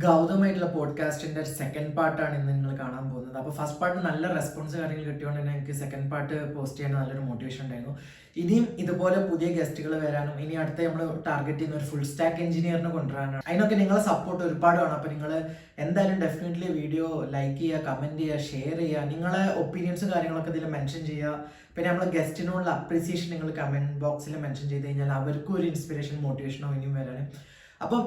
ഗൗതമായിട്ടുള്ള പോഡ്കാസ്റ്റിന്റെ second പാർട്ടാണ് ഇന്ന് നിങ്ങൾ കാണാൻ പോകുന്നത്. അപ്പോൾ ഫസ്റ്റ് പാർട്ട് നല്ല റെസ്പോൺസ് കാര്യങ്ങൾ കിട്ടിയോണ്ട് തന്നെ എനിക്ക് സെക്കൻഡ് പാർട്ട് പോസ്റ്റ് ചെയ്യാൻ നല്ലൊരു മോട്ടിവേഷൻ ഉണ്ടായിരുന്നു. ഇനിയും ഇതുപോലെ പുതിയ ഗസ്റ്റുകൾ വരാനും ഇനി അടുത്ത നമ്മൾ ടാർഗറ്റ് ചെയ്യുന്ന ഒരു ഫുൾ സ്റ്റാക്ക് എഞ്ചിനീയറിനെ കൊണ്ടുവരാനാണ്. അതിനൊക്കെ നിങ്ങളെ സപ്പോർട്ട് ഒരുപാട് വേണം. അപ്പോൾ നിങ്ങൾ എന്തായാലും ഡെഫിനറ്റ്ലി വീഡിയോ ലൈക്ക് ചെയ്യുക, കമൻറ്റ് ചെയ്യുക, ഷെയർ ചെയ്യുക, നിങ്ങളെ ഒപ്പീനിയൻസ് കാര്യങ്ങളൊക്കെ ഇതിൽ മെൻഷൻ ചെയ്യുക. പിന്നെ നമ്മളെ ഗസ്റ്റിനോടുള്ള അപ്രീസിയേഷൻ നിങ്ങൾ കമൻറ്റ് ബോക്സിൽ മെൻഷൻ ചെയ്ത് കഴിഞ്ഞാൽ അവർക്കും ഒരു ഇൻസ്പിറേഷൻ മോട്ടിവേഷനോ ഇനിയും വരാൻ. അപ്പം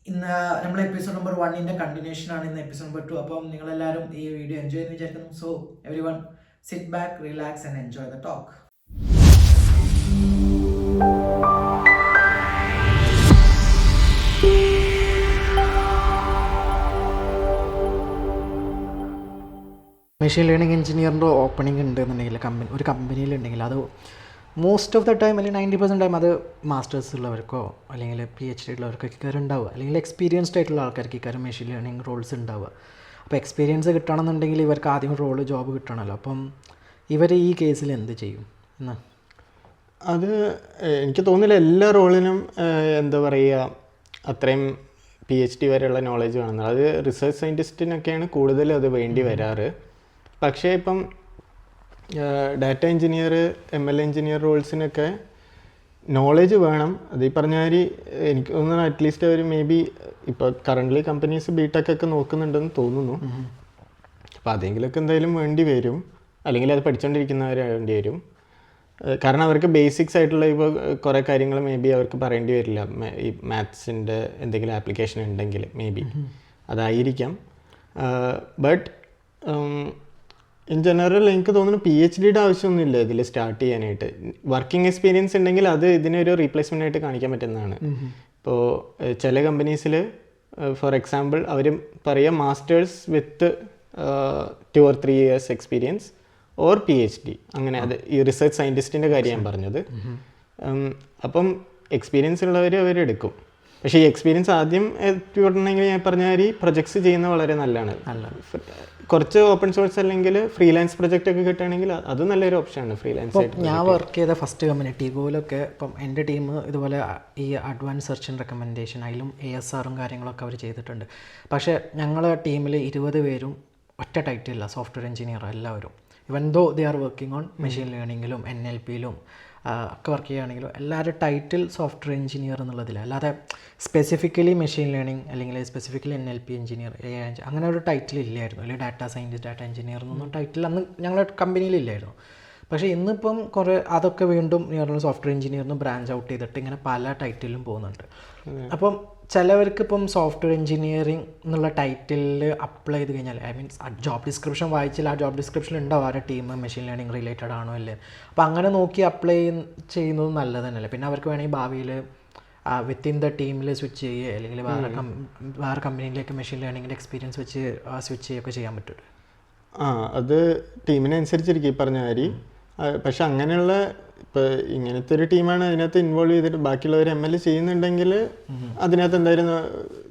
ഇന്ന് നമ്മുടെ എപ്പിസോഡ് നമ്പർ 1ന്റെ കണ്ടിന്യൂഷൻ ആണ് ഇന്ന് എപ്പിസോഡ് നമ്പർ 2. അപ്പം നിങ്ങളെല്ലാവരും ഈ വീഡിയോ എൻജോയ് ചെയ്യുന്ന വിചാരിക്കുന്നു. So every one sit back, relax and enjoy the talk. Machine learning എഞ്ചിനീയറിൻ്റെ ഓപ്പണിംഗ് ഉണ്ടെന്നുണ്ടെങ്കിൽ ഒരു കമ്പനിയിലുണ്ടെങ്കിൽ അത് മോസ്റ്റ് ഓഫ് ദ ടൈം അല്ലെങ്കിൽ 90% ടൈം അത് മാസ്റ്റേഴ്സ് ഉള്ളവർക്കോ അല്ലെങ്കിൽ PhD ഉള്ളവർക്കോ കയറി ഉണ്ടാവുക, അല്ലെങ്കിൽ എക്സ്പീരിയൻസ്ഡ് ആയിട്ടുള്ള ആൾക്കാർക്ക് കയറി മെഷീൻ ലേണിംഗ് റോൾസ് ഉണ്ടാവുക. അപ്പോൾ എക്സ്പീരിയൻസ് കിട്ടണമെന്നുണ്ടെങ്കിൽ ഇവർക്ക് ആദ്യം ജോബ് കിട്ടണമല്ലോ. അപ്പം ഇവർ ഈ കേസിൽ എന്ത് ചെയ്യും എന്ന് അത് എനിക്ക് തോന്നുന്നില്ല എല്ലാ റോളിനും എന്താ പറയുക അത്രയും PhD വരെയുള്ള നോളജ് വേണമെന്നത്. അത് റിസർച്ച് സയൻറ്റിസ്റ്റിനൊക്കെയാണ് കൂടുതൽ അത് വേണ്ടി വരാറ്. പക്ഷേ ഇപ്പം ഡാറ്റ എഞ്ചിനീയർ, ML എഞ്ചിനീയർ റോൾസിനൊക്കെ നോളജ് വേണം. അത് ഈ പറഞ്ഞ മാതിരി എനിക്ക് തോന്നുന്നു അറ്റ്ലീസ്റ്റ് അവർ മേ ബി ഇപ്പോൾ കറൻ്റ്ലി കമ്പനീസ് BTech ഒക്കെ നോക്കുന്നുണ്ടെന്ന് തോന്നുന്നു. അപ്പോൾ അതെങ്കിലുമൊക്കെ എന്തായാലും വേണ്ടി വരും, അല്ലെങ്കിൽ അത് പഠിച്ചുകൊണ്ടിരിക്കുന്നവർ വേണ്ടി വരും. കാരണം അവർക്ക് ബേസിക്സ് ആയിട്ടുള്ള ഇപ്പോൾ കുറേ കാര്യങ്ങൾ മേ ബി അവർക്ക് പറയേണ്ടി വരില്ല. ഈ മാത്സിൻ്റെ എന്തെങ്കിലും ആപ്ലിക്കേഷൻ ഉണ്ടെങ്കിൽ മേ ബി അതായിരിക്കാം. ബട്ട് ഇൻ ജനറൽ എനിക്ക് തോന്നുന്നു PhDയുടെ ആവശ്യമൊന്നുമില്ല ഇതിൽ സ്റ്റാർട്ട് ചെയ്യാനായിട്ട്. വർക്കിംഗ് എക്സ്പീരിയൻസ് ഉണ്ടെങ്കിൽ അത് ഇതിനൊരു റീപ്ലേസ്മെൻ്റ് ആയിട്ട് കാണിക്കാൻ പറ്റുന്നതാണ്. ഇപ്പോൾ ചില കമ്പനീസിൽ ഫോർ എക്സാമ്പിൾ അവർ പറയുക masters with 2 or 3 years experience or PhD, അങ്ങനെ. അത് ഈ റിസർച്ച് സയൻറ്റിസ്റ്റിൻ്റെ കാര്യം ഞാൻ പറഞ്ഞത്. അപ്പം എക്സ്പീരിയൻസ് ഉള്ളവർ അവരെടുക്കും. പക്ഷേ ഈ എക്സ്പീരിയൻസ് ആദ്യം എത്തിക്കൊണ്ടെങ്കിൽ ഞാൻ പറഞ്ഞ മാതിരി പ്രൊജക്ട്സ് ചെയ്യുന്നത് വളരെ നല്ലതാണ്. കുറച്ച് ഓപ്പൺ സോഴ്സ് അല്ലെങ്കിൽ ഫ്രീലാൻസ് പ്രൊജക്റ്റ് ഒക്കെ കിട്ടുകയാണെങ്കിൽ അത് നല്ലൊരു ഓപ്ഷനാണ്. ഫ്രീലാൻസ് ആയിട്ട് ഞാൻ വർക്ക് ചെയ്ത ഫസ്റ്റ് കമ്പനി ടീഗോയിലൊക്കെ ഇപ്പം എൻ്റെ ടീം ഇതുപോലെ ഈ അഡ്വാൻസ് സെർച്ച് ആൻഡ് റെക്കമെൻഡേഷൻ അതിലും ASRും കാര്യങ്ങളൊക്കെ അവർ ചെയ്തിട്ടുണ്ട്. പക്ഷേ ഞങ്ങളുടെ ടീമിൽ 20 പേരും ഒറ്റ ടൈറ്റില്ല, സോഫ്റ്റ്വെയർ എഞ്ചിനീയർ എല്ലാവരും. Even though they are working on machine ലേണിങ്ങിലും NLPയിലും ഒക്കെ വർക്ക് ചെയ്യുകയാണെങ്കിലും എല്ലാവരും ടൈറ്റിൽ സോഫ്റ്റ്വെയർ എഞ്ചിനീയർ എന്നുള്ളതില്ല. അല്ലാതെ സ്പെസിഫിക്കലി മെഷീൻ ലേണിംഗ് അല്ലെങ്കിൽ സ്പെസിഫിക്കലി NLP എഞ്ചിനീയർ, AI അങ്ങനെ ഒരു ടൈറ്റിൽ ഇല്ലായിരുന്നു. അല്ലെങ്കിൽ ഡാറ്റ സയൻറ്റിസ്റ്റ്, ഡാറ്റ എഞ്ചിനീയർ എന്നൊന്നും ടൈറ്റിൽ അന്ന് ഞങ്ങളുടെ കമ്പനിയിലില്ലായിരുന്നു. പക്ഷേ ഇന്നിപ്പം കുറേ അതൊക്കെ വീണ്ടും സോഫ്റ്റ്വെയർ എഞ്ചിനീയറിന് ബ്രാഞ്ച് ഔട്ട് ചെയ്തിട്ട് ഇങ്ങനെ പല ടൈറ്റിലും പോകുന്നുണ്ട്. അപ്പം ചിലവർക്ക് ഇപ്പം സോഫ്റ്റ്വെയർ എഞ്ചിനീയറിംഗ് എന്നുള്ള ടൈറ്റിലിൽ അപ്ലൈ ചെയ്ത് കഴിഞ്ഞാൽ ജോബ് ഡിസ്ക്രിപ്ഷൻ വായിച്ചാൽ ആ ജോബ് ഡിസ്ക്രിപ്ഷനിൽ ഉണ്ടാവും ആരുടെ ടീം മെഷീൻ ലേണിംഗ് റിലേറ്റഡ് ആണോ അല്ലേ. അപ്പോൾ അങ്ങനെ നോക്കി അപ്ലൈ ചെയ്യുന്നത് നല്ലത് തന്നെയല്ലേ. പിന്നെ അവർക്ക് വേണമെങ്കിൽ ഭാവിയിൽ വിത്തിൻ ദ ടീമിൽ സ്വിച്ച് ചെയ്യുക അല്ലെങ്കിൽ വേറെ കമ്പനിയിലേക്ക് മെഷീൻ ലേണിങ്ങിൻ്റെ എക്സ്പീരിയൻസ് വെച്ച് സ്വിച്ച് ചെയ്യുകയൊക്കെ ചെയ്യാൻ പറ്റും. അത് ടീമിനനുസരിച്ചിരിക്കും ഈ പറഞ്ഞ കാര്യം. പക്ഷെ അങ്ങനെയുള്ള ഇപ്പോൾ ഇങ്ങനത്തെ ഒരു ടീമാണ് അതിനകത്ത് ഇൻവോൾവ് ചെയ്തിട്ട് ബാക്കിയുള്ളവർ ML ചെയ്യുന്നുണ്ടെങ്കിൽ അതിനകത്ത് എന്തായാലും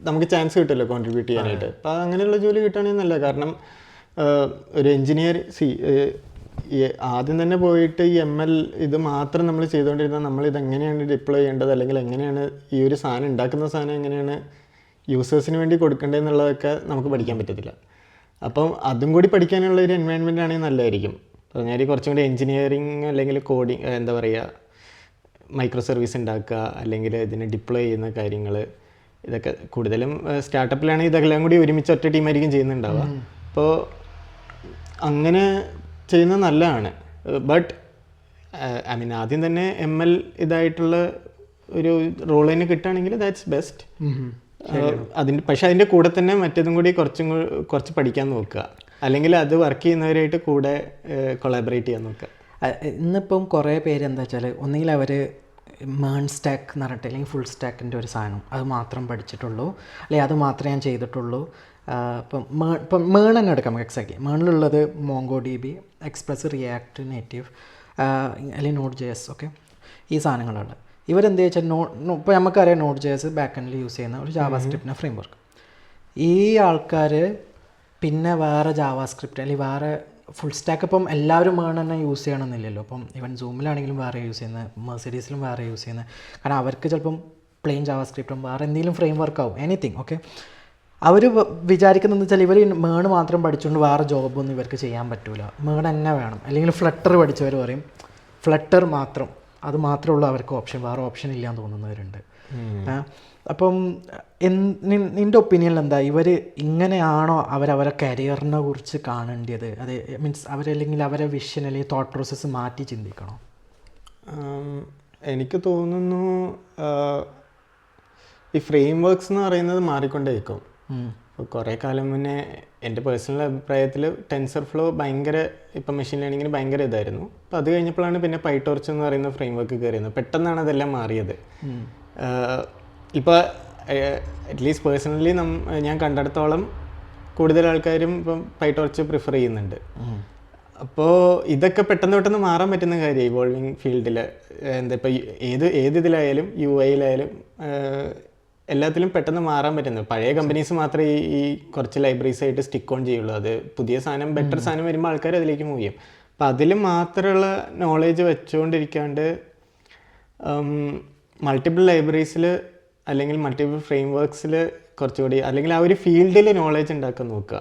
നമുക്ക് ചാൻസ് കിട്ടുമല്ലോ കോൺട്രിബ്യൂട്ട് ചെയ്യാനായിട്ട്. അപ്പോൾ അങ്ങനെയുള്ള ജോലി കിട്ടുകയാണെങ്കിൽ നല്ല. കാരണം ഒരു എഞ്ചിനീയർ ആദ്യം തന്നെ പോയിട്ട് ഈ ML ഇത് മാത്രം നമ്മൾ ചെയ്തുകൊണ്ടിരുന്നാൽ നമ്മളിത് എങ്ങനെയാണ് ഡിപ്ലോയ് ചെയ്യേണ്ടത്, അല്ലെങ്കിൽ എങ്ങനെയാണ് ഈ ഒരു സാധനം ഉണ്ടാക്കുന്ന സാധനം എങ്ങനെയാണ് യൂസേഴ്സിന് വേണ്ടി കൊടുക്കേണ്ടതെന്നുള്ളതൊക്കെ നമുക്ക് പഠിക്കാൻ പറ്റത്തില്ല. അപ്പം അതും കൂടി പഠിക്കാനുള്ള ഒരു എൻവയോൺമെൻ്റ് ആണെങ്കിൽ നല്ലതായിരിക്കും. പറഞ്ഞാൽ കുറച്ചും കൂടി എഞ്ചിനീയറിങ് അല്ലെങ്കിൽ കോഡിങ് എന്താ പറയുക മൈക്രോ സർവീസ് ഉണ്ടാക്കുക അല്ലെങ്കിൽ ഇതിനെ ഡിപ്ലോയ് ചെയ്യുന്ന കാര്യങ്ങൾ, ഇതൊക്കെ കൂടുതലും സ്റ്റാർട്ടപ്പിലാണെങ്കിൽ ഇതെല്ലാം കൂടി ഒരുമിച്ച് ഒറ്റ ടീമായിരിക്കും ചെയ്യുന്നുണ്ടാവുക. അപ്പോൾ അങ്ങനെ ചെയ്യുന്നത് നല്ലതാണ്. ബട്ട് ആദ്യം തന്നെ ML ഇതായിട്ടുള്ള ഒരു റോൾ തന്നെ കിട്ടുകയാണെങ്കിൽ ദാറ്റ്സ് ബെസ്റ്റ്. പക്ഷെ അതിൻ്റെ കൂടെ തന്നെ മറ്റേതും കൂടി കുറച്ച് പഠിക്കാൻ നോക്കുക, അല്ലെങ്കിൽ അത് വർക്ക് ചെയ്യുന്നവരായിട്ട് കൂടെ കൊളാബറേറ്റ് ചെയ്യാൻ നോക്കുക. ഇന്നിപ്പം കുറേ പേര് എന്താ വെച്ചാൽ ഒന്നുകിൽ അവർ മേൺ സ്റ്റാക്ക് എന്ന് പറഞ്ഞിട്ട് അല്ലെങ്കിൽ ഫുൾ സ്റ്റാക്കിൻ്റെ ഒരു സാധനം അത് മാത്രം പഠിച്ചിട്ടുള്ളൂ, അല്ലെങ്കിൽ അത് മാത്രമേ ഞാൻ ചെയ്തിട്ടുള്ളൂ. ഇപ്പം മേൺ തന്നെ എടുക്കാം. എക്സാക്ട്ലി മേണിലുള്ളത് MongoDB, എക്സ്പ്രസ്, റിയാക്ട് നേറ്റീവ് അല്ലെങ്കിൽ Node.js ഒക്കെ ഈ സാധനങ്ങളാണ്. ഇവരെന്ത് വെച്ചാൽ ഇപ്പോൾ നമുക്കറിയാം Node.js ബാക്ക് എൻഡിൽ യൂസ് ചെയ്യുന്ന ഒരു ജാവാസ്ക്രിപ്റ്റിൻ്റെ ഫ്രെയിംവർക്ക്. ഈ ആൾക്കാർ പിന്നെ വേറെ ജാവാസ്ക്രിപ്റ്റ് അല്ലെങ്കിൽ വേറെ ഫുൾ സ്റ്റാക്ക് ഇപ്പം എല്ലാവരും വേണം തന്നെ യൂസ് ചെയ്യണമെന്നില്ലല്ലോ. അപ്പം ഈവൻ സൂമിലാണെങ്കിലും വേറെ യൂസ് ചെയ്യുന്നത്, മെർസിഡീസിലും വേറെ യൂസ് ചെയ്യുന്നത്. കാരണം അവർക്ക് ചിലപ്പം പ്ലെയിൻ ജാവാസ്ക്രിപ്റ്റും വേറെ എന്തെങ്കിലും ഫ്രെയിം വർക്ക് ആവും, എനിത്തിങ്. ഓക്കെ, അവർ വിചാരിക്കുന്നതെന്ന് വെച്ചാൽ ഇവർ മേണ് മാത്രം പഠിച്ചുകൊണ്ട് വേറെ ജോബൊന്നും ഇവർക്ക് ചെയ്യാൻ പറ്റില്ല, മേണ് തന്നെ വേണം. അല്ലെങ്കിൽ ഫ്ലട്ടർ പഠിച്ചവർ പറയും ഫ്ലട്ടർ മാത്രം, അത് മാത്രമേ ഉള്ളൂ അവർക്ക് ഓപ്ഷൻ, വേറെ ഓപ്ഷൻ ഇല്ലാന്ന് തോന്നുന്നവരുണ്ട്. അപ്പം നിൻ്റെ ഒപ്പീനിയനിൽ എന്താ, ഇവർ ഇങ്ങനെയാണോ അവരവരെ കരിയറിനെ കുറിച്ച് കാണേണ്ടത്? അത് മീൻസ് അവരല്ലെങ്കിൽ അവരെ വിഷൻ അല്ലെങ്കിൽ തോട്ട് പ്രോസസ്സ് മാറ്റി ചിന്തിക്കണോ? എനിക്ക് തോന്നുന്നു ഈ ഫ്രെയിം വർക്ക്സ് എന്ന് പറയുന്നത് മാറിക്കൊണ്ടേയിരിക്കും. ഇപ്പോൾ കുറേ കാലം മുന്നേ എൻ്റെ പേഴ്സണൽ അഭിപ്രായത്തിൽ ടെൻസർ ഫ്ലോ ഭയങ്കര, ഇപ്പം മെഷീൻ ലേണിങ്ങിന് ഭയങ്കര ഇതായിരുന്നു. അപ്പോൾ അത് കഴിഞ്ഞപ്പോഴാണ് പിന്നെ പൈടോർച്ച് എന്ന് പറയുന്ന ഫ്രെയിം വർക്ക് കയറിയത്. പെട്ടെന്നാണ് അതെല്ലാം മാറിയത്. ഇപ്പോൾ അറ്റ്ലീസ്റ്റ് പേഴ്സണലി ഞാൻ കണ്ടെടുത്തോളം കൂടുതൽ ആൾക്കാരും ഇപ്പം പൈടോർച്ച് പ്രിഫർ ചെയ്യുന്നുണ്ട്. അപ്പോൾ ഇതൊക്കെ പെട്ടെന്ന് മാറാൻ പറ്റുന്ന കാര്യം ഇവോൾവിങ് ഫീൽഡിൽ. എന്താ ഇപ്പോൾ ഏതിലായാലും UI-യിലായാലും എല്ലാത്തിലും പെട്ടെന്ന് മാറാൻ പറ്റുന്നത്. പഴയ കമ്പനീസ് മാത്രമേ ഈ കുറച്ച് ലൈബ്രറീസ് ആയിട്ട് സ്റ്റിക്ക് ഓൺ ചെയ്യുള്ളൂ. അത് പുതിയ സാധനം, ബെറ്റർ സാധനം വരുമ്പോൾ ആൾക്കാർ അതിലേക്ക് മൂവ് ചെയ്യും. അപ്പം അതിൽ മാത്രമുള്ള നോളേജ് വെച്ചുകൊണ്ടിരിക്കാണ്ട് മൾട്ടിപ്പിൾ ലൈബ്രറീസിൽ അല്ലെങ്കിൽ മൾട്ടിപ്പിൾ ഫ്രെയിം വർക്ക്സിൽ കുറച്ചുകൂടി, അല്ലെങ്കിൽ ആ ഒരു ഫീൽഡിൽ നോളേജ് ഉണ്ടാക്കാൻ നോക്കുക,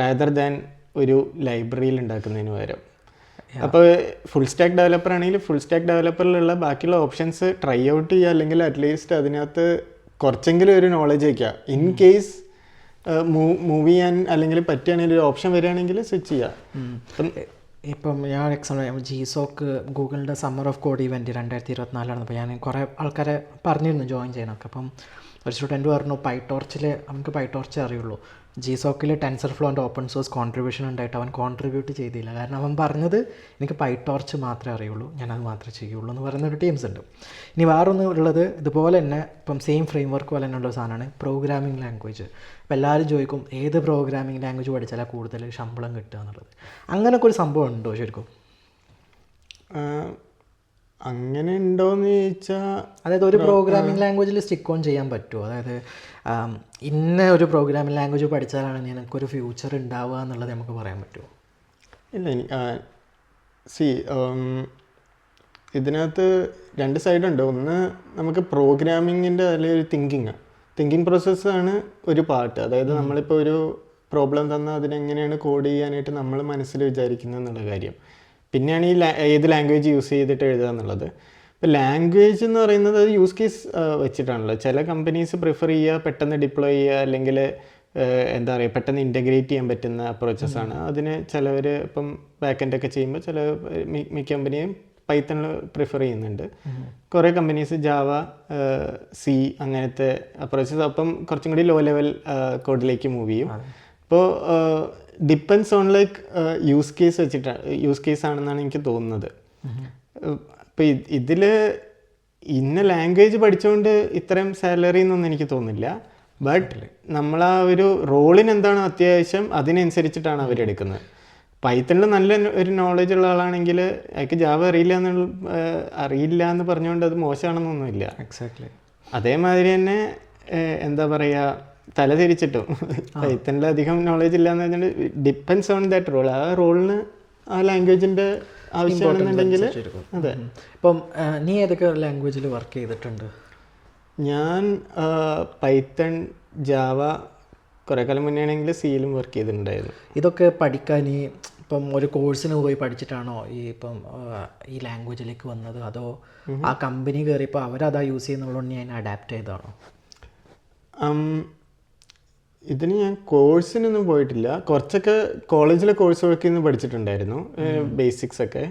റാദർ ദാൻ ഒരു ലൈബ്രറിയിൽ ഉണ്ടാക്കുന്നതിന് പകരം. അപ്പോൾ ഫുൾ സ്റ്റാക്ക് ഡെവലപ്പർ ആണെങ്കിൽ ഫുൾ സ്റ്റാക്ക് ഡെവലപ്പറിലുള്ള ബാക്കിയുള്ള ഓപ്ഷൻസ് ട്രൈ ഔട്ട് ചെയ്യുക, അല്ലെങ്കിൽ അറ്റ്ലീസ്റ്റ് അതിനകത്ത് കുറച്ചെങ്കിലും ഒരു നോളേജ് വയ്ക്കുക. ഇൻ കേസ് മൂവ് ചെയ്യാൻ അല്ലെങ്കിൽ പറ്റുകയാണെങ്കിൽ ഒരു ഓപ്ഷൻ വരികയാണെങ്കിൽ സ്വിച്ച് ചെയ്യുക. ഇപ്പം ഞാൻ എക്സാമ്പിൾ GSOC ഗൂഗിളിൻ്റെ സമ്മർ ഓഫ് കോഡ് ഇവൻറ്റ് 2024 അപ്പോൾ ഞാൻ കുറേ ആൾക്കാരെ പറഞ്ഞിരുന്നു ജോയിൻ ചെയ്യാനൊക്കെ. അപ്പം ഒരു സ്റ്റുഡൻറ്റ് പറഞ്ഞു പൈടോർച്ചിൽ നമുക്ക് പൈടോർച്ച് അറിയുള്ളൂ, GSOC ടെൻസർ ഫ്ലോൻ്റെ ഓപ്പൺ സോഴ്സ് കോൺട്രിബ്യൂഷൻ ഉണ്ടായിട്ട് അവൻ കോൺട്രിബ്യൂട്ട് ചെയ്തില്ല. കാരണം അവൻ പറഞ്ഞത് എനിക്ക് പൈടോർച്ച് മാത്രമേ അറിയുള്ളൂ, ഞാനത് മാത്രമേ ചെയ്യുള്ളൂ എന്ന് പറയുന്നൊരു ടീംസ് ഉണ്ട്. ഇനി വേറൊന്ന് ഉള്ളത് ഇതുപോലെ തന്നെ ഇപ്പം സെയിം ഫ്രെയിം വർക്ക് പോലെ തന്നെ ഉള്ള സാധനമാണ് പ്രോഗ്രാമിംഗ് ലാംഗ്വേജ്. അപ്പോൾ എല്ലാവരും ചോദിക്കും ഏത് പ്രോഗ്രാമിംഗ് ലാംഗ്വേജ് പഠിച്ചാലാണ് കൂടുതൽ ശമ്പളം കിട്ടുക എന്നുള്ളത്. അങ്ങനെയൊക്കെ ഒരു സംഭവം ഉണ്ടോ ശരിക്കും? അങ്ങനെ ഉണ്ടോയെന്ന് ചോദിച്ചാൽ, അതായത് ഒരു പ്രോഗ്രാമിംഗ് ലാംഗ്വേജിൽ സ്റ്റിക്ക് ഓൺ ചെയ്യാൻ പറ്റുമോ? അതായത് ഇന്ന ഒരു പ്രോഗ്രാമിംഗ് ലാംഗ്വേജ് പഠിച്ചാലാണ് നിനക്കൊരു ഫ്യൂച്ചർ ഉണ്ടാവുക എന്നുള്ളത് നമുക്ക് പറയാൻ പറ്റുമോ? ഇല്ല. ഇതിനകത്ത് രണ്ട് സൈഡുണ്ട്. ഒന്ന് നമുക്ക് പ്രോഗ്രാമിങ്ങിൻ്റെ അല്ലെങ്കിൽ ഒരു തിങ്കിങ് പ്രോസസ്സാണ് ഒരു പാർട്ട്. അതായത് നമ്മളിപ്പോൾ ഒരു പ്രോബ്ലം തന്നാൽ അതിനെങ്ങനെയാണ് കോഡ് ചെയ്യാനായിട്ട് നമ്മൾ മനസ്സിൽ വിചാരിക്കുന്നത് എന്നുള്ള കാര്യം. പിന്നെയാണ് ഈ ഏത് ലാംഗ്വേജ് യൂസ് ചെയ്തിട്ട് എഴുതുക എന്നുള്ളത്. ഇപ്പോൾ ലാംഗ്വേജ് എന്ന് പറയുന്നത് അത് യൂസ് കേസ് വെച്ചിട്ടാണല്ലോ. ചില കമ്പനീസ് പ്രിഫർ ചെയ്യുക പെട്ടെന്ന് ഡിപ്ലോയ് ചെയ്യുക, അല്ലെങ്കിൽ എന്താ പറയുക പെട്ടെന്ന് ഇൻറ്റഗ്രേറ്റ് ചെയ്യാൻ പറ്റുന്ന അപ്രോച്ചസാണ്. അതിന് ചിലവർ ഇപ്പം ബാക്ക് ഒക്കെ ചെയ്യുമ്പോൾ മിക്ക കമ്പനിയും പൈത്തണിൽ പ്രിഫർ ചെയ്യുന്നുണ്ട്. കുറേ കമ്പനീസ് ജാവ, C അങ്ങനത്തെ അപ്രോച്ചസ്. അപ്പം കുറച്ചും കൂടി ലോ ലെവൽ കോഡിലേക്ക് മൂവ് ചെയ്യും. അപ്പോൾ depends on like use case ആണെന്നാണ് എനിക്ക് തോന്നുന്നത്. അപ്പോൾ ഇതിൽ ഇന്ന ലാംഗ്വേജ് പഠിച്ചുകൊണ്ട് ഇത്രയും സാലറി എന്നൊന്നും എനിക്ക് തോന്നുന്നില്ല. ബട്ട് നമ്മൾ ആ ഒരു റോളിന് എന്താണോ അത്യാവശ്യം അതിനനുസരിച്ചിട്ടാണ് അവരെടുക്കുന്നത്. പൈത്തണിൽ നല്ല ഒരു നോളജ് ഉള്ള ആളാണെങ്കിൽ അയാൾക്ക് ജാവ അറിയില്ല എന്ന് പറഞ്ഞുകൊണ്ട് അത് മോശമാണെന്നൊന്നുമില്ല. എക്സാക്ട്ലി. അതേമാതിരി തന്നെ എന്താ പറയുക, തലതിരിച്ചിട്ടും പൈത്തണിൽ അധികം നോളജ് ഇല്ല എന്ന് പറഞ്ഞാൽ ഡിപ്പെൻസ് ഓൺ ദാറ്റ് റോൾ. ആ റോളിന് ആ ലാംഗ്വേജിൻ്റെ ആവശ്യമാണെന്നുണ്ടെങ്കിൽ അതെ. ഇപ്പം നീ ഏതൊക്കെ ലാംഗ്വേജിൽ വർക്ക് ചെയ്തിട്ടുണ്ട്? ഞാൻ പൈത്തൺ, ജാവ, കുറേ കാലം മുന്നേ ആണെങ്കിൽ സിയിലും വർക്ക് ചെയ്തിട്ടുണ്ടായിരുന്നു. ഇതൊക്കെ പഠിക്കാൻ ഇപ്പം ഒരു കോഴ്സിന് പോയി പഠിച്ചിട്ടാണോ ഈ ലാംഗ്വേജിലേക്ക് വന്നത്, അതോ ആ കമ്പനി കയറിയപ്പോൾ അവരതാ യൂസ് ചെയ്യുന്നുള്ളതുകൊണ്ട് ഞാൻ അഡാപ്റ്റ് ചെയ്തതാണോ? ഇതിന് ഞാൻ കോഴ്സിനൊന്നും പോയിട്ടില്ല. കുറച്ചൊക്കെ കോളേജിലെ കോഴ്സ് വർക്ക് ചെയ്യുന്ന പഠിച്ചിട്ടുണ്ടായിരുന്നു, ബേസിക്സ് ഒക്കെ.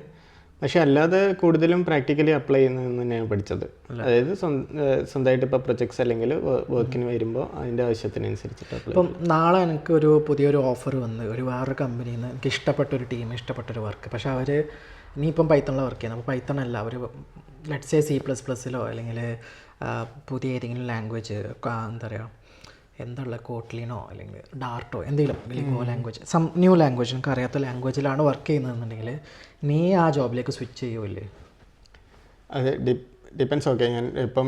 പക്ഷെ അല്ലാതെ കൂടുതലും പ്രാക്ടിക്കലി അപ്ലൈ ചെയ്യുന്നതെന്ന് തന്നെയാണ് പഠിച്ചത്. അതായത് സ്വന്തമായിട്ട് ഇപ്പോൾ പ്രൊജക്ട്സ് അല്ലെങ്കിൽ വർക്കിന് വരുമ്പോൾ അതിൻ്റെ ആവശ്യത്തിനനുസരിച്ചിട്ട് അപ്ലൈ. ഇപ്പം നാളെ എനിക്കൊരു പുതിയൊരു ഓഫർ വന്ന് വേറൊരു കമ്പനിയിൽ നിന്ന് എനിക്ക് ഇഷ്ടപ്പെട്ടൊരു ടീം, ഇഷ്ടപ്പെട്ടൊരു വർക്ക്, പക്ഷെ അവർ ഇനിയിപ്പം പൈത്തണിലാണ് വർക്ക് ചെയ്യുന്നത്. അപ്പോൾ പൈത്തൺ അല്ല, അവർ ലെറ്റ്സ് C++ലോ അല്ലെങ്കിൽ പുതിയ ഏതെങ്കിലും ലാംഗ്വേജ്, എന്താ പറയുക, എന്തുള്ള കോട്ട്ലിനോ അല്ലെങ്കിൽ ഡാർട്ടോ എന്തെങ്കിലും ഗോ ലാംഗ്വേജ്, ന്യൂ ലാംഗ്വേജ്, എനിക്ക് അറിയാത്ത ലാംഗ്വേജിലാണ് വർക്ക് ചെയ്യുന്നതെന്നുണ്ടെങ്കിൽ നീ ആ ജോബിലേക്ക് സ്വിച്ച് ചെയ്യുമല്ലേ? അതെ, ഡിപ്പെൻസ്. ഓക്കെ, ഞാൻ ഇപ്പം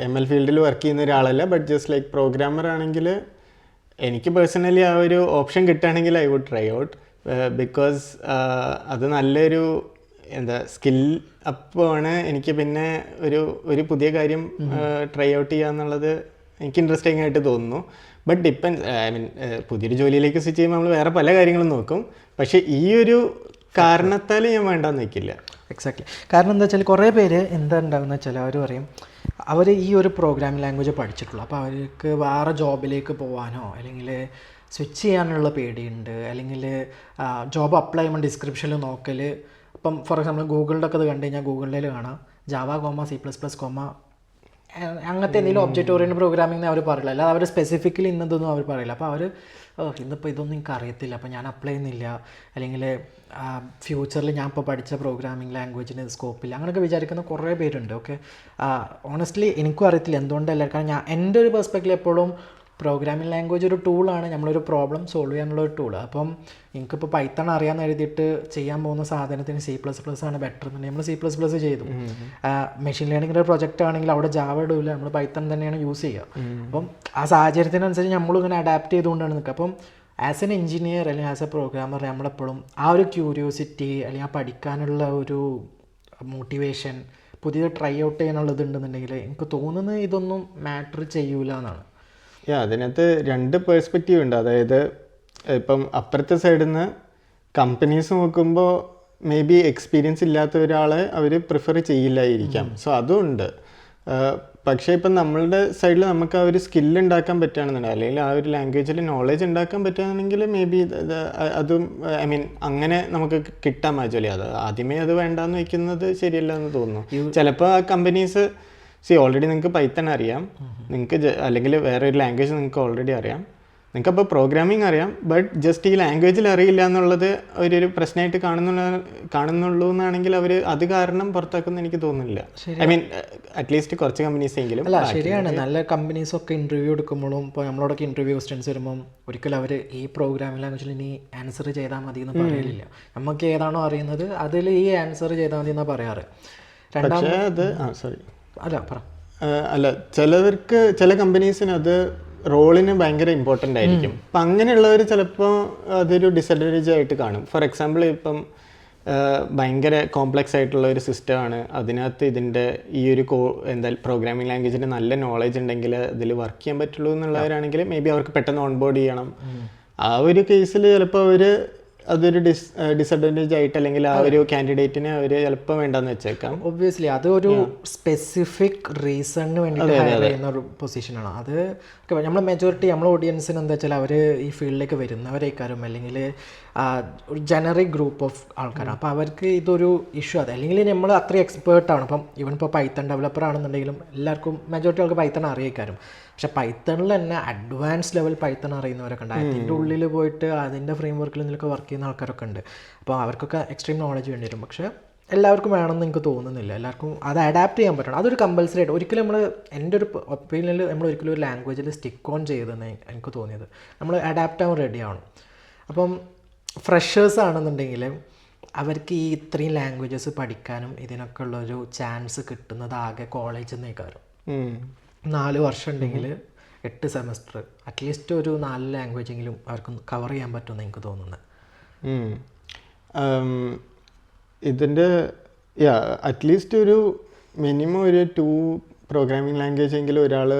ML ഫീൽഡിൽ വർക്ക് ചെയ്യുന്ന ഒരാളല്ല, ബട്ട് ജസ്റ്റ് ലൈക്ക് പ്രോഗ്രാമർ ആണെങ്കിൽ എനിക്ക് പേഴ്സണലി ആ ഒരു ഓപ്ഷൻ കിട്ടുകയാണെങ്കിൽ I would try out. Because അത് നല്ലൊരു സ്കിൽ അപ്പാണ്. എനിക്ക് പിന്നെ ഒരു പുതിയ കാര്യം ട്രൈ ഔട്ട് ചെയ്യുക എന്നുള്ളത് എനിക്ക് ഇൻട്രസ്റ്റിംഗ് ആയിട്ട് തോന്നുന്നു. ബട്ട് ഡിപ്പെൻസ് ഐ മീൻ പുതിയൊരു ജോലിയിലേക്ക് സ്വിച്ച് ചെയ്യുമ്പോൾ നമ്മൾ വേറെ പല കാര്യങ്ങളും നോക്കും. പക്ഷേ ഈ ഒരു കാരണത്താൽ ഞാൻ വേണ്ടാന്ന് വെക്കില്ല. എക്സാക്ട്ലി. കാരണം എന്താ വെച്ചാൽ കുറേ പേര് എന്താ ഉണ്ടാകുന്ന വെച്ചാൽ അവർ പറയും അവർ ഈ ഒരു പ്രോഗ്രാമിംഗ് ലാംഗ്വേജ് പഠിച്ചിട്ടുള്ളൂ, അപ്പോൾ അവർക്ക് വേറെ ജോബിലേക്ക് പോകാനോ അല്ലെങ്കിൽ സ്വിച്ച് ചെയ്യാനുള്ള പേടിയുണ്ട്, അല്ലെങ്കിൽ ജോബ് അപ്ലൈ ചെയ്യുമ്പോൾ ഡിസ്ക്രിപ്ഷനിൽ നോക്കൽ, ഇപ്പം ഫോർ എക്സാമ്പിൾ ഗൂഗിളിൻ്റെ ഒക്കെ അത് കണ്ടു കഴിഞ്ഞാൽ ഗൂഗിളിൽ കാണാം ജാവ കോമ C++ കോമ അങ്ങനത്തെ എന്തെങ്കിലും ഒബ്ജക്റ്റ് ഓറിയൻറ്റഡ് പ്രോഗ്രാമിംഗ് അവർ പറയില്ല, അല്ലാതെ അവർ സ്പെസിഫിക്കലി ഇന്നതൊന്നും അവർ പറയില്ല. അപ്പോൾ അവർ ഇന്നിപ്പോൾ ഇതൊന്നും എനിക്ക് അറിയത്തില്ല, അപ്പോൾ ഞാൻ അപ്ലൈ ചെയ്യുന്നില്ല, അല്ലെങ്കിൽ ഫ്യൂച്ചറിൽ ഞാൻ ഇപ്പോൾ പഠിച്ച പ്രോഗ്രാമിംഗ് ലാംഗ്വേജിന് സ്കോപ്പില്ല, അങ്ങനെയൊക്കെ വിചാരിക്കുന്ന കുറേ പേരുണ്ട്. ഓക്കെ, ഓണസ്റ്റ്ലി എനിക്കും അറിയത്തില്ല എന്തുകൊണ്ടല്ല. കാരണം എൻ്റെ ഒരു പെർസ്പെക്റ്റീവ് എപ്പോഴും പ്രോഗ്രാമിംഗ് ലാംഗ്വേജ് ഒരു ടൂളാണ്, നമ്മളൊരു പ്രോബ്ലം സോൾവ് ചെയ്യാനുള്ള ഒരു ടൂൾ. അപ്പം എനിക്കിപ്പോൾ പൈത്തൺ അറിയാമെന്ന് എഴുതിയിട്ട് ചെയ്യാൻ പോകുന്ന സാധനത്തിന് C++ ആണ് ബെറ്റർ എന്നുണ്ടെങ്കിൽ നമ്മൾ C++ ചെയ്തു. മെഷീൻ ലേണിങ്ങിൻ്റെ ഒരു പ്രൊജക്റ്റ് ആണെങ്കിൽ അവിടെ ജാവ ഇടില്ല, നമ്മൾ പൈത്തൺ തന്നെയാണ് യൂസ് ചെയ്യുക. അപ്പം ആ സാഹചര്യത്തിനനുസരിച്ച് നമ്മളിങ്ങനെ അഡാപ്റ്റ് ചെയ്തുകൊണ്ടാണ് നിൽക്കുക. അപ്പം ആസ് എൻ എഞ്ചിനീയർ അല്ലെങ്കിൽ ആസ് എ പ്രോഗ്രാമർ നമ്മളെപ്പോഴും ആ ഒരു ക്യൂരിയോസിറ്റി അല്ലെങ്കിൽ ആ പഠിക്കാനുള്ള ഒരു മോട്ടിവേഷൻ, പുതിയത് ട്രൈ ഔട്ട് ചെയ്യാനുള്ളതുണ്ടെന്നുണ്ടെങ്കിൽ എനിക്ക് തോന്നുന്നത് ഇതൊന്നും മാറ്റർ ചെയ്യൂല എന്നാണ്. അതിനകത്ത് രണ്ട് പേഴ്സ്പെക്റ്റീവ് ഉണ്ട്. അതായത് ഇപ്പം അപ്പുറത്തെ സൈഡിൽ നിന്ന് കമ്പനീസ് നോക്കുമ്പോൾ മേ ബി എക്സ്പീരിയൻസ് ഇല്ലാത്ത ഒരാളെ അവർ പ്രിഫർ ചെയ്യില്ലായിരിക്കാം. സോ അതുണ്ട്. പക്ഷേ ഇപ്പം നമ്മളുടെ സൈഡിൽ നമുക്ക് ആ ഒരു സ്കില്ല് ഉണ്ടാക്കാൻ പറ്റുകയാണെന്നുണ്ടെങ്കിൽ അല്ലെങ്കിൽ ആ ഒരു ലാംഗ്വേജിൽ നോളജ് ഉണ്ടാക്കാൻ പറ്റുകയാണെങ്കിൽ മേ ബി അതും ഐ മീൻ അങ്ങനെ നമുക്ക് കിട്ടാൻ ജോലി. അത് ആദ്യമേ അത് വേണ്ടാന്ന് വെക്കുന്നത് ശരിയല്ല എന്ന് തോന്നുന്നു. ചിലപ്പോൾ ആ കമ്പനീസ് ഓൾറെഡി നിങ്ങൾക്ക് പൈത്തൺ അറിയാം, നിങ്ങൾക്ക് അല്ലെങ്കിൽ വേറെ ഒരു ലാംഗ്വേജ് നിങ്ങൾക്ക് ഓൾറെഡി അറിയാം, നിങ്ങൾക്ക് അപ്പോൾ പ്രോഗ്രാമിംഗ് അറിയാം, ബട്ട് ജസ്റ്റ് ഈ ലാംഗ്വേജിൽ അറിയില്ല എന്നുള്ളത് ഒരു പ്രശ്നമായിട്ട് കാണുന്നുള്ളൂ എന്നാണെങ്കിൽ അവർ അത് കാരണം പുറത്താക്കുമെന്ന് എനിക്ക് തോന്നുന്നില്ല. ഐ മീൻ അറ്റ്ലീസ്റ്റ് കുറച്ച് കമ്പനീസ് എങ്കിലും. അല്ല ശരിയാണ്, നല്ല കമ്പനീസൊക്കെ ഇൻ്റർവ്യൂ എടുക്കുമ്പോഴും ഇപ്പോൾ നമ്മളോടൊക്കെ ഇൻ്റർവ്യൂ ക്വസ്റ്റ്യൻസ് വരുമ്പം ഒരിക്കലും അവർ ഈ പ്രോഗ്രാമിംഗ് ലാംഗ്വേജിൽ ഇനി ആൻസർ ചെയ്താൽ മതി എന്ന് പറയലില്ല. നമുക്ക് ഏതാണോ അറിയുന്നത് അതിൽ ഈ ആൻസർ ചെയ്താൽ മതി എന്നാണ് പറയാറ്. പക്ഷേ അത് സോറി അല്ല ചിലവർക്ക് ചില കമ്പനീസിന് അത് റോളിന് ഭയങ്കര ഇമ്പോർട്ടൻ്റ് ആയിരിക്കും. അപ്പം അങ്ങനെയുള്ളവർ ചിലപ്പോൾ അതൊരു ഡിസഡ്വാൻറ്റേജ് ആയിട്ട് കാണും. ഫോർ എക്സാമ്പിൾ ഇപ്പം ഭയങ്കര കോംപ്ലക്സ് ആയിട്ടുള്ള ഒരു സിസ്റ്റമാണ്, അതിനകത്ത് ഇതിൻ്റെ ഈ ഒരു പ്രോഗ്രാമിംഗ് ലാംഗ്വേജിൻ്റെ നല്ല നോളജ് ഉണ്ടെങ്കിൽ അതിൽ വർക്ക് ചെയ്യാൻ പറ്റുള്ളൂ എന്നുള്ളവരാണെങ്കിൽ മേ ബി അവർക്ക് പെട്ടെന്ന് ഓൺബോർഡ് ചെയ്യണം. ആ ഒരു കേസിൽ ചിലപ്പോൾ അവർ അതൊരു ഡിസഡ്വാൻറ്റേജ് ആയിട്ട് അല്ലെങ്കിൽ ആ ഒരു കാൻഡിഡേറ്റിനെ അവർ ചിലപ്പോൾ വേണ്ടെന്ന് വെച്ചേക്കാം. ഒബ്വിയസ്ലി അതൊരു സ്പെസിഫിക് റീസണിന് വേണ്ടിയിട്ട് ഹയർ ചെയ്യുന്ന ഒരു പൊസിഷനാണ്. അത് നമ്മൾ മെജോറിറ്റി നമ്മളെ ഓഡിയൻസിന് എന്താ വെച്ചാൽ അവർ ഈ ഫീൽഡിലേക്ക് വരുന്നവരേക്കാരും അല്ലെങ്കിൽ ഒരു ജനറിക് ഗ്രൂപ്പ് ഓഫ് ആൾക്കാരാണ്. അപ്പോൾ അവർക്ക് ഇതൊരു ഇഷ്യൂ അത് അല്ലെങ്കിൽ നമ്മൾ അത്രയും എക്സ്പേർട്ടാണ്. അപ്പം ഇവൻ ഇപ്പോൾ പൈത്തൺ ഡെവലപ്പർ ആണെന്നുണ്ടെങ്കിലും എല്ലാവർക്കും മെജോറിറ്റി ആൾക്ക് പൈത്തൺ അറിയിക്കാരും. പക്ഷെ പൈത്തണിൽ തന്നെ അഡ്വാൻസ് ലെവൽ പൈത്തൺ അറിയുന്നവരൊക്കെ ഉണ്ട്. അതിൻ്റെ ഉള്ളിൽ പോയിട്ട് അതിൻ്റെ ഫ്രെയിം വർക്കിൽ നിന്നൊക്കെ വർക്ക് ചെയ്യുന്ന ആൾക്കാരൊക്കെ ഉണ്ട്. അപ്പോൾ അവർക്കൊക്കെ എക്സ്ട്രീം നോളജ് വേണ്ടി വരും. പക്ഷേ എല്ലാവർക്കും വേണമെന്ന് എനിക്ക് തോന്നുന്നില്ല. എല്ലാവർക്കും അത് അഡാപ്റ്റ് ചെയ്യാൻ പറ്റണം. അതൊരു കമ്പൽസറി ആയിട്ട് ഒരിക്കലും നമ്മൾ എൻ്റെ ഒരു ഒപ്പീനിയനിൽ നമ്മൾ ഒരിക്കലും ഒരു ലാംഗ്വേജിൽ സ്റ്റിക്ക് ഓൺ ചെയ്തെന്ന് എനിക്ക് തോന്നിയത്. നമ്മൾ അഡാപ്റ്റ് ആവാൻ റെഡി ആവണം. അപ്പം ഫ്രഷേഴ്സ് ആണെന്നുണ്ടെങ്കിൽ അവർക്ക് ഈ ഇത്രയും ലാംഗ്വേജസ് പഠിക്കാനും ഇതിനൊക്കെ ഉള്ളൊരു ചാൻസ് കിട്ടുന്നത് ആകെ കോളേജിൽ നിന്നേക്കാരും. 4 വർഷം ഉണ്ടെങ്കിൽ 8 സെമസ്റ്റർ അറ്റ്ലീസ്റ്റ് ഒരു 4 ലാംഗ്വേജെങ്കിലും അവർക്ക് കവർ ചെയ്യാൻ പറ്റുമെന്ന് എനിക്ക് തോന്നുന്നത്. ഇതിൻ്റെ അറ്റ്ലീസ്റ്റ് ഒരു മിനിമം ഒരു 2 പ്രോഗ്രാമിംഗ് ലാംഗ്വേജ് എങ്കിലും ഒരാൾ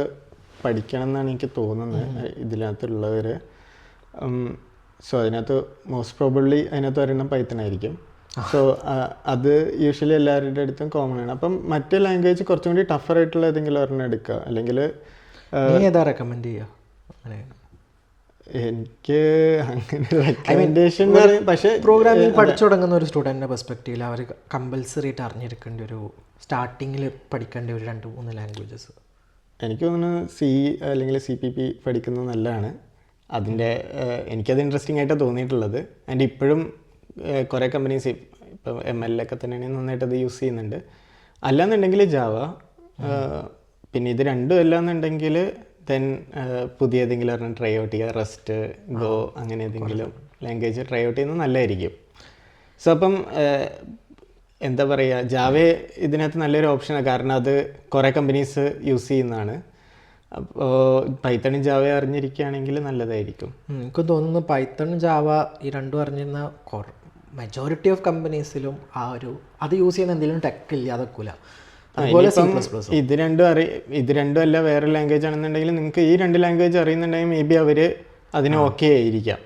പഠിക്കണം എന്നാണ് എനിക്ക് തോന്നുന്നത് ഇതിനകത്തുള്ളവർ. സോ അതിനകത്ത് മോസ്റ്റ് പ്രോബബ്ലി അതിനകത്ത് ഒരെണ്ണം പൈത്തൺ ആയിരിക്കും. സോ അത് യൂഷ്വലി എല്ലാവരുടെ അടുത്തും കോമൺ ആണ്. അപ്പം മറ്റേ ലാംഗ്വേജ് കുറച്ചും കൂടി ടഫർ ആയിട്ടുള്ള ഏതെങ്കിലും ഒരെണ്ണം എടുക്കുക. അല്ലെങ്കിൽ ഏതാ റെക്കമെൻഡ് ചെയ്യുക? എനിക്ക് അങ്ങനെ റെക്കമെൻഡേഷൻ പക്ഷേ പ്രോഗ്രാമിംഗ് പഠിച്ചു തുടങ്ങുന്ന ഒരു സ്റ്റുഡൻറ്റിൻ്റെ പെർസ്പെക്റ്റീവിൽ അവർ കമ്പൽസറി ആയിട്ട് അറിഞ്ഞിരിക്കേണ്ട ഒരു സ്റ്റാർട്ടിങ്ങിൽ പഠിക്കേണ്ട ഒരു 2-3 ലാംഗ്വേജസ് എനിക്ക് തോന്നുന്നു C അല്ലെങ്കിൽ CPP പഠിക്കുന്നത് നല്ലതാണ്. അതിൻ്റെ എനിക്കത് ഇൻട്രസ്റ്റിംഗ് ആയിട്ടാണ് തോന്നിയിട്ടുള്ളത്. ആൻഡ് ഇപ്പോഴും കുറേ കമ്പനീസ് ഇപ്പം ML ഒക്കെ തന്നെയാണെങ്കിൽ നന്നായിട്ട് അത് യൂസ് ചെയ്യുന്നുണ്ട്. അല്ലാന്നുണ്ടെങ്കിൽ ജാവ, പിന്നെ ഇത് രണ്ടും അല്ലാന്നുണ്ടെങ്കിൽ ദെൻ പുതിയ ഏതെങ്കിലും ഒരെണ്ണം ട്രൈ ഔട്ട് ചെയ്യുക, റസ്റ്റ്, ഗോ അങ്ങനെ ഏതെങ്കിലും ലാംഗ്വേജ് ട്രൈ ഔട്ട് ചെയ്യുന്നത് നല്ലതായിരിക്കും. സോ അപ്പം എന്താ പറയുക, ജാവ ഇതിനകത്ത് നല്ലൊരു ഓപ്ഷനാണ്. കാരണം അത് കുറേ കമ്പനീസ് യൂസ് ചെയ്യുന്നതാണ്. അപ്പോൾ പൈത്തണും ജാവ അറിഞ്ഞിരിക്കുകയാണെങ്കിൽ നല്ലതായിരിക്കും. എനിക്ക് തോന്നുന്നു പൈത്തൺ ജാവ ഈ രണ്ടും അറിഞ്ഞിരുന്ന മെജോറിറ്റി ഓഫ് കമ്പനീസിലും ആ ഒരു അത് യൂസ് ചെയ്യുന്ന എന്തെങ്കിലും ടെക് ഇല്ലാതെക്കൂല. അതുപോലെ C++. ഇത് രണ്ടും അല്ല വേറെ ലാംഗ്വേജ് ആണെന്നുണ്ടെങ്കിൽ നിങ്ങൾക്ക് ഈ 2 ലാംഗ്വേജ് അറിയുന്നുണ്ടെങ്കിൽ മേ ബി അവർ അതിന് ഓക്കെ ആയിരിക്കാം.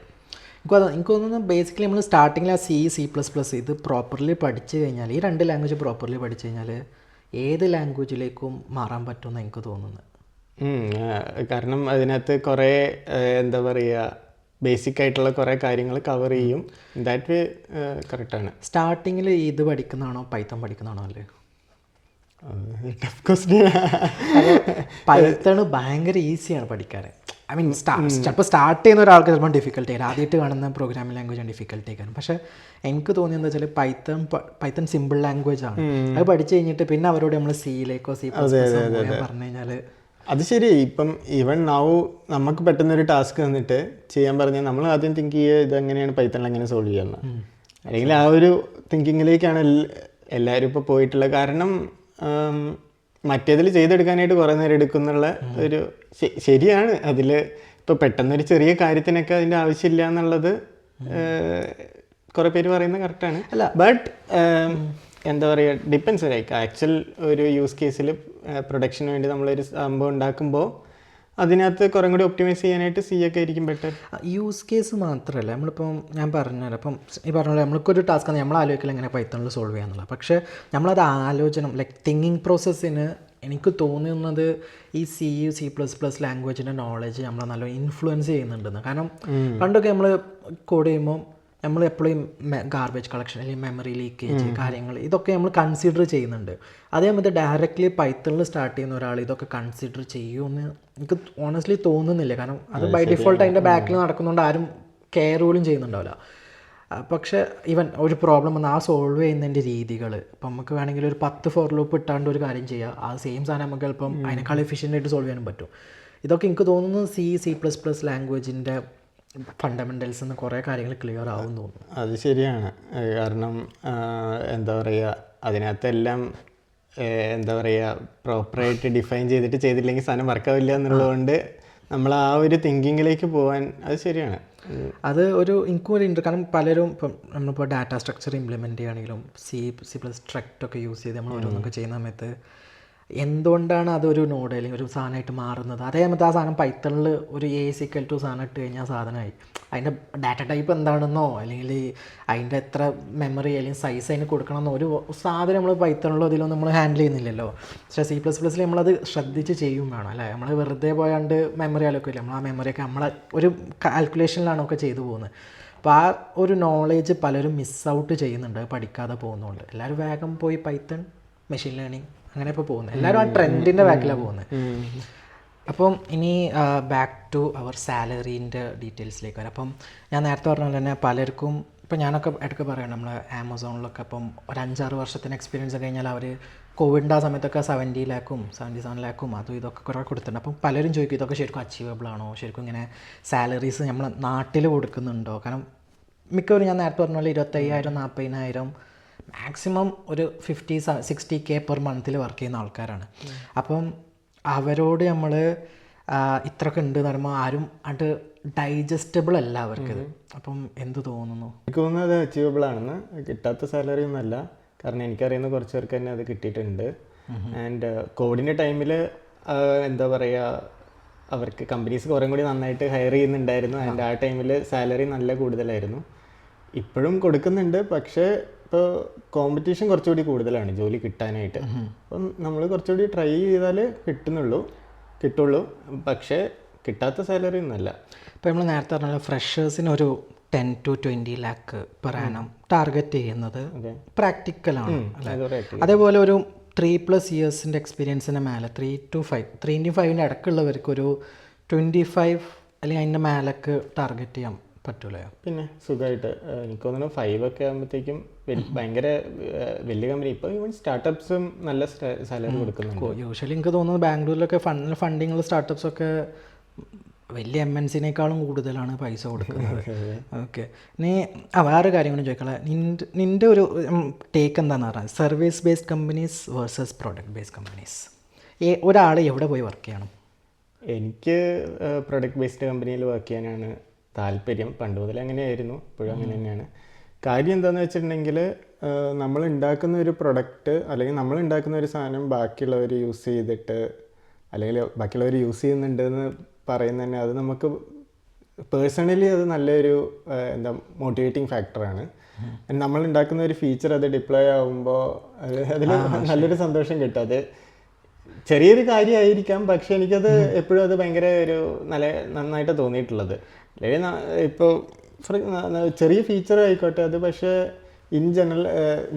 എനിക്ക് തോന്നുന്നു ബേസിക്കലി നമ്മൾ സ്റ്റാർട്ടിങ്ങിൽ ആ C++ ഇത് പ്രോപ്പർലി പഠിച്ചു കഴിഞ്ഞാൽ, ഈ 2 ലാംഗ്വേജ് പ്രോപ്പർലി പഠിച്ചു കഴിഞ്ഞാൽ ഏത് ലാംഗ്വേജിലേക്കും മാറാൻ പറ്റുമെന്ന് എനിക്ക് തോന്നുന്നത്. കാരണം അതിനകത്ത് കുറേ എന്താ പറയുക ബേസിക് ആയിട്ടുള്ള കുറേ കാര്യങ്ങൾ കവർ ചെയ്യും. ദാറ്റ് വേ കറക്റ്റാണ്. സ്റ്റാർട്ടിങ്ങിൽ ഇത് പഠിക്കുന്നതാണോ പൈത്തൺ പഠിക്കുന്നതാണോ അല്ലേ? Tough question. പൈത്തൺ ഭയങ്കര ഈസിയാണ് പഠിക്കാൻ. ഐ മീൻ ചിലപ്പോൾ സ്റ്റാർട്ട് ചെയ്യുന്ന ഒരാൾക്ക് ചിലപ്പോൾ ഡിഫിക്കൽട്ടി ആയിരിക്കും, ആദ്യമായിട്ട് കാണുന്ന പ്രോഗ്രാമിംഗ് ലാംഗ്വേജ് ആണ് ഡിഫിക്കൽട്ടി ആയിരിക്കും. പക്ഷേ എനിക്ക് തോന്നിയെന്ന് വെച്ചാൽ പൈത്തൺ സിമ്പിൾ ലാംഗ്വേജ് ആണ്. അത് പഠിച്ചു കഴിഞ്ഞിട്ട് പിന്നെ അവരോട് നമ്മൾ സിയിലേക്കോ C++ പറഞ്ഞു കഴിഞ്ഞാൽ അത് ശരി. ഇപ്പം ഈവൻ നൗ നമുക്ക് പെട്ടെന്നൊരു ടാസ്ക് തന്നിട്ട് ചെയ്യാൻ പറഞ്ഞാൽ നമ്മൾ ആദ്യം തിങ്ക് ചെയ്യുക ഇതെങ്ങനെയാണ് പൈത്തണിൽ എങ്ങനെ സോൾവ് ചെയ്യുന്നത്, അല്ലെങ്കിൽ ആ ഒരു തിങ്കിങ്ങിലേക്കാണ് എല്ലാവരും ഇപ്പോൾ പോയിട്ടുള്ളത്. കാരണം മറ്റേതിൽ ചെയ്തെടുക്കാനായിട്ട് കുറേ നേരം എടുക്കുന്നുള്ള ഒരു ശരിയാണ്. അതിൽ ഇപ്പോൾ പെട്ടെന്നൊരു ചെറിയ കാര്യത്തിനൊക്കെ അതിൻ്റെ ആവശ്യമില്ല എന്നുള്ളത് കുറേ പേര് പറയുന്നത് കറക്റ്റാണ്. ബട്ട് എന്താ പറയുക, ഡിപ്പെൻസ്. ലൈക്ക് ആക്ച്വൽ ഒരു യൂസ് കേസിൽ പ്രൊഡക്ഷന് വേണ്ടി നമ്മളൊരു സംഭവം ഉണ്ടാക്കുമ്പോൾ അതിനകത്ത് കുറേ കൂടി ഒപ്റ്റിമൈസ് ചെയ്യാനായിട്ട് C ഒക്കെ ആയിരിക്കും ബെറ്റർ. യൂസ് കേസ് മാത്രമല്ല, നമ്മളിപ്പം ഞാൻ പറഞ്ഞല്ലോ, അപ്പം ഈ പറഞ്ഞ പോലെ നമ്മൾക്കൊരു ടാസ്ക് നമ്മൾ ആലോചിക്കില്ല എങ്ങനെ പൈത്തണിൽ സോൾവ് ചെയ്യാന്നുള്ളത്. പക്ഷേ നമ്മളത് ആലോചന ലൈക്ക് തിങ്കിങ് പ്രോസസ്സിന് എനിക്ക് തോന്നുന്നത് ഈ C++ ലാംഗ്വേജിൻ്റെ നോളജ് നമ്മളെ നല്ല ഇൻഫ്ലുവൻസ് ചെയ്യുന്നുണ്ടെന്ന്. കാരണം പണ്ടൊക്കെ നമ്മൾ കോഡ് ചെയ്യുമ്പോൾ നമ്മൾ എപ്പോഴും ഗാർബേജ് കളക്ഷൻ അല്ലെങ്കിൽ മെമ്മറി ലീക്കേജ് കാര്യങ്ങൾ ഇതൊക്കെ നമ്മൾ കൺസിഡർ ചെയ്യുന്നുണ്ട്. അതേപോലെ ഡയറക്റ്റ്ലി പൈത്തണിൽ സ്റ്റാർട്ട് ചെയ്യുന്ന ഒരാൾ ഇതൊക്കെ കൺസിഡർ ചെയ്യുമെന്ന് എനിക്ക് ഓണസ്റ്റ്ലി തോന്നുന്നില്ല. കാരണം അത് ബൈ ഡിഫോൾട്ട് അതിൻ്റെ ബാക്കിൽ നടക്കുന്നതുകൊണ്ട് ആരും കെയർ പോലും ചെയ്യുന്നുണ്ടാവില്ല. പക്ഷേ ഈവൻ ഒരു പ്രോബ്ലം വന്ന് ആ സോൾവ് ചെയ്യുന്നതിൻ്റെ രീതികൾ ഇപ്പം നമുക്ക് വേണമെങ്കിൽ ഒരു 10 ഫോർ ലൂപ്പ് ഇട്ടാണ്ട് ഒരു കാര്യം ചെയ്യുക, ആ സെയിം സാധനം നമുക്ക് ചിലപ്പം അതിനേക്കാൾ എഫിഷ്യൻ്റായിട്ട് സോൾവ് ചെയ്യാനും പറ്റും. ഇതൊക്കെ എനിക്ക് തോന്നുന്നു C++ ലാംഗ്വേജിൻ്റെ ഫണ്ടമെൻ്റൽസ് നിന്ന് കുറേ കാര്യങ്ങൾ ക്ലിയർ ആവും തോന്നുന്നു. അത് ശരിയാണ്. കാരണം എന്താ പറയുക അതിനകത്തെല്ലാം എന്താ പറയുക പ്രോപ്പറായിട്ട് ഡിഫൈൻ ചെയ്തില്ലെങ്കിൽ സാധനം വർക്കാവില്ല എന്നുള്ളതുകൊണ്ട് നമ്മൾ ആ ഒരു തിങ്കിങ്ങിലേക്ക് പോകാൻ അത് ശരിയാണ്. അത് ഒരു എനിക്കും ഒരു കാരണം പലരും ഇപ്പം നമ്മളിപ്പോൾ ഡാറ്റ സ്ട്രക്ചർ ഇംപ്ലിമെൻറ്റ് ചെയ്യുകയാണെങ്കിലും C++ സ്ട്രക്റ്റൊക്കെ യൂസ് ചെയ്ത് നമ്മൾ ഓരോന്നൊക്കെ ചെയ്യുന്ന സമയത്ത് എന്തുകൊണ്ടാണ് അതൊരു നോഡ് അല്ലെങ്കിൽ ഒരു സാധനമായിട്ട് മാറുന്നത്? അതേമത്തെ ആ സാധനം പൈത്തണിൽ ഒരു A=2 സാധനം ഇട്ട് കഴിഞ്ഞാൽ സാധനമായി. അതിൻ്റെ ഡാറ്റ ടൈപ്പ് എന്താണെന്നോ അല്ലെങ്കിൽ അതിൻ്റെ എത്ര മെമ്മറി അല്ലെങ്കിൽ സൈസ് അതിന് കൊടുക്കണമെന്നോ ഒരു സാധനം നമ്മൾ പൈത്തണിലോ ഇതിലോ നമ്മൾ ഹാൻഡിൽ ചെയ്യുന്നില്ലല്ലോ. പക്ഷേ C++ൽ നമ്മളത് ശ്രദ്ധിച്ച് ചെയ്യും വേണം അല്ലേ? നമ്മൾ വെറുതെ പോയാണ്ട് മെമ്മറി ആലോക്കില്ല, നമ്മൾ ആ മെമ്മറിയൊക്കെ നമ്മളെ ഒരു കാൽക്കുലേഷനിലാണൊക്കെ ചെയ്തു പോകുന്നത്. അപ്പോൾ ആ ഒരു നോളേജ് പലരും മിസ് ഔട്ട് ചെയ്യുന്നുണ്ട് പഠിക്കാതെ പോകുന്നതുകൊണ്ട്. എല്ലാവരും വേഗം പോയി പൈത്തൺ, മെഷീൻ ലേണിംഗ് അങ്ങനെ ഇപ്പോൾ പോകുന്നത്. എല്ലാവരും ആ ട്രെൻഡിൻ്റെ ബാക്കിലാണ് പോകുന്നത്. അപ്പം ഇനി ബാക്ക് ടു അവർ സാലറീൻ്റെ ഡീറ്റെയിൽസിലേക്ക് വരാം. അപ്പം ഞാൻ നേരത്തെ പറഞ്ഞ പോലെ തന്നെ പലർക്കും ഇപ്പം ഞാനൊക്കെ ഇടയ്ക്ക് പറയണം നമ്മൾ ആമസോണിലൊക്കെ ഇപ്പം ഒരു 5-6 വർഷത്തിന് എക്സ്പീരിയൻസ് കഴിഞ്ഞാൽ അവർ കോവിഡിൻ്റെ ആ സമയത്തൊക്കെ 70 ലാഖും 77 ലാഖും അതും ഇതൊക്കെ കുറേ കൊടുത്തിട്ടുണ്ട്. അപ്പം പലരും ചോദിക്കും ഇതൊക്കെ ശരിക്കും അച്ചീവബിൾ ആണോ, ശരിക്കും ഇങ്ങനെ സാലറീസ് നമ്മൾ നാട്ടിൽ കൊടുക്കുന്നുണ്ടോ? കാരണം മിക്കവരും ഞാൻ നേരത്തെ പറഞ്ഞ പോലെ 25,000-40,000 മാക്സിമം ഒരു 50-60K പെർ മന്തിൽ വർക്ക് ചെയ്യുന്ന ആൾക്കാരാണ്. അപ്പം അവരോട് നമ്മൾ ഇത്രയൊക്കെ ഉണ്ട് എന്ന് പറയുമ്പോൾ ആരും അത് ഡൈജസ്റ്റബിൾ അല്ല അവർക്കത്. അപ്പം എന്ത് തോന്നുന്നു? എനിക്ക് തോന്നുന്നത് അത് അച്ചീവബിൾ ആണെന്ന്. കിട്ടാത്ത സാലറി ഒന്നുമല്ല. കാരണം എനിക്കറിയുന്ന കുറച്ച് പേർക്ക് തന്നെ അത് കിട്ടിയിട്ടുണ്ട്. ആൻഡ് കോവിഡിൻ്റെ ടൈമിൽ എന്താ പറയുക അവർക്ക് കമ്പനീസ് കുറേ കൂടി നന്നായിട്ട് ഹയർ ചെയ്യുന്നുണ്ടായിരുന്നു. ആൻഡ് ആ ടൈമിൽ സാലറി നല്ല കൂടുതലായിരുന്നു. ഇപ്പോഴും കൊടുക്കുന്നുണ്ട്, പക്ഷേ ഇപ്പോൾ കോമ്പറ്റീഷൻ കുറച്ചുകൂടി കൂടുതലാണ് ജോലി കിട്ടാനായിട്ട്. അപ്പം നമ്മൾ കുറച്ചുകൂടി ട്രൈ ചെയ്താൽ കിട്ടുള്ളൂ. പക്ഷേ കിട്ടാത്ത സാലറി ഒന്നുമല്ല. ഇപ്പോൾ നമ്മൾ നേരത്തെ പറഞ്ഞാൽ ഫ്രഷേഴ്സിന് ഒരു 10-20 ലാഖ് പെർ ആനം ടാർഗറ്റ് ചെയ്യുന്നത് പ്രാക്ടിക്കലാണ് അല്ലേ? അതേപോലെ ഒരു 3+ ഇയേഴ്സിൻ്റെ എക്സ്പീരിയൻസിൻ്റെ മേലെ 3-5 ഇടയ്ക്കുള്ളവർക്ക് ഒരു 25 അല്ലെങ്കിൽ അതിൻ്റെ മേലേക്ക് ടാർഗറ്റ് ചെയ്യാം പറ്റൂലേ? പിന്നെ സുഖമായിട്ട്. എനിക്ക് തോന്നുന്നു 5 ഒക്കെ ആകുമ്പോഴത്തേക്കും ഭയങ്കര വലിയ കമ്പനി ഇപ്പോൾ ഈവൻ സ്റ്റാർട്ടപ്സും നല്ല സാലറി കൊടുക്കുന്നുണ്ട്. യൂഷ്വലി എനിക്ക് തോന്നുന്നു ബാംഗ്ലൂരിലൊക്കെ ഫണ്ടിങ്ങുള്ള സ്റ്റാർട്ടപ്സൊക്കെ വലിയ MNC-നേക്കാളും കൂടുതലാണ് പൈസ കൊടുക്കുന്നത്. ഓക്കെ, ഇനി വേറെ കാര്യം കൂടി ചോദിക്കാം. നിൻ്റെ ഒരു ടേക്ക് എന്താണെന്ന് പറഞ്ഞാൽ service based companies versus product based companies, ഒരാൾ എവിടെ പോയി വർക്ക് ചെയ്യണം? എനിക്ക് പ്രൊഡക്റ്റ് ബേസ്ഡ് കമ്പനിയിൽ വർക്ക് ചെയ്യാനാണ് താല്പര്യം. പണ്ട് മുതൽ അങ്ങനെയായിരുന്നു, ഇപ്പോഴും അങ്ങനെ തന്നെയാണ്. കാര്യം എന്താണെന്ന് വെച്ചിട്ടുണ്ടെങ്കിൽ നമ്മൾ ഉണ്ടാക്കുന്ന ഒരു പ്രൊഡക്റ്റ് അല്ലെങ്കിൽ നമ്മൾ ഉണ്ടാക്കുന്ന ഒരു സാധനം ബാക്കിയുള്ളവർ യൂസ് ചെയ്തിട്ട് അല്ലെങ്കിൽ ബാക്കിയുള്ളവർ യൂസ് ചെയ്യുന്നുണ്ട് എന്ന് പറയുന്നത് തന്നെ അത് നമുക്ക് പേഴ്സണലി അത് നല്ലൊരു എന്താ മോട്ടിവേറ്റിംഗ് ഫാക്ടറാണ്. നമ്മൾ ഉണ്ടാക്കുന്ന ഒരു ഫീച്ചർ അത് ഡിപ്ലോയ് ആകുമ്പോൾ അതിൽ നല്ലൊരു സന്തോഷം കിട്ടും. അത് ചെറിയൊരു കാര്യമായിരിക്കാം, പക്ഷെ എനിക്കത് എപ്പോഴും അത് ഭയങ്കര ഒരു നന്നായിട്ട് തോന്നിയിട്ടുള്ളത്. അല്ലെങ്കിൽ ഇപ്പോൾ ചെറിയ ഫീച്ചർ ആയിക്കോട്ടെ അത്, പക്ഷേ ഇൻ ജനറൽ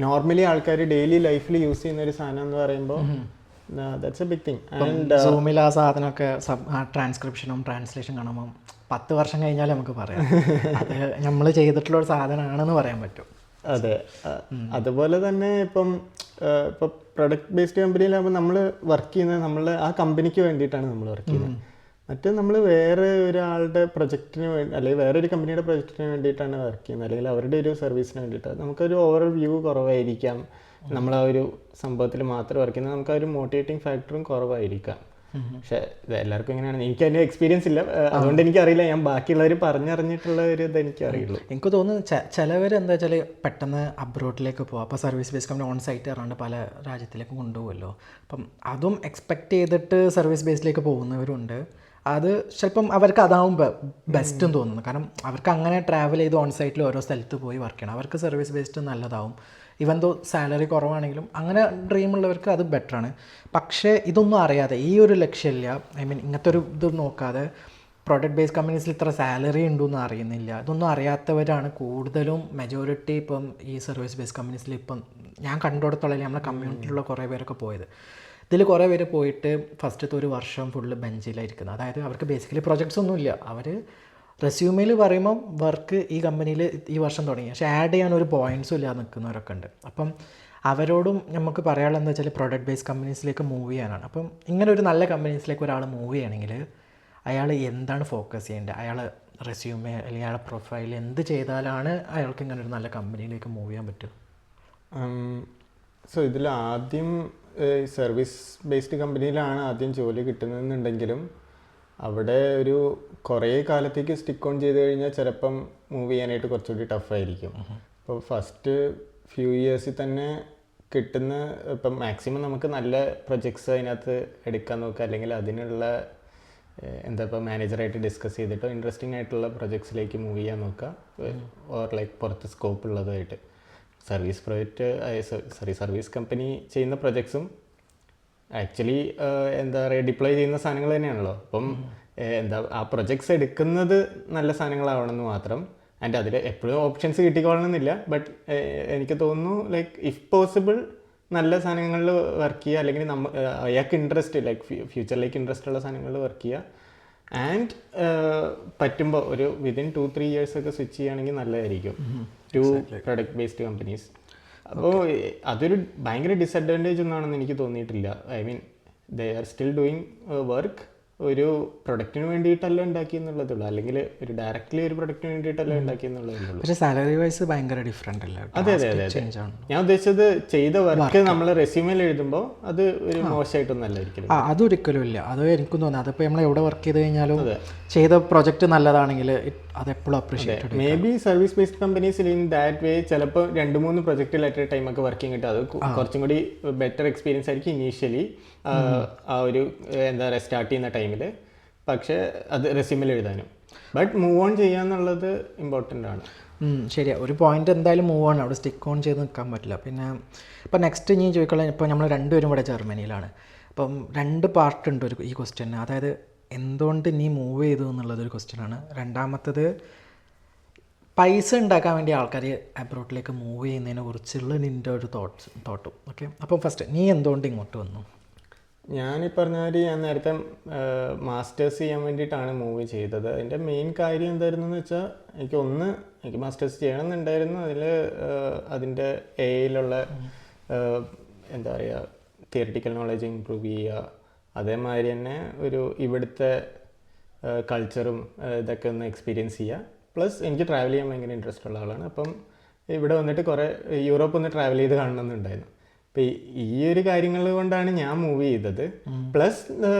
നോർമലി ആൾക്കാർ ഡെയിലി ലൈഫിൽ യൂസ് ചെയ്യുന്ന ഒരു സാധനം എന്ന് പറയുമ്പോൾ that's a big thing. And സൂമിൽ ആ സാധനമൊക്കെ ട്രാൻസ്ക്രിപ്ഷനും ട്രാൻസ്ലേഷൻ കാണുമ്പോൾ 10 വർഷം കഴിഞ്ഞാൽ നമുക്ക് പറയാം അത് നമ്മൾ ചെയ്തിട്ടുള്ള ഒരു സാധനമാണെന്ന് പറയാൻ പറ്റും. അതെ, അതുപോലെ തന്നെ ഇപ്പോൾ പ്രൊഡക്റ്റ് ബേസ്ഡ് കമ്പനിയിലാകുമ്പോൾ നമ്മൾ വർക്ക് ചെയ്യുന്നത് നമ്മൾ ആ കമ്പനിക്ക് വേണ്ടിയിട്ടാണ് നമ്മൾ വർക്ക് ചെയ്യുന്നത്. മറ്റേ നമ്മൾ വേറെ ഒരാളുടെ പ്രൊജക്റ്റിന് വേണ്ടി അല്ലെങ്കിൽ വേറൊരു കമ്പനിയുടെ പ്രൊജക്റ്റിന് വേണ്ടിയിട്ടാണ് വർക്ക് ചെയ്യുന്നത്, അല്ലെങ്കിൽ അവരുടെ ഒരു സർവീസിന് വേണ്ടിയിട്ടാണ്. നമുക്കൊരു ഓവറോൾ വ്യൂ കുറവായിരിക്കാം. നമ്മൾ ആ ഒരു സംഭവത്തിൽ മാത്രം വർക്ക് ചെയ്യുന്നത്, നമുക്ക് ആ ഒരു മോട്ടിവേറ്റിംഗ് ഫാക്ടറും കുറവായിരിക്കാം. പക്ഷെ ഇത് എല്ലാവർക്കും എങ്ങനെയാണ്, എനിക്ക് അതിൻ്റെ എക്സ്പീരിയൻസ് ഇല്ല, അതുകൊണ്ട് എനിക്കറിയില്ല. ഞാൻ ബാക്കിയുള്ളവർ പറഞ്ഞറിഞ്ഞിട്ടുള്ള ഒരു ഇത് എനിക്കറിയുള്ളൂ. എനിക്ക് തോന്നുന്നു ചിലവർ എന്താ വെച്ചാൽ പെട്ടെന്ന് അബ്രോഡിലേക്ക് പോകും. അപ്പോൾ service based company on site ഇറങ്ങാണ്ട് പല രാജ്യത്തിലേക്ക് കൊണ്ടുപോകുമല്ലോ. അപ്പം അതും എക്സ്പെക്റ്റ് ചെയ്തിട്ട് സർവീസ് ബേസിലേക്ക് പോകുന്നവരുണ്ട്. അത് ചിലപ്പം അവർക്ക് അതാവും ബെസ്റ്റും തോന്നുന്നു. കാരണം അവർക്ക് അങ്ങനെ ട്രാവൽ ചെയ്ത് ഓൺ സൈറ്റിൽ ഓരോ സ്ഥലത്ത് പോയി വർക്ക് ചെയ്യണം. അവർക്ക് സർവീസ് ബേസ്ഡ് നല്ലതാവും. ഇവൻ ദോ സാലറി കുറവാണെങ്കിലും അങ്ങനെ ഡ്രീം ഉള്ളവർക്ക് അത് ബെറ്ററാണ്. പക്ഷേ ഇതൊന്നും അറിയാതെ, ഈ ഒരു ലക്ഷ്യമില്ല, ഐ മീൻ ഇങ്ങനത്തെ ഒരു ഇത് നോക്കാതെ പ്രൊഡക്റ്റ് ബേസ്ഡ് കമ്പനീസിൽ ഇത്ര സാലറി ഉണ്ടെന്ന് അറിയുന്നില്ല, ഇതൊന്നും അറിയാത്തവരാണ് കൂടുതലും മെജോറിറ്റി ഇപ്പം ഈ സർവീസ് ബേസ്ഡ് കമ്പനീസിൽ ഇപ്പം ഞാൻ കണ്ടിടത്തോളം നമ്മുടെ കമ്മ്യൂണിറ്റിയിലുള്ള കുറേ പേരൊക്കെ പോയത്. ഇതിൽ കുറേ പേര് പോയിട്ട് ഫസ്റ്റത്തെ ഒരു വർഷം ഫുള്ള് ബെഞ്ചിലായിരിക്കുന്നത്. അതായത് അവർക്ക് ബേസിക്കലി പ്രൊജക്ട്സ് ഒന്നുമില്ല. അവർ റെസ്യൂമിൽ പറയുമ്പം വർക്ക് ഈ കമ്പനിയിൽ ഈ വർഷം തുടങ്ങി, പക്ഷേ ആഡ് ചെയ്യാൻ ഒരു പോയിൻറ്റ്സും ഇല്ലാതെ നിൽക്കുന്നവരൊക്കെ ഉണ്ട്. അപ്പം അവരോടും നമുക്ക് പറയാനുള്ളത് എന്താ വെച്ചാൽ പ്രൊഡക്റ്റ് ബേസ്ഡ് കമ്പനീസിലേക്ക് മൂവ് ചെയ്യാനാണ്. അപ്പം ഇങ്ങനെ ഒരു നല്ല കമ്പനീസിലേക്ക് ഒരാൾ മൂവ് ചെയ്യണമെങ്കിൽ അയാൾ എന്താണ് ഫോക്കസ് ചെയ്യേണ്ടത്, അയാൾ റെസ്യൂമേ അല്ലെങ്കിൽ അയാളുടെ പ്രൊഫൈൽ എന്ത് ചെയ്താലാണ് അയാൾക്ക് ഇങ്ങനെ ഒരു നല്ല കമ്പനിയിലേക്ക് മൂവ് ചെയ്യാൻ പറ്റും? സോ ഇതിൽ ആദ്യം സർവീസ് ബേസ്ഡ് കമ്പനിയിലാണ് ആദ്യം ജോലി കിട്ടുന്നതെന്നുണ്ടെങ്കിലും അവിടെ ഒരു കുറേ കാലത്തേക്ക് സ്റ്റിക്ക് ഓൺ ചെയ്ത് കഴിഞ്ഞാൽ ചിലപ്പം മൂവ് ചെയ്യാനായിട്ട് കുറച്ചുകൂടി ടഫായിരിക്കും. അപ്പോൾ ഫസ്റ്റ് ഫ്യൂ ഇയേഴ്സിൽ തന്നെ കിട്ടുന്ന ഇപ്പം മാക്സിമം നമുക്ക് നല്ല പ്രൊജക്ട്സ് അതിനകത്ത് എടുക്കാൻ നോക്കുക, അല്ലെങ്കിൽ അതിനുള്ള എന്താ ഇപ്പോൾ മാനേജറായിട്ട് ഡിസ്കസ് ചെയ്തിട്ടോ ഇൻട്രസ്റ്റിംഗ് ആയിട്ടുള്ള പ്രൊജക്ട്സിലേക്ക് മൂവ് ചെയ്യാൻ നോക്കുക, ഓർ ലൈക്ക് പുറത്ത് സ്കോപ്പ് ഉള്ളതായിട്ട്. സർവീസ് കമ്പനി ചെയ്യുന്ന പ്രൊജക്ട്സും ആക്ച്വലി എന്താ പറയുക ഡിപ്ലോയ് ചെയ്യുന്ന സാധനങ്ങൾ തന്നെയാണല്ലോ. അപ്പം ആ പ്രൊജക്ട്സ് എടുക്കുന്നത് നല്ല സാധനങ്ങളാവണമെന്ന് മാത്രം. ആൻഡ് അതിൽ എപ്പോഴും ഓപ്ഷൻസ് കിട്ടിക്കൊള്ളണമെന്നില്ല. ബട്ട് എനിക്ക് തോന്നുന്നു ലൈക്ക് ഇഫ് പോസിബിൾ നല്ല സാധനങ്ങളിൽ വർക്ക് ചെയ്യുക, അല്ലെങ്കിൽ അയാൾക്ക് ഇൻട്രസ്റ്റ് ലൈക്ക് ഫ്യൂച്ചറിലേക്ക് ഇൻട്രസ്റ്റ് ഉള്ള സാധനങ്ങളിൽ വർക്ക് ചെയ്യുക. ആൻഡ് പറ്റുമ്പോൾ ഒരു വിതിൻ 2-3 years ഒക്കെ സ്വിച്ച് ചെയ്യുകയാണെങ്കിൽ നല്ലതായിരിക്കും ടു പ്രൊഡക്റ്റ് ബേസ്ഡ് കമ്പനീസ്. അപ്പോൾ അതൊരു ഭയങ്കര ഡിസഡ്വാൻറ്റേജ് ഒന്നാണെന്ന് എനിക്ക് തോന്നിയിട്ടില്ല. I mean they are still doing work. ഒരു പ്രൊഡക്റ്റിന് വേണ്ടിയിട്ടല്ല ഉണ്ടാക്കി എന്നുള്ളതേ ഉള്ളൂ, അല്ലെങ്കിൽ ഒരു ഡയറക്റ്റ്ലി ഒരു പ്രൊഡക്റ്റിന് വേണ്ടിയിട്ടല്ല ഉണ്ടാക്കി എന്നുള്ളതേ ഉള്ളൂ. പക്ഷേ സാലറി വൈസ് ഭയങ്കര ഡിഫറെൻ്റ് അല്ല? അതെ അതെ അതെ അതെ. ഞാൻ ഉദ്ദേശിച്ചത് ചെയ്ത വർക്ക് നമ്മൾ റെസ്യൂമിൽ എഴുതുമ്പോൾ അത് ഒരു മോശമായിട്ടൊന്നും അല്ലായിരിക്കും. അതൊരിക്കലും ഇല്ല. അത് എനിക്കും തോന്നുന്നത് അതിപ്പോൾ നമ്മൾ എവിടെ വർക്ക് ചെയ്ത് കഴിഞ്ഞാലും ചെയ്ത പ്രൊജക്റ്റ് നല്ലതാണെങ്കിൽ അതെപ്പോഴും appreciate. Maybe service based കമ്പനീസിൽ ഇൻ ദാറ്റ് വേ ചിലപ്പോൾ 2-3 പ്രൊജക്റ്റിൽ അറ്റ് എ ടൈം ഒക്കെ വർക്കിംഗ് കിട്ടും. അത് കുറച്ചും കൂടി ബെറ്റർ എക്സ്പീരിയൻസ് ആയിരിക്കും ഇനീഷ്യലി ആ ഒരു എന്താ പറയുക സ്റ്റാർട്ട് ചെയ്യുന്ന ടൈമിൽ. പക്ഷേ അത് റെസ്യൂമിൽ എഴുതാനും ബട്ട് മൂവ് ഓൺ ചെയ്യാന്നുള്ളത് ഇമ്പോർട്ടൻ്റ് ആണ്. ശരിയാ, ഒരു പോയിന്റ് എന്തായാലും മൂവ് ഓൺ, അവിടെ സ്റ്റിക്ക് ഓൺ ചെയ്ത് നിൽക്കാൻ പറ്റില്ല. പിന്നെ ഇപ്പോൾ നെക്സ്റ്റ് ഇനി ചോദിക്കണം, ഇപ്പോൾ നമ്മൾ രണ്ടുപേരും ഇവിടെ ജർമ്മനിയിലാണ്. അപ്പം 2 പാർട്ടുണ്ട് ഈ ക്വസ്റ്റ്യന്. അതായത് എന്തുകൊണ്ട് നീ മൂവ് ചെയ്തു എന്നുള്ളതൊരു ക്വസ്റ്റ്യനാണ്. രണ്ടാമത്തത് പൈസ ഉണ്ടാക്കാൻ വേണ്ടി ആൾക്കാർ അബ്രോഡിലേക്ക് മൂവ് ചെയ്യുന്നതിനെ കുറിച്ചുള്ള നിൻ്റെ ഒരു തോട്ടും. ഓക്കെ, അപ്പം ഫസ്റ്റ് നീ എന്തുകൊണ്ട് ഇങ്ങോട്ട് വന്നു? ഞാനീ പറഞ്ഞാൽ ഞാൻ നേരത്തെ മാസ്റ്റേഴ്സ് ചെയ്യാൻ വേണ്ടിയിട്ടാണ് മൂവ് ചെയ്തത്. അതിൻ്റെ മെയിൻ കാര്യം എന്തായിരുന്നു എന്ന് വെച്ചാൽ എനിക്ക് മാസ്റ്റേഴ്സ് ചെയ്യണമെന്നുണ്ടായിരുന്നു. അതിൻ്റെ എയിലുള്ള എന്താ പറയുക തിയറിറ്റിക്കൽ നോളജ് ഇമ്പ്രൂവ് ചെയ്യുക, അതേമാതിരി തന്നെ ഒരു ഇവിടുത്തെ കൾച്ചറും ഇതൊക്കെ ഒന്ന് എക്സ്പീരിയൻസ് ചെയ്യുക. പ്ലസ് എനിക്ക് ട്രാവൽ ചെയ്യാൻ ഭയങ്കര ഇൻട്രസ്റ്റ് ഉള്ള ആളാണ്. അപ്പം ഇവിടെ വന്നിട്ട് കുറേ യൂറോപ്പ് ഒന്ന് ട്രാവൽ ചെയ്ത് കാണണമെന്നുണ്ടായിരുന്നു. അപ്പം ഈ ഒരു കാര്യങ്ങൾ കൊണ്ടാണ് ഞാൻ മൂവ് ചെയ്തത്. പ്ലസ്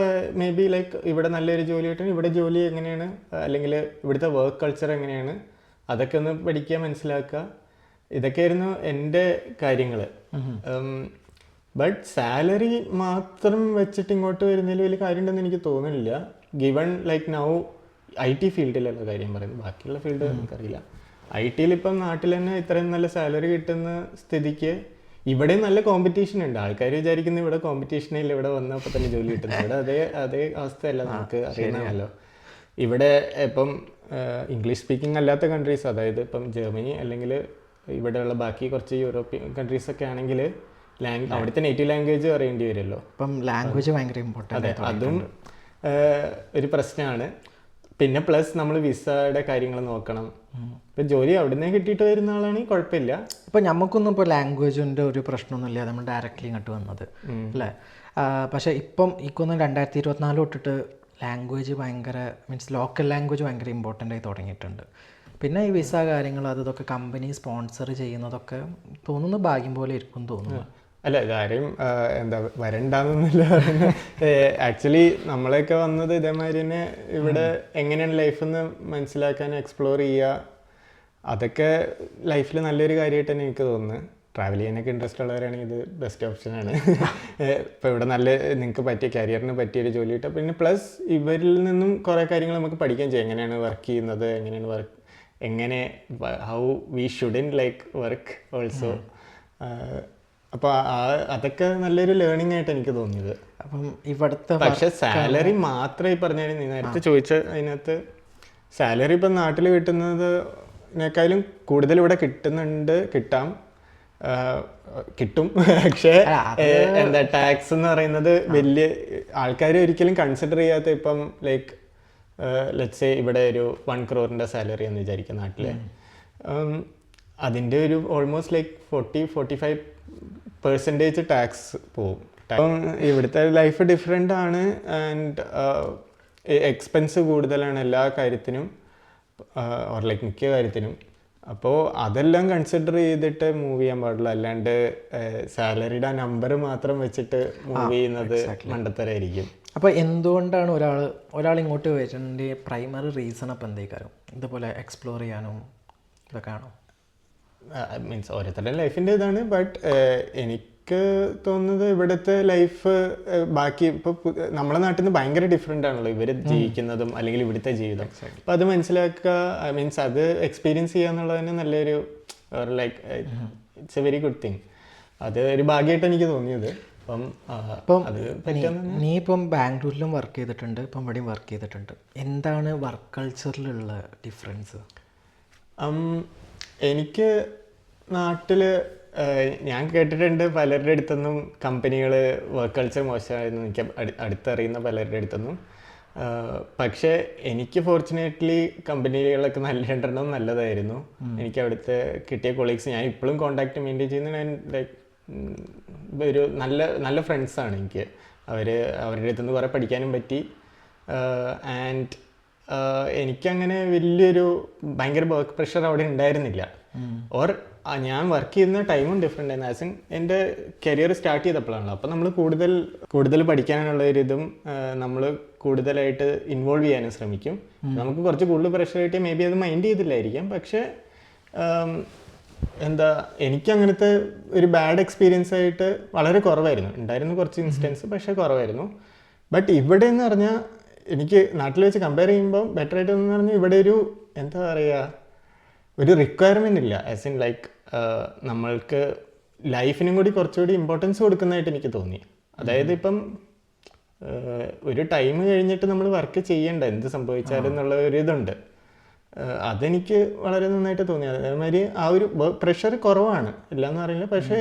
മേ ബി ലൈക്ക് ഇവിടെ നല്ലൊരു ജോലി കിട്ടും, ഇവിടെ ജോലി എങ്ങനെയാണ് അല്ലെങ്കിൽ ഇവിടുത്തെ വർക്ക് കൾച്ചർ എങ്ങനെയാണ് അതൊക്കെ ഒന്ന് പഠിക്കുക, മനസ്സിലാക്കുക. ഇതൊക്കെയായിരുന്നു എൻ്റെ കാര്യങ്ങൾ. ബട്ട് സാലറി മാത്രം വെച്ചിട്ട് ഇങ്ങോട്ട് വരുന്നതിൽ വലിയ കാര്യമുണ്ടെന്ന് എനിക്ക് തോന്നുന്നില്ല. ഗിവൺ ലൈക്ക് നൗ IT ഫീൽഡിലുള്ള കാര്യം പറയുന്നത്, ബാക്കിയുള്ള ഫീൽഡ് എനിക്കറിയില്ല. IT ഇപ്പം നാട്ടിൽ തന്നെ ഇത്രയും നല്ല സാലറി കിട്ടുന്ന സ്ഥിതിക്ക് ഇവിടെ നല്ല കോമ്പറ്റീഷൻ ഉണ്ട്. ആൾക്കാർ വിചാരിക്കുന്ന ഇവിടെ കോമ്പറ്റീഷൻ ഇല്ല, ഇവിടെ വന്നപ്പോൾ തന്നെ ജോലി കിട്ടുന്നു. ഇവിടെ അതേ അവസ്ഥയല്ല, നമുക്ക് അറിയുന്നതല്ലോ. ഇവിടെ ഇപ്പം ഇംഗ്ലീഷ് സ്പീക്കിംഗ് അല്ലാത്ത കൺട്രീസ്, അതായത് ഇപ്പം ജർമ്മനി അല്ലെങ്കിൽ ഇവിടെയുള്ള ബാക്കി കുറച്ച് യൂറോപ്യൻ കൺട്രീസൊക്കെ ആണെങ്കിൽ അവിടുത്തെ നേറ്റീവ് ലാംഗ്വേജ് അറിയേണ്ടി വരുമല്ലോ. ഇപ്പം ലാംഗ്വേജ് ഭയങ്കര ഇമ്പോർട്ടൻ്റ്. അതെ, അതും ഒരു പ്രശ്നമാണ്. പിന്നെ പ്ലസ് നമ്മൾ വിസയുടെ കാര്യങ്ങൾ നോക്കണം. ഇപ്പം ജോലി അവിടെ നിന്ന് കിട്ടിയിട്ട് വരുന്ന ആളാണെങ്കിൽ കുഴപ്പമില്ല. ഇപ്പം നമുക്കൊന്നും ഇപ്പോൾ ലാംഗ്വേജിൻ്റെ ഒരു പ്രശ്നമൊന്നുമില്ല, നമ്മൾ ഡയറക്റ്റ്ലി ഇങ്ങോട്ട് വന്നത് അല്ലേ. പക്ഷേ ഇപ്പം ഇക്കൊന്നും 2024 തൊട്ടിട്ട് ലാംഗ്വേജ് ഭയങ്കര മീൻസ് ലോക്കൽ ലാംഗ്വേജ് ഭയങ്കര ഇമ്പോർട്ടൻ്റ് ആയി തുടങ്ങിയിട്ടുണ്ട്. പിന്നെ ഈ വിസ കാര്യങ്ങൾ അതൊക്കെ കമ്പനി സ്പോൺസർ ചെയ്യുന്നതൊക്കെ തോന്നുന്നു ഭാഗ്യം പോലെ ഇരിക്കും തോന്നുന്നു. അല്ല, ഇതാരും എന്താ വരണ്ടെന്നൊന്നുമില്ല. ആക്ച്വലി നമ്മളെയൊക്കെ വന്നത് ഇതേമാതിരി തന്നെ ഇവിടെ എങ്ങനെയാണ് ലൈഫെന്ന് മനസ്സിലാക്കാൻ എക്സ്പ്ലോർ ചെയ്യുക, അതൊക്കെ ലൈഫിൽ നല്ലൊരു കാര്യമായിട്ട് തന്നെ എനിക്ക് തോന്നുന്നത്. ട്രാവൽ ചെയ്യാനൊക്കെ ഇൻട്രസ്റ്റ് ഉള്ളവരാണെങ്കിൽ ഇത് ബെസ്റ്റ് ഓപ്ഷനാണ്. ഇപ്പോൾ ഇവിടെ നല്ല നിങ്ങൾക്ക് പറ്റിയ കരിയറിന് പറ്റിയൊരു ജോലി കിട്ടുക. പിന്നെ പ്ലസ് ഇവരിൽ നിന്നും കുറേ കാര്യങ്ങൾ നമുക്ക് പഠിക്കാൻ ചെയ്യാം. എങ്ങനെയാണ് വർക്ക് ചെയ്യുന്നത്, എങ്ങനെ how we shouldn't like work also. അപ്പോൾ അതൊക്കെ നല്ലൊരു ലേണിംഗ് ആയിട്ട് എനിക്ക് തോന്നിയത്. അപ്പം ഇവിടുത്തെ പക്ഷെ സാലറി മാത്രമേ പറഞ്ഞാൽ നീ നേരത്തെ ചോദിച്ച അതിനകത്ത് സാലറി ഇപ്പം നാട്ടിൽ കിട്ടുന്നതിനേക്കാളും കൂടുതൽ ഇവിടെ കിട്ടും. പക്ഷേ എന്താ ടാക്സ് എന്ന് പറയുന്നത് വലിയ ആൾക്കാർ ഒരിക്കലും കൺസിഡർ ചെയ്യാത്ത, ഇപ്പം ലൈക്ക് ലെറ്റ്സ് സേ ഇവിടെ ഒരു 1 crore സാലറി എന്ന് വിചാരിക്കുക നാട്ടിലെ, അതിൻ്റെ ഒരു ഓൾമോസ്റ്റ് ലൈക്ക് 40-45% ടാക്സ് പോവും. അപ്പം ഇവിടുത്തെ ലൈഫ് ഡിഫറെൻ്റ് ആണ്. ആൻഡ് എക്സ്പെൻസ് കൂടുതലാണ് എല്ലാ കാര്യത്തിനും, ഓർ ലൈക്ക് മിക്ക കാര്യത്തിനും. അപ്പോൾ അതെല്ലാം കൺസിഡർ ചെയ്തിട്ട് മൂവ് ചെയ്യാൻ പാടില്ല. അല്ലാണ്ട് സാലറിയുടെ ആ നമ്പർ മാത്രം വെച്ചിട്ട് മൂവ് ചെയ്യുന്നത് മണ്ടത്തരായിരിക്കും. അപ്പോൾ എന്തുകൊണ്ടാണ് ഒരാൾ ഇങ്ങോട്ട് വരുന്നതിൻ്റെ പ്രൈമറി റീസൺ അപ്പം എന്തേക്കാരും ഇതുപോലെ എക്സ്പ്ലോർ ചെയ്യാനും ഇതൊക്കെ ആണോ? മീൻസ് ഓരോരുത്തരുടെ ലൈഫിൻ്റെ ഇതാണ്. ബട്ട് എനിക്ക് തോന്നുന്നത് ഇവിടുത്തെ ലൈഫ് ബാക്കി ഇപ്പോൾ നമ്മുടെ നാട്ടിൽ നിന്ന് ഭയങ്കര ഡിഫറെൻ്റ് ആണല്ലോ ഇവർ ജീവിക്കുന്നതും അല്ലെങ്കിൽ ഇവിടുത്തെ ജീവിതം. അപ്പോൾ അത് മനസ്സിലാക്കുക, മീൻസ് അത് എക്സ്പീരിയൻസ് ചെയ്യുക എന്നുള്ളത് തന്നെ നല്ലൊരു like it's A very good thing. അത് ഒരു ഭാഗ്യമായിട്ട് എനിക്ക് തോന്നിയത്. അപ്പം നീ ഇപ്പം ബാംഗ്ലൂരിലും വർക്ക് ചെയ്തിട്ടുണ്ട്, ഇപ്പം ഇവിടെയും വർക്ക് ചെയ്തിട്ടുണ്ട്. എന്താണ് വർക്ക് കൾച്ചറിലുള്ള ഡിഫറൻസ്? എനിക്ക് നാട്ടിൽ ഞാൻ കേട്ടിട്ടുണ്ട് പലരുടെ അടുത്തൊന്നും കമ്പനികൾ വർക്ക് കൾച്ചർ മോശമായിരുന്നു, എനിക്ക് അടുത്തറിയുന്ന പലരുടെ അടുത്തൊന്നും. പക്ഷേ എനിക്ക് ഫോർച്ചുനേറ്റ്ലി കമ്പനികളൊക്കെ രണ്ടെണ്ണം നല്ലതായിരുന്നു. എനിക്ക് അവിടുത്തെ കിട്ടിയ കൊളീഗ്സ് ഞാൻ ഇപ്പോഴും കോൺടാക്ട് മെയിൻറ്റെയിൻ ചെയ്യുന്ന, ഞാൻ ലൈക്ക് ഒരു നല്ല ഫ്രണ്ട്സാണ് എനിക്ക്. അവരുടെ അടുത്തുനിന്ന് കുറേ പഠിക്കാനും പറ്റി. ആൻഡ് എനിക്കങ്ങനെ വലിയൊരു ഭയങ്കര വർക്ക് പ്രഷർ അവിടെ ഉണ്ടായിരുന്നില്ല. ഓർ ഞാൻ വർക്ക് ചെയ്യുന്ന ടൈമും ഡിഫറെൻ്റ് ആയിരുന്നു. ആസ് ഇൻ എൻ്റെ കരിയർ സ്റ്റാർട്ട് ചെയ്തപ്പോഴാണല്ലോ. അപ്പോൾ നമ്മൾ കൂടുതൽ പഠിക്കാനുള്ള ഒരു ഇതും നമ്മൾ കൂടുതലായിട്ട് ഇൻവോൾവ് ചെയ്യാനും ശ്രമിക്കും. നമുക്ക് കുറച്ച് കൂടുതൽ പ്രഷർ കിട്ടിയാൽ മേ ബി അത് മൈൻഡ് ചെയ്തില്ലായിരിക്കാം. പക്ഷേ എന്താ എനിക്കങ്ങനത്തെ ഒരു ബാഡ് എക്സ്പീരിയൻസ് ആയിട്ട് വളരെ കുറവായിരുന്നു. ഉണ്ടായിരുന്നു കുറച്ച് ഇൻസ്റ്റൻസ്, പക്ഷേ കുറവായിരുന്നു. ബട്ട് ഇവിടെ എന്ന് പറഞ്ഞാൽ എനിക്ക് നാട്ടിൽ വെച്ച് കമ്പയർ ചെയ്യുമ്പോൾ ബെറ്റർ ആയിട്ടെന്ന് പറഞ്ഞാൽ ഇവിടെ ഒരു എന്താ പറയുക, ഒരു റിക്വയർമെൻ്റ് ഇല്ല. ആസ് ഇൻ ലൈക്ക് നമ്മൾക്ക് ലൈഫിനും കൂടി കുറച്ചുകൂടി ഇമ്പോർട്ടൻസ് കൊടുക്കുന്നതായിട്ട് എനിക്ക് തോന്നി. അതായത് ഇപ്പം ഒരു ടൈം കഴിഞ്ഞിട്ട് നമ്മൾ വർക്ക് ചെയ്യേണ്ട എന്ത് സംഭവിച്ചാലും എന്നുള്ള ഒരു ഇതുണ്ട്. അതെനിക്ക് വളരെ നന്നായിട്ട് തോന്നി. അതേമാതിരി ആ ഒരു പ്രഷർ കുറവാണ്, ഇല്ലയെന്ന് അറിയില്ല. പക്ഷേ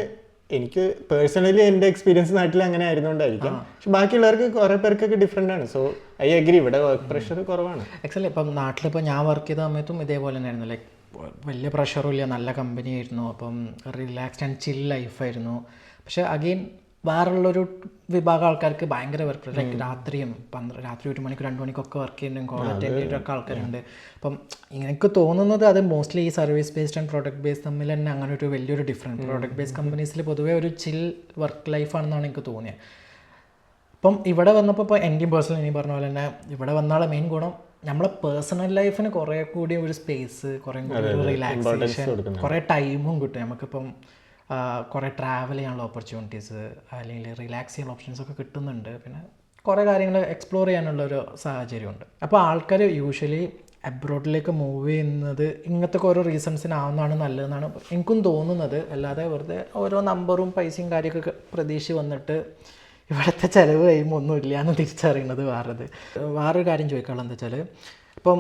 എനിക്ക് പേഴ്സണലി എൻ്റെ എക്സ്പീരിയൻസ് നാട്ടിൽ അങ്ങനെ ആയിരുന്നുകൊണ്ടായിരിക്കാം. പക്ഷെ ബാക്കിയുള്ളവർക്ക് കുറേ പേർക്കൊക്കെ ഡിഫറെൻ്റ് ആണ്. സോ ഐ അഗ്രി, ഇവിടെ വർക്ക് പ്രഷർ കുറവാണ്. ആക്ച്വലി ഇപ്പം നാട്ടിലിപ്പോൾ ഞാൻ വർക്ക് ചെയ്ത സമയത്തും ഇതേപോലെ തന്നെയായിരുന്നു. ലൈക്ക് വലിയ പ്രഷറും ഇല്ല, നല്ല കമ്പനി ആയിരുന്നു. അപ്പം റിലാക്സ്ഡ് ആൻഡ് ചിൽ ലൈഫായിരുന്നു. പക്ഷേ അഗെയിൻ വേറുള്ളൊരു വിഭാഗം ആൾക്കാർക്ക് ഭയങ്കര വർക്ക്, ലൈക്ക് രാത്രി 1 മണിക്ക് 2 മണിക്കൊക്കെ വർക്ക് ചെയ്യുന്നുണ്ട്, കോൾ അറ്റൻഡ് ചെയ്തിട്ടൊക്കെ ആൾക്കാരുണ്ട്. അപ്പം എനിക്ക് തോന്നുന്നത് അത് മോസ്റ്റ്ലി ഈ service based and product based തമ്മിൽ തന്നെ അങ്ങനെ ഒരു വലിയൊരു ഡിഫറൻസ്. പ്രോഡക്റ്റ് ബേസ്ഡ് കമ്പനീസിൽ പൊതുവേ ഒരു ചിൽ വർക്ക് ലൈഫാണെന്നാണ് എനിക്ക് തോന്നിയത്. അപ്പം ഇവിടെ വന്നപ്പോൾ ഇപ്പോൾ എൻ്റെയും പേഴ്സണൽ ഇനി പറഞ്ഞ പോലെ തന്നെ ഇവിടെ വന്നാളെ മെയിൻ ഗുണം നമ്മളെ പേഴ്സണൽ ലൈഫിന് കുറേ കൂടി ഒരു സ്പേസ്, കുറേ കൂടി ഒരു റിലാക്സേഷൻ, കുറേ ടൈമും കിട്ടും നമുക്കിപ്പം. കുറേ ട്രാവൽ ചെയ്യാനുള്ള ഓപ്പർച്യൂണിറ്റീസ് അല്ലെങ്കിൽ റിലാക്സ് ചെയ്യാനുള്ള ഓപ്ഷൻസ് ഒക്കെ കിട്ടുന്നുണ്ട്. പിന്നെ കുറേ കാര്യങ്ങൾ എക്സ്പ്ലോർ ചെയ്യാനുള്ളൊരു സാഹചര്യമുണ്ട്. അപ്പോൾ ആൾക്കാർ യൂഷ്വലി അബ്രോഡിലേക്ക് മൂവ് ചെയ്യുന്നത് ഇങ്ങനത്തെ ഓരോ റീസൺസിനാവുന്നതാണ് നല്ലതെന്നാണ് എനിക്കും തോന്നുന്നത്. അല്ലാതെ വെറുതെ ഓരോ നമ്പറും പൈസയും കാര്യമൊക്കെ പ്രതീക്ഷിച്ച് വന്നിട്ട് ഇവിടുത്തെ ചിലവ് കഴിയുമ്പോൾ ഒന്നുമില്ല എന്ന് തിരിച്ചറിയുന്നത് വേറൊരു കാര്യം ചോദിക്കാനുള്ളത് എന്താ വെച്ചാൽ, ഇപ്പം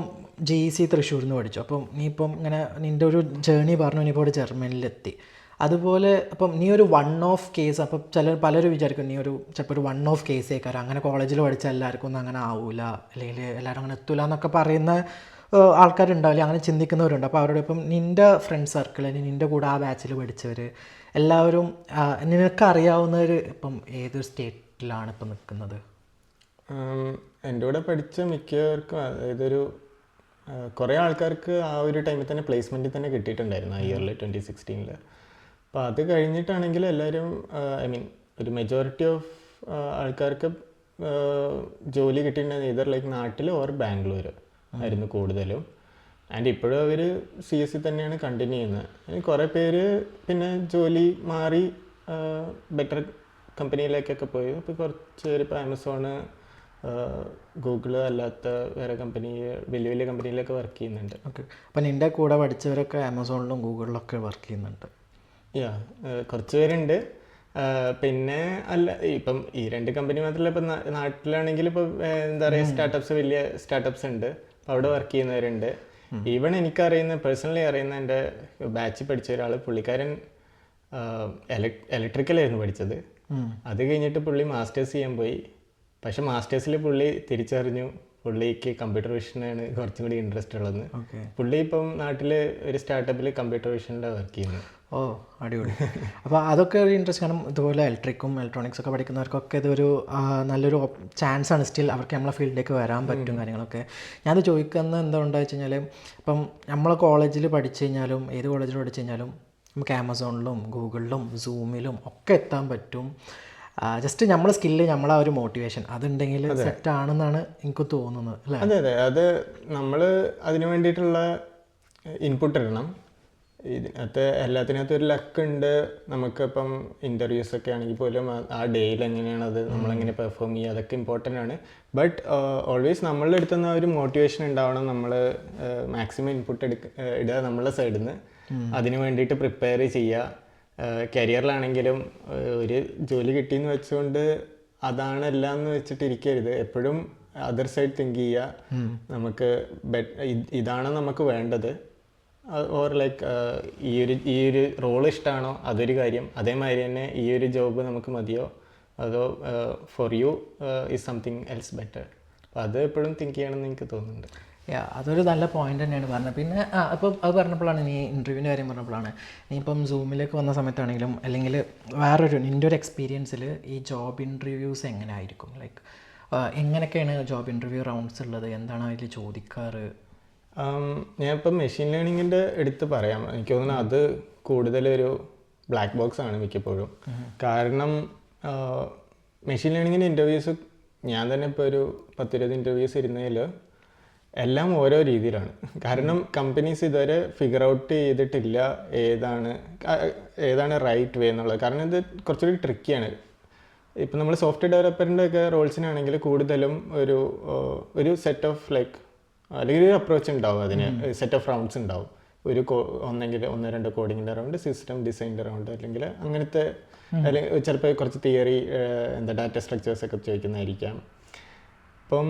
GEC തൃശ്ശൂരിൽ നിന്ന് പഠിച്ചു. അപ്പം നീ ഇപ്പം ഇങ്ങനെ നിൻ്റെ ഒരു ജേണി പറഞ്ഞു, നീ ഇപ്പോൾ ഇവിടെ ജർമ്മനിലെത്തി. അതുപോലെ അപ്പം നീ ഒരു വൺ ഓഫ് കേസ്, അപ്പം പലരും വിചാരിക്കും നീ ചിലപ്പോൾ ഒരു വൺ ഓഫ് കേസ് ആയിക്കാരം, അങ്ങനെ കോളേജിൽ പഠിച്ച എല്ലാവർക്കും ഒന്നും അങ്ങനെ ആവില്ല, അല്ലെങ്കിൽ എല്ലാവരും അങ്ങനെ എത്തൂല എന്നൊക്കെ പറയുന്ന ആൾക്കാരുണ്ടാവില്ല, അങ്ങനെ ചിന്തിക്കുന്നവരുണ്ട്. അപ്പോൾ അവരോട് ഇപ്പം നിൻ്റെ ഫ്രണ്ട് സർക്കിൾ അല്ലെങ്കിൽ നിൻ്റെ കൂടെ ആ ബാച്ചിൽ പഠിച്ചവർ എല്ലാവരും നിനക്കറിയാവുന്നവർ ഇപ്പം ഏതൊരു സ്റ്റേറ്റിലാണ് ഇപ്പം നിൽക്കുന്നത്? എൻ്റെ കൂടെ പഠിച്ച മിക്കവർക്കും, അതായത് കുറേ ആൾക്കാർക്ക് ആ ഒരു ടൈമിൽ തന്നെ പ്ലേസ്മെൻറ്റിൽ തന്നെ കിട്ടിയിട്ടുണ്ടായിരുന്നു ആ ഇയറിൽ 2016. അപ്പോൾ അത് കഴിഞ്ഞിട്ടാണെങ്കിൽ എല്ലാവരും ഒരു മെജോറിറ്റി ഓഫ് ആൾക്കാർക്ക് ജോലി കിട്ടിയിട്ടുണ്ടായിരുന്നു ഇതർ ലൈക്ക് നാട്ടിൽ ഓർ ബാംഗ്ലൂർ ആയിരുന്നു കൂടുതലും. ആൻഡ് ഇപ്പോഴും അവർ CSE തന്നെയാണ് കണ്ടിന്യൂ ചെയ്യുന്നത്. കുറേ പേര് പിന്നെ ജോലി മാറി ബെറ്റർ കമ്പനിയിലേക്കൊക്കെ പോയി. ഇപ്പോൾ കുറച്ച് പേര് ഇപ്പോൾ ആമസോണ്, ഗൂഗിള് അല്ലാത്ത വേറെ വലിയ വലിയ കമ്പനിയിലൊക്കെ വർക്ക് ചെയ്യുന്നുണ്ട്. ഓക്കെ. അപ്പം നിൻ്റെ കൂടെ പഠിച്ചവരൊക്കെ ആമസോണിലും ഗൂഗിളിലൊക്കെ വർക്ക് ചെയ്യുന്നുണ്ട്? കുറച്ച് പേരുണ്ട്. പിന്നെ ഇപ്പം ഈ 2 കമ്പനി മാത്രമല്ല, ഇപ്പം നാട്ടിലാണെങ്കിൽ ഇപ്പോൾ എന്താ പറയുക സ്റ്റാർട്ടപ്സ്, വലിയ സ്റ്റാർട്ടപ്സ് ഉണ്ട്, അപ്പോൾ അവിടെ വർക്ക് ചെയ്യുന്നവരുണ്ട്. ഈവൺ എനിക്കറിയുന്ന, പേഴ്സണലി അറിയുന്ന എൻ്റെ ബാച്ചിൽ പഠിച്ച ഒരാൾ, പുള്ളിക്കാരൻ ഇലക്ട്രിക്കലായിരുന്നു പഠിച്ചത്. അത് കഴിഞ്ഞിട്ട് പുള്ളി മാസ്റ്റേഴ്സ് ചെയ്യാൻ പോയി. പക്ഷെ മാസ്റ്റേഴ്സിൽ പുള്ളി തിരിച്ചറിഞ്ഞു പുള്ളിക്ക് കമ്പ്യൂട്ടർ വിഷനാണ് കുറച്ചും കൂടി ഇൻട്രസ്റ്റ് ഉള്ളത്. പുള്ളി ഇപ്പം നാട്ടിൽ ഒരു സ്റ്റാർട്ടപ്പിൽ കമ്പ്യൂട്ടർ വിഷനിലാണ് വർക്ക് ചെയ്യുന്നത്. ഓ, അടിപൊളി. അപ്പോൾ അതൊക്കെ ഒരു ഇൻട്രസ്റ്റ്. കാരണം ഇതുപോലെ ഇലക്ട്രിക്കും ഇലക്ട്രോണിക്സും ഒക്കെ പഠിക്കുന്നവർക്കൊക്കെ ഇതൊരു നല്ലൊരു ചാൻസാണ്. സ്റ്റിൽ അവർക്ക് നമ്മളെ ഫീൽഡിലേക്ക് വരാൻ പറ്റും കാര്യങ്ങളൊക്കെ. ഞാനത് ചോദിക്കുന്നത് എന്താണെന്ന് വെച്ച് കഴിഞ്ഞാൽ, ഇപ്പം നമ്മളെ കോളേജിൽ പഠിച്ചു കഴിഞ്ഞാലും ഏത് കോളേജിൽ പഠിച്ചു കഴിഞ്ഞാലും നമുക്ക് ആമസോണിലും ഗൂഗിളിലും സൂമിലും ഒക്കെ എത്താൻ പറ്റും. ജസ്റ്റ് നമ്മളെ സ്കില്ല്, നമ്മളെ ഒരു മോട്ടിവേഷൻ അതുണ്ടെങ്കിൽ സെറ്റ് ആണെന്നാണ് എനിക്ക് തോന്നുന്നത്, അല്ലേ? അതെ അതെ, അത് നമ്മൾ അതിന് വേണ്ടിയിട്ടുള്ള ഇൻപുട്ട് ഇടണം. ഇതിനകത്ത് എല്ലാത്തിനകത്തും ഒരു ലക്ക് ഉണ്ട്. നമുക്കിപ്പം ഇൻ്റർവ്യൂസ് ഒക്കെ ആണെങ്കിൽ പോലും ആ ഡേയിൽ എങ്ങനെയാണ് അത് നമ്മളെങ്ങനെ പെർഫോം ചെയ്യുക, അതൊക്കെ ഇമ്പോർട്ടൻ്റ് ആണ്. ബട്ട് ഓൾവേസ് നമ്മളുടെ അടുത്തുനിന്ന് ഒരു മോട്ടിവേഷൻ ഉണ്ടാവണം. നമ്മൾ മാക്സിമം ഇൻപുട്ട് ഇടുക നമ്മളുടെ സൈഡിൽ നിന്ന്, അതിന് വേണ്ടിയിട്ട് പ്രിപ്പയർ ചെയ്യുക. കരിയറിലാണെങ്കിലും ഒരു ജോലി കിട്ടിയെന്ന് വെച്ചുകൊണ്ട് അതാണ് എല്ലാം എന്ന് വെച്ചിട്ടിരിക്കരുത്. എപ്പോഴും അതർ സൈഡ് തിങ്ക് ചെയ്യുക. നമുക്ക് ഇതാണ് നമുക്ക് വേണ്ടത്, ഓർ ലൈക്ക് ഈ ഒരു റോൾ ഇഷ്ടമാണോ അതൊരു കാര്യം, അതേമാതിരി തന്നെ ഈ ഒരു ജോബ് നമുക്ക് മതിയോ അതോ for you is something else better. അപ്പോൾ അത് എപ്പോഴും തിങ്ക് ചെയ്യണമെന്ന് എനിക്ക് തോന്നുന്നുണ്ട്. അതൊരു നല്ല പോയിന്റ് തന്നെയാണ് പറഞ്ഞത്. പിന്നെ അപ്പോൾ അത് പറഞ്ഞപ്പോഴാണ്, നീ ഇൻ്റർവ്യൂവിൻ്റെ കാര്യം പറഞ്ഞപ്പോഴാണ്, നീ ഇപ്പം സൂമിലേക്ക് വന്ന സമയത്താണെങ്കിലും അല്ലെങ്കിൽ നിൻ്റെ ഒരു എക്സ്പീരിയൻസിൽ ഈ ജോബ് ഇൻ്റർവ്യൂസ് എങ്ങനെ ആയിരിക്കും? ലൈക്ക് എങ്ങനെയൊക്കെയാണ് ജോബ് ഇൻ്റർവ്യൂ റൗണ്ട്സ് ഉള്ളത്? എന്താണ് അതിൽ ചോദിക്കാറ്? ഞാൻ ഇപ്പം മെഷീൻ ലേണിങ്ങിൻ്റെ എടുത്ത് പറയാം. എനിക്ക് തോന്നുന്നു അത് കൂടുതലൊരു ബ്ലാക്ക് ബോക്സ് ആണ് മിക്കപ്പോഴും. കാരണം മെഷീൻ ലേണിങ്ങിൻ്റെ ഇൻ്റർവ്യൂസ് ഞാൻ തന്നെ ഇപ്പോൾ ഒരു 10-20 ഇൻ്റർവ്യൂസ് ഇരുന്നതിൽ എല്ലാം ഓരോ രീതിയിലാണ്. കാരണം കമ്പനീസ് ഇതുവരെ ഫിഗർ ഔട്ട് ചെയ്തിട്ടില്ല ഏതാണ് റൈറ്റ് വേ എന്നുള്ളത്. കാരണം ഇത് കുറച്ചുകൂടി ട്രിക്കിയാണ്. ഇപ്പം നമ്മൾ സോഫ്റ്റ്വെയർ ഡെവലപ്പറിൻ്റെ ഒക്കെ റോൾസിനാണെങ്കിൽ കൂടുതലും ഒരു സെറ്റ് ഓഫ് ലൈക്ക് അല്ലെങ്കിൽ ഒരു അപ്രോച്ച് ഉണ്ടാവും, അതിന് സെറ്റ് ഓഫ് റൗണ്ട്സ് ഉണ്ടാവും. ഒന്നെങ്കിൽ 1-2 കോഡിങ്ങിൻ്റെ റൗണ്ട്, സിസ്റ്റം ഡിസൈനിൻ്റെ റൗണ്ട്, അല്ലെങ്കിൽ അങ്ങനത്തെ, അല്ലെങ്കിൽ ചിലപ്പോൾ കുറച്ച് തിയറി ഡാറ്റ സ്ട്രക്ചേഴ്സ് ഒക്കെ ചോദിക്കുന്നതായിരിക്കാം. അപ്പം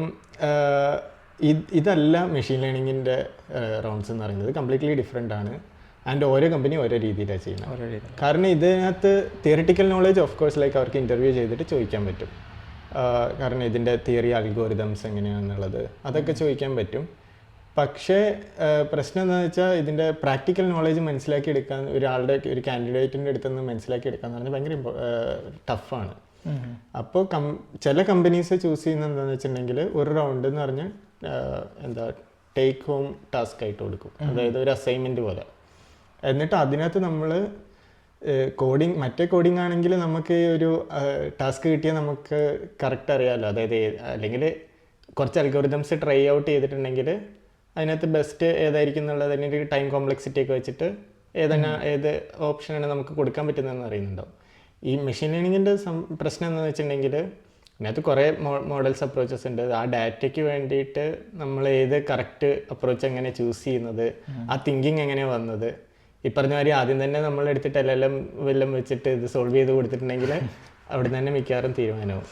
ഇതല്ല മെഷീൻ ലേണിങ്ങിൻ്റെ റൗണ്ട്സ് എന്ന് പറയുന്നത് കംപ്ലീറ്റ്ലി ഡിഫറെൻ്റ് ആണ്. ആൻഡ് ഓരോ കമ്പനി ഓരോ രീതിയിലാണ് ചെയ്യുന്നത്. കാരണം ഇതിനകത്ത് theoretical knowledge of course like അവർക്ക് ഇൻ്റർവ്യൂ ചെയ്തിട്ട് ചോദിക്കാൻ പറ്റും. കാരണം ഇതിൻ്റെ തിയറി അൽഗോരിതംസ് എങ്ങനെയാണെന്നുള്ളത് അതൊക്കെ ചോദിക്കാൻ പറ്റും. പക്ഷേ പ്രശ്നം എന്താണെന്ന് വെച്ചാൽ ഇതിൻ്റെ പ്രാക്ടിക്കൽ നോളേജ് മനസ്സിലാക്കിയെടുക്കാൻ ഒരു കാൻഡിഡേറ്റിൻ്റെ അടുത്തുനിന്ന് മനസ്സിലാക്കിയെടുക്കാന്ന് പറഞ്ഞാൽ ഭയങ്കര ടഫാണ്. അപ്പോൾ ചില കമ്പനീസ് ചൂസ് ചെയ്യുന്നത് എന്താണെന്ന് വെച്ചിട്ടുണ്ടെങ്കിൽ ഒരു റൗണ്ട് എന്ന് പറഞ്ഞാൽ ടേക്ക് ഹോം ടാസ്ക് ആയിട്ട് കൊടുക്കും, അതായത് ഒരു അസൈൻമെൻറ്റ് പോലെ. എന്നിട്ട് അതിനകത്ത് നമ്മൾ മറ്റേ കോഡിംഗ് ആണെങ്കിൽ നമുക്ക് ഒരു ടാസ്ക് കിട്ടിയാൽ നമുക്ക് കറക്റ്റ് അറിയാമല്ലോ, അതായത് അല്ലെങ്കിൽ കുറച്ച് അൽഗോറിതംസ് ട്രൈ ഔട്ട് ചെയ്തിട്ടുണ്ടെങ്കിൽ അതിനകത്ത് ബെസ്റ്റ് ഏതായിരിക്കും എന്നുള്ളത് അതിൻ്റെ ടൈം കോംപ്ലക്സിറ്റി ഒക്കെ വെച്ചിട്ട് ഏത് ഓപ്ഷനാണ് നമുക്ക് കൊടുക്കാൻ പറ്റുന്നതെന്ന് അറിയുന്നുണ്ടാവും. ഈ മെഷീൻ ലേണിങ്ങിൻ്റെ പ്രശ്നം എന്താണെന്ന് വെച്ചിട്ടുണ്ടെങ്കിൽ അതിനകത്ത് കുറേ മോഡൽസ് അപ്രോച്ചസ് ഉണ്ട്. ആ ഡാറ്റയ്ക്ക് വേണ്ടിയിട്ട് നമ്മൾ ഏത് കറക്റ്റ് അപ്രോച്ച് എങ്ങനെ ചൂസ് ചെയ്യുന്നത്, ആ തിങ്കിങ് എങ്ങനെ വന്നത്, ഈ പറഞ്ഞ മാതിരി ആദ്യം തന്നെ നമ്മൾ എടുത്തിട്ട് എല്ലാം വല്ലതും വെച്ചിട്ട് ഇത് സോൾവ് ചെയ്ത് കൊടുത്തിട്ടുണ്ടെങ്കിൽ അവിടെ തന്നെ മിക്കവാറും തീരുമാനമാവും.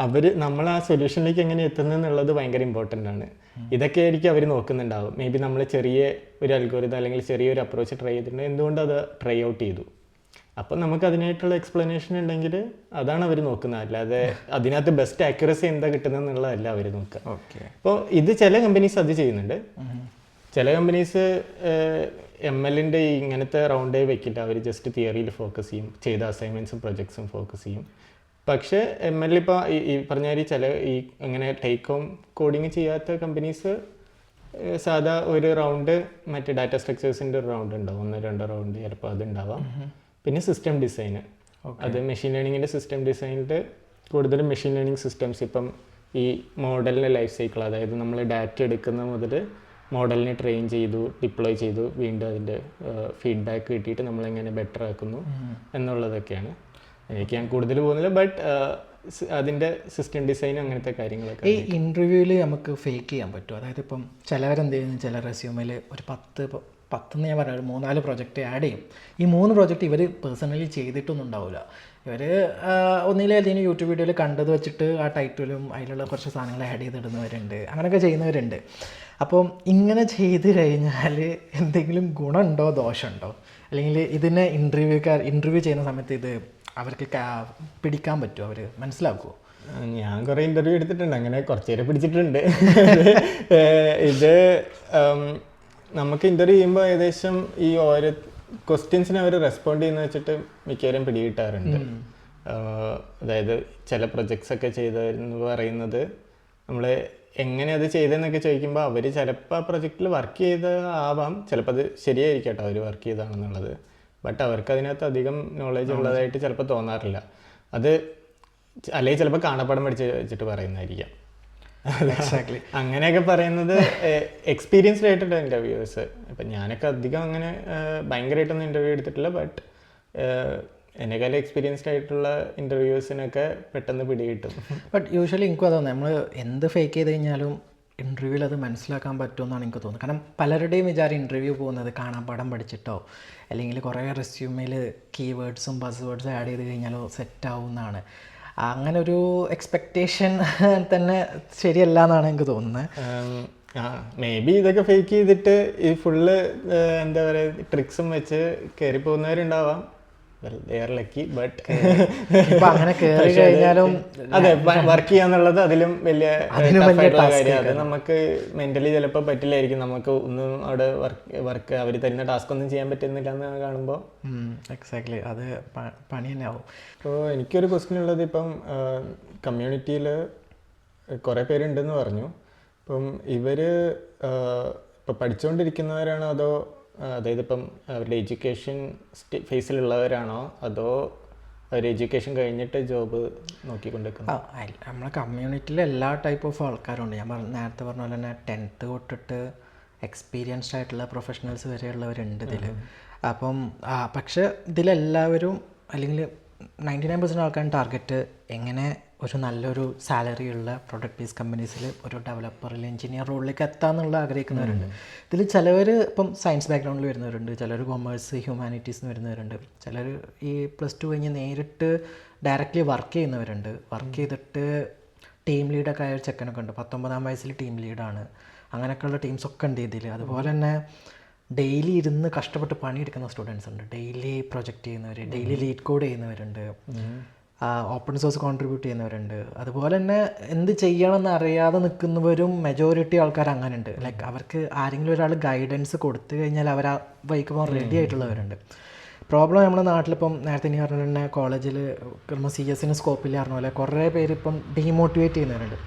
അപ്പോൾ നമ്മൾ ആ സൊല്യൂഷനിലേക്ക് എങ്ങനെ എത്തുന്നത് എന്നുള്ളത് ഭയങ്കര ഇമ്പോർട്ടൻ്റ് ആണ്. ഇതൊക്കെ ആയിരിക്കും അവർ നോക്കുന്നുണ്ടാവും. മേ ബി നമ്മൾ ചെറിയ ഒരു അൽഗോരിതം അല്ലെങ്കിൽ ചെറിയൊരു അപ്രോച്ച് ട്രൈ ചെയ്തിട്ടുണ്ടെങ്കിൽ എന്തുകൊണ്ട് അത് ട്രൈ ഔട്ട് ചെയ്തു, അപ്പം നമുക്ക് അതിനായിട്ടുള്ള എക്സ്പ്ലനേഷൻ ഉണ്ടെങ്കിൽ അതാണ് അവർ നോക്കുന്നത്. അല്ലാതെ അതിനകത്ത് ബെസ്റ്റ് ആക്യുറസി എന്താ കിട്ടുന്നത് എന്നുള്ളതല്ല അവർ നോക്കുക. അപ്പോൾ ഇത് ചില കമ്പനീസ് അത് ചെയ്യുന്നുണ്ട്. ചില കമ്പനീസ് ML-ൻ്റെ ഇങ്ങനത്തെ റൗണ്ടേ വെക്കില്ല. അവർ ജസ്റ്റ് തിയറിയിൽ ഫോക്കസ് ചെയ്യും, ചെയ്ത അസൈൻമെൻറ്റ്സും പ്രൊജക്ട്സും ഫോക്കസ് ചെയ്യും. പക്ഷേ ML ഇപ്പോൾ ഈ പറഞ്ഞ മാതിരി ചില ഈ അങ്ങനെ ടേക്ക് ഹോം കോഡിങ് ചെയ്യാത്ത കമ്പനീസ് സാധാ ഒരു റൗണ്ട് മറ്റേ ഡാറ്റ സ്ട്രക്ചേഴ്സിൻ്റെ ഒരു റൗണ്ട് ഉണ്ടാവും, 1-2 റൗണ്ട് ചിലപ്പോൾ അതുണ്ടാവാം. പിന്നെ സിസ്റ്റം ഡിസൈന്, അത് മെഷീൻ ലേണിങ്ങിൻ്റെ സിസ്റ്റം ഡിസൈനിൽ കൂടുതലും മെഷീൻ ലേണിംഗ് സിസ്റ്റംസ് ഇപ്പം ഈ മോഡലിൻ്റെ ലൈഫ് സൈക്കിൾ, അതായത് നമ്മൾ ഡാറ്റ എടുക്കുന്ന മുതൽ മോഡലിനെ ട്രെയിൻ ചെയ്തു, ഡിപ്ലോയ് ചെയ്തു, വീണ്ടും അതിൻ്റെ ഫീഡ്ബാക്ക് കിട്ടിയിട്ട് നമ്മളെങ്ങനെ ബെറ്റർ ആക്കുന്നു എന്നുള്ളതൊക്കെയാണ്. എനിക്ക് ഞാൻ കൂടുതൽ പോകുന്നില്ല, ബട്ട് അതിൻ്റെ സിസ്റ്റം ഡിസൈൻ അങ്ങനത്തെ കാര്യങ്ങളൊക്കെ. ഈ ഇൻ്റർവ്യൂവിൽ നമുക്ക് ഫേക്ക് ചെയ്യാൻ പറ്റും. അതായത് ഇപ്പം ചിലവരെന്ത് ചെയ്യുന്നു, ചില റെസ്യൂമിൽ ഒരു 10 ഞാൻ പറഞ്ഞ ഒരു 3-4 പ്രൊജക്റ്റ് ആഡ് ചെയ്യും. ഈ 3 പ്രൊജക്റ്റ് ഇവർ പേഴ്സണലി ചെയ്തിട്ടൊന്നും ഉണ്ടാവില്ല. ഇവർ ഒന്നിലേതെങ്കിലും യൂട്യൂബ് വീഡിയോയിൽ കണ്ടത് വെച്ചിട്ട് ആ ടൈറ്റിലും അതിലുള്ള കുറച്ച് സാധനങ്ങൾ ആഡ് ചെയ്തിടുന്നവരുണ്ട്, അങ്ങനെയൊക്കെ ചെയ്യുന്നവരുണ്ട്. അപ്പം ഇങ്ങനെ ചെയ്ത് കഴിഞ്ഞാൽ എന്തെങ്കിലും ഗുണമുണ്ടോ ദോഷമുണ്ടോ, അല്ലെങ്കിൽ ഇതിനെ ഇൻ്റർവ്യൂ ചെയ്യുന്ന സമയത്ത് ഇത് അവർക്ക് പിടിക്കാൻ പറ്റുമോ, അവർ മനസ്സിലാക്കുമോ? ഞാൻ കുറേ ഇൻ്റർവ്യൂ എടുത്തിട്ടുണ്ട്, അങ്ങനെ കുറച്ച് പേരെ പിടിച്ചിട്ടുണ്ട്. ഇത് നമുക്ക് ഇൻ്റർവ്യൂ ചെയ്യുമ്പോൾ ഏകദേശം ഈ ഓരോ ക്വസ്റ്റ്യൻസിന് അവർ റെസ്പോണ്ട് ചെയ്യുന്ന വെച്ചിട്ട് മിക്കവരും പിടികിട്ടാറുണ്ട്. അതായത് ചില പ്രൊജക്ട്സ് ഒക്കെ ചെയ്തെന്ന് പറയുന്നത് നമ്മൾ എങ്ങനെ അത് ചെയ്തതെന്നൊക്കെ ചോദിക്കുമ്പോൾ അവർ ചിലപ്പോൾ ആ പ്രൊജക്റ്റിൽ വർക്ക് ചെയ്ത ആവാം, ചിലപ്പോൾ അത് ശരിയായിരിക്കും കേട്ടോ അവർ വർക്ക് ചെയ്തതാണെന്നുള്ളത്. ബട്ട് അവർക്ക് അതിനകത്ത് അധികം നോളേജ് ഉള്ളതായിട്ട് ചിലപ്പോൾ തോന്നാറില്ല. അത് അല്ലെങ്കിൽ ചിലപ്പോൾ കാണാപ്പാടം പഠിച്ച് വെച്ചിട്ട് പറയുന്നതായിരിക്കാം. അങ്ങനെയൊക്കെ പറയുന്നത് എക്സ്പീരിയൻസ്ഡ് ആയിട്ടുള്ള ഇൻ്റർവ്യൂവേഴ്സ്. ഇപ്പം ഞാനൊക്കെ അധികം അങ്ങനെ ഭയങ്കരമായിട്ടൊന്നും ഇൻ്റർവ്യൂ എടുത്തിട്ടില്ല, ബട്ട് എന്നെക്കാളും എക്സ്പീരിയൻസ്ഡ് ആയിട്ടുള്ള ഇൻ്റർവ്യൂവേഴ്സിനൊക്കെ പെട്ടെന്ന് പിടികിട്ടും. ബട്ട് യൂഷ്വലി എനിക്കും അതാണ്, നമ്മൾ എന്ത് ഫേക്ക് ചെയ്ത് കഴിഞ്ഞാലും ഇൻ്റർവ്യൂവിൽ അത് മനസ്സിലാക്കാൻ പറ്റുമെന്നാണ് എനിക്ക് തോന്നുന്നത്. കാരണം പലരുടെയും വിചാരം ഇൻ്റർവ്യൂ പോകുന്നത് കാണാപ്പാടം പഠിച്ചിട്ടോ അല്ലെങ്കിൽ കുറേ റെസ്യൂമിൽ കീവേഡ്സും ബസ് വേർഡ്സും ആഡ് ചെയ്ത് കഴിഞ്ഞാലോ സെറ്റാവും എന്നാണ്. അങ്ങനെ ഒരു എക്സ്പെക്റ്റേഷൻ തന്നെ ശരിയല്ല എന്നാണ് എനിക്ക് തോന്നുന്നത്. മേ ബി ഇതൊക്കെ ഫേക്ക് ചെയ്തിട്ട് ഈ ഫുള്ള് എന്താ പറയുക ട്രിക്സും വെച്ച് കയറി പോകുന്നവരുണ്ടാവാം. അങ്ങനെ കയറി കഴിഞ്ഞാലും അതെ, വർക്ക് ചെയ്യാന്നുള്ളത് അതിലും വലിയ കാര്യം. അത് നമുക്ക് മെന്റലി ചിലപ്പോൾ പറ്റില്ലായിരിക്കും. നമുക്ക് ഒന്നും അവിടെ വർക്ക് അവർ തരുന്ന ടാസ്ക് ഒന്നും ചെയ്യാൻ പറ്റുന്നില്ല എന്ന് കാണുമ്പോൾ എക്സാക്ട്ലി അത് പണി തന്നെ ആവും. അപ്പോൾ എനിക്കൊരു ക്വസ്റ്റ്യൻ ഉള്ളത്, ഇപ്പം കമ്മ്യൂണിറ്റിയിൽ കുറേ പേരുണ്ടെന്ന് പറഞ്ഞു. ഇപ്പം ഇവർ ഇപ്പം പഠിച്ചുകൊണ്ടിരിക്കുന്നവരാണോ അതോ അതായത് ഇപ്പം അവരുടെ എഡ്യൂക്കേഷൻ ഫേസിലുള്ളവരാണോ അതോ അവർ എഡ്യൂക്കേഷൻ കഴിഞ്ഞിട്ട് ജോബ് നോക്കിക്കൊണ്ടിരിക്കുന്നു? നമ്മളെ കമ്മ്യൂണിറ്റിയിൽ എല്ലാ ടൈപ്പ് ഓഫ് ആൾക്കാരും ഉണ്ട്. ഞാൻ നേരത്തെ പറഞ്ഞ പോലെ തന്നെ 10th തൊട്ടിട്ട് എക്സ്പീരിയൻസ്ഡ് ആയിട്ടുള്ള പ്രൊഫഷണൽസ് വരെയുള്ളവരുണ്ട് ഇതിൽ. അപ്പം പക്ഷെ ഇതിലെല്ലാവരും അല്ലെങ്കിൽ 99% ആൾക്കാരും ടാർഗറ്റ് എങ്ങനെ ഒരു നല്ലൊരു സാലറി ഉള്ള പ്രൊഡക്റ്റ് ബേസ്ഡ് കമ്പനീസിൽ ഒരു ഡെവലപ്പർ അല്ലെങ്കിൽ എഞ്ചിനീയർ റോളിലേക്ക് എത്താമെന്നുള്ള ആഗ്രഹിക്കുന്നവരുണ്ട്. ഇതിൽ ചിലവർ ഇപ്പം സയൻസ് ബാക്ക്ഗ്രൗണ്ടിൽ വരുന്നവരുണ്ട്, ചിലർ കൊമേഴ്സ് ഹ്യൂമാനിറ്റീസിന് വരുന്നവരുണ്ട്, ചിലർ ഈ +2 കഴിഞ്ഞ് നേരിട്ട് ഡയറക്റ്റ്ലി വർക്ക് ചെയ്യുന്നവരുണ്ട്. വർക്ക് ചെയ്തിട്ട് ടീം ലീഡൊക്കെ ആയ ഒരു ചെക്കനൊക്കെ ഉണ്ട്, 19-ാം വയസ്സിൽ ടീം ലീഡാണ്. അങ്ങനെയൊക്കെയുള്ള ടീംസൊക്കെ ഉണ്ട് ഇതിൽ. അതുപോലെ തന്നെ ഡെയിലി ഇരുന്ന് കഷ്ടപ്പെട്ട് പണിയെടുക്കുന്ന സ്റ്റുഡൻസ് ഉണ്ട്, ഡെയിലി പ്രൊജക്റ്റ് ചെയ്യുന്നവർ, ഡെയിലി ലീഡ് കോഡ് ചെയ്യുന്നവരുണ്ട്, ഓപ്പൺ സോഴ്സ് കോൺട്രിബ്യൂട്ട് ചെയ്യുന്നവരുണ്ട്. അതുപോലെ തന്നെ എന്ത് ചെയ്യണമെന്ന് അറിയാതെ നിൽക്കുന്നവരും മെജോറിറ്റി ആൾക്കാർ അങ്ങനെ ഉണ്ട്. ലൈക്ക് അവർക്ക് ആരെങ്കിലും ഒരാൾ ഗൈഡൻസ് കൊടുത്തു കഴിഞ്ഞാൽ അവർ ആ വഴിക്ക് പോകാൻ റെഡി ആയിട്ടുള്ളവരുണ്ട്. പ്രോബ്ലം നമ്മുടെ നാട്ടിലിപ്പം നേരത്തെ ഇനി പറഞ്ഞ തന്നെ കോളേജിൽ CS സ്കോപ്പില്ല പറഞ്ഞ പോലെ കുറേ പേര് ഇപ്പം ഡീമോട്ടിവേറ്റ് ചെയ്യുന്നവരുണ്ട്.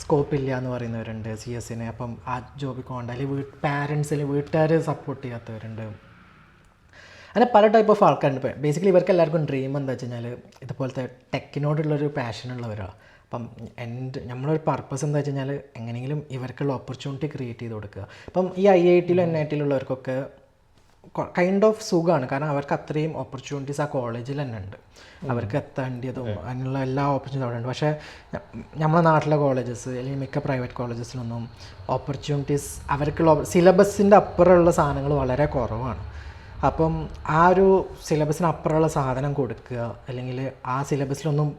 സ്കോപ്പില്ല എന്ന് പറയുന്നവരുണ്ട് CS. അപ്പം ആ ജോബിൽ പോകണ്ട, അല്ലെങ്കിൽ പാരൻസിൽ വീട്ടുകാർ സപ്പോർട്ട് ചെയ്യാത്തവരുണ്ട്. അങ്ങനെ പല ടൈപ്പ് ഓഫ് ആൾക്കാരുണ്ട്. ഇപ്പോൾ ബേസിക്കലി ഇവർക്ക് എല്ലാവർക്കും ഡ്രീം എന്താ വെച്ച് കഴിഞ്ഞാൽ ഇതുപോലത്തെ ടെക്കിനോടുള്ളൊരു പാഷനുള്ളവരാണ്. അപ്പം നമ്മളൊരു പർപ്പസ് എന്താ വെച്ച് കഴിഞ്ഞാൽ എങ്ങനെയെങ്കിലും ഇവർക്കുള്ള ഓപ്പർച്യൂണിറ്റി ക്രിയേറ്റ് ചെയ്ത് കൊടുക്കുക. അപ്പം ഈ IIT-യിലും NIT-യിലും ഉള്ളവർക്കൊക്കെ കൈൻഡ് ഓഫ് സുഖമാണ്, കാരണം അവർക്ക് അത്രയും ഓപ്പർച്യൂണിറ്റീസ് ആ കോളേജിൽ തന്നെ ഉണ്ട്. അവർക്ക് എത്തേണ്ടതും അതിനുള്ള എല്ലാ ഓപ്പർച്യൂണിറ്റീസ് അവിടെ ഉണ്ട്. പക്ഷേ നമ്മുടെ നാട്ടിലെ കോളേജസ് അല്ലെങ്കിൽ മിക്ക പ്രൈവറ്റ് കോളേജസിലൊന്നും ഓപ്പർച്യൂണിറ്റീസ് അവർക്കുള്ള സിലബസിൻ്റെ അപ്പുറമുള്ള സാധനങ്ങൾ വളരെ കുറവാണ്. അപ്പം ആ ഒരു സിലബസിന് അപ്പുറമുള്ള സാധനം കൊടുക്കുക, അല്ലെങ്കിൽ ആ സിലബസിലൊന്നും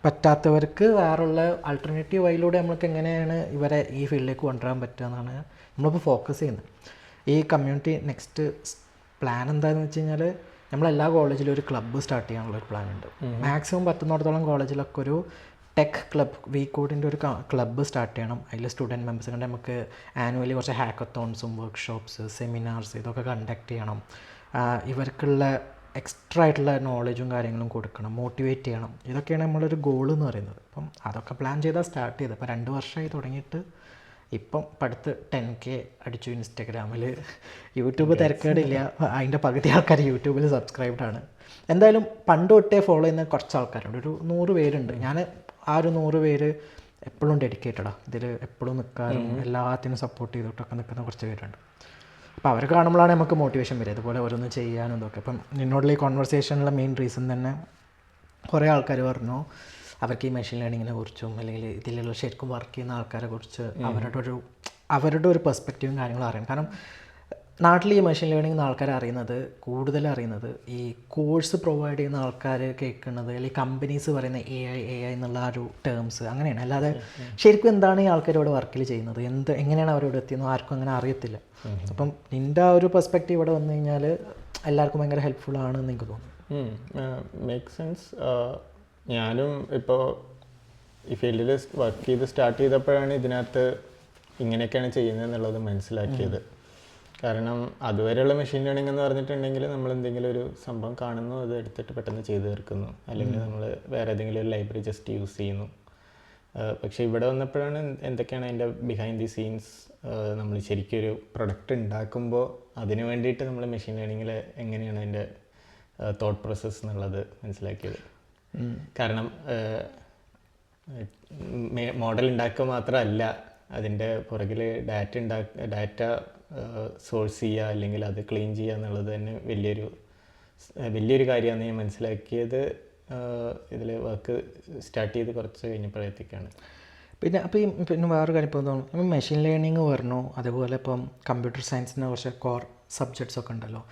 പറ്റാത്തവർക്ക് വേറുള്ള ആൾട്ടർനേറ്റീവ് വഴിയിലൂടെ നമ്മൾക്ക് എങ്ങനെയാണ് ഇവരെ ഈ ഫീൽഡിലേക്ക് കൊണ്ടുവരാൻ പറ്റുക എന്നാണ് നമ്മളിപ്പോൾ ഫോക്കസ് ചെയ്യുന്നത്. ഈ കമ്മ്യൂണിറ്റി നെക്സ്റ്റ് പ്ലാൻ എന്താണെന്ന് വെച്ച് കഴിഞ്ഞാൽ നമ്മളെല്ലാ കോളേജിലും ഒരു ക്ലബ്ബ് സ്റ്റാർട്ട് ചെയ്യാനുള്ളൊരു പ്ലാൻ ഉണ്ട്. മാക്സിമം പറ്റുന്നിടത്തോളം കോളേജിലൊക്കെ ഒരു ടെക് ക്ലബ് VCode-ൻ്റെ ഒരു ക്ലബ്ബ് സ്റ്റാർട്ട് ചെയ്യണം. അതിൽ സ്റ്റുഡൻറ്റ് മെമ്പേഴ്സ് കൊണ്ട് നമുക്ക് ആനുവലി കുറച്ച് ഹാക്കത്തോൺസും വർക്ക്ഷോപ്സ് സെമിനാർസ് ഇതൊക്കെ കണ്ടക്ട് ചെയ്യണം. ഇവർക്കുള്ള എക്സ്ട്രാ ആയിട്ടുള്ള നോളജും കാര്യങ്ങളും കൊടുക്കണം, മോട്ടിവേറ്റ് ചെയ്യണം. ഇതൊക്കെയാണ് നമ്മളൊരു ഗോൾ എന്ന് പറയുന്നത്. അപ്പം അതൊക്കെ പ്ലാൻ ചെയ്താൽ സ്റ്റാർട്ട് ചെയ്തത്. ഇപ്പോൾ 2 വർഷമായി തുടങ്ങിയിട്ട് ഇപ്പം അടുത്ത് 10K അടിച്ചു ഇൻസ്റ്റഗ്രാമിൽ. യൂട്യൂബ് തിരക്കേടില്ല, അതിൻ്റെ പകുതി ആൾക്കാർ യൂട്യൂബിൽ സബ്സ്ക്രൈബ്ഡാണ്. എന്തായാലും പണ്ട് തൊട്ടേ ഫോളോ ചെയ്യുന്ന കുറച്ച് ആൾക്കാരുണ്ട്, ഒരു 100 പേരുണ്ട്. ഞാൻ ആ ഒരു 100 പേര് എപ്പോഴും ഡെഡിക്കേറ്റഡാണ്, ഇതിൽ എപ്പോഴും നിൽക്കാനും എല്ലാത്തിനും സപ്പോർട്ട് ചെയ്തിട്ടൊക്കെ നിൽക്കുന്ന കുറച്ച് പേരുണ്ട്. അപ്പോൾ അവർ കാണുമ്പോഴാണ് നമുക്ക് മോട്ടിവേഷൻ വരിക ഇതുപോലെ ഓരോന്ന് ചെയ്യാനും ഇതൊക്കെ. അപ്പം നിന്നോടുള്ള ഈ കോൺവെർസേഷനുള്ള മെയിൻ റീസൺ തന്നെ കുറേ ആൾക്കാർ പറഞ്ഞു അവർക്ക് ഈ മെഷീൻ ലേണിങ്ങിനെ കുറിച്ചും അല്ലെങ്കിൽ ഇതിലുള്ള ശരിക്കും വർക്ക് ചെയ്യുന്ന ആൾക്കാരെ കുറിച്ച് അവരുടെ ഒരു പെർസ്പെക്റ്റീവും കാര്യങ്ങളും അറിയണം. കാരണം നാട്ടിൽ ഈ മെഷീൻ ലേണിംഗ് ആൾക്കാർ കൂടുതൽ അറിയുന്നത് ഈ കോഴ്സ് പ്രൊവൈഡ് ചെയ്യുന്ന ആൾക്കാർ കേൾക്കുന്നത്, അല്ലെങ്കിൽ കമ്പനീസ് പറയുന്ന AI എന്നുള്ള ആ ഒരു ടേംസ് അങ്ങനെയാണ്. അല്ലാതെ ശരിക്കും എന്താണ് ഈ ആൾക്കാർ ഇവിടെ വർക്കിൽ ചെയ്യുന്നത്, എങ്ങനെയാണ് അവരോട് എത്തിയെന്നോ ആർക്കും അങ്ങനെ അറിയത്തില്ല. അപ്പം നിൻ്റെ ആ ഒരു പെർസ്പെക്റ്റീവ് ഇവിടെ വന്നു കഴിഞ്ഞാൽ എല്ലാവർക്കും ഭയങ്കര ഹെൽപ്ഫുൾ ആണെന്ന് എനിക്ക് തോന്നുന്നു. Make sense. ഞാനും ഇപ്പോൾ ഈ ഫീൽഡിൽ വർക്ക് ചെയ്ത് സ്റ്റാർട്ട് ചെയ്തപ്പോഴാണ് ഇതിനകത്ത് ഇങ്ങനെയൊക്കെയാണ് ചെയ്യുന്നത് എന്നുള്ളത് മനസ്സിലാക്കിയത്. കാരണം അതുവരെയുള്ള മെഷീൻ ലേണിംഗ് എന്ന് പറഞ്ഞിട്ടുണ്ടെങ്കിൽ നമ്മൾ എന്തെങ്കിലും ഒരു സംഭവം കാണുന്നു, അത് എടുത്തിട്ട് പെട്ടെന്ന് ചെയ്ത് തീർക്കുന്നു, അല്ലെങ്കിൽ നമ്മൾ വേറെ ഏതെങ്കിലും ഒരു ലൈബ്രറി ജസ്റ്റ് യൂസ് ചെയ്യുന്നു. പക്ഷേ ഇവിടെ വന്നപ്പോഴാണ് എന്തൊക്കെയാണ് അതിൻ്റെ ബിഹൈൻഡ് ദി സീൻസ്, നമ്മൾ ശരിക്കും ഒരു പ്രൊഡക്റ്റ് ഉണ്ടാക്കുമ്പോൾ അതിന് വേണ്ടിയിട്ട് നമ്മൾ മെഷീൻ ലേണിങ്ങിൽ എങ്ങനെയാണ് അതിൻ്റെ തോട്ട് പ്രോസസ്സ് എന്നുള്ളത് മനസ്സിലാക്കിയത്. കാരണം മോഡൽ ഉണ്ടാക്കുക മാത്രമല്ല, അതിൻ്റെ പുറകിൽ ഡാറ്റ സോഴ്സ് ചെയ്യുക അല്ലെങ്കിൽ അത് ക്ലീൻ ചെയ്യുക എന്നുള്ളത് തന്നെ വലിയൊരു കാര്യമാണ് ഞാൻ മനസ്സിലാക്കിയത് ഇതിൽ വർക്ക് സ്റ്റാർട്ട് ചെയ്ത് കുറച്ച് കഴിഞ്ഞപ്പോഴത്തേക്കാണ്. പിന്നെ വേറൊരു കാര്യം ഇപ്പോൾ തോന്നുന്നു, മെഷീൻ ലേണിംഗ് പറഞ്ഞു, അതേപോലെ ഇപ്പം കമ്പ്യൂട്ടർ സയൻസിൻ്റെ കുറച്ച് കോർ സബ്ജക്ട്സ് ഒക്കെ ഉണ്ടല്ലോ,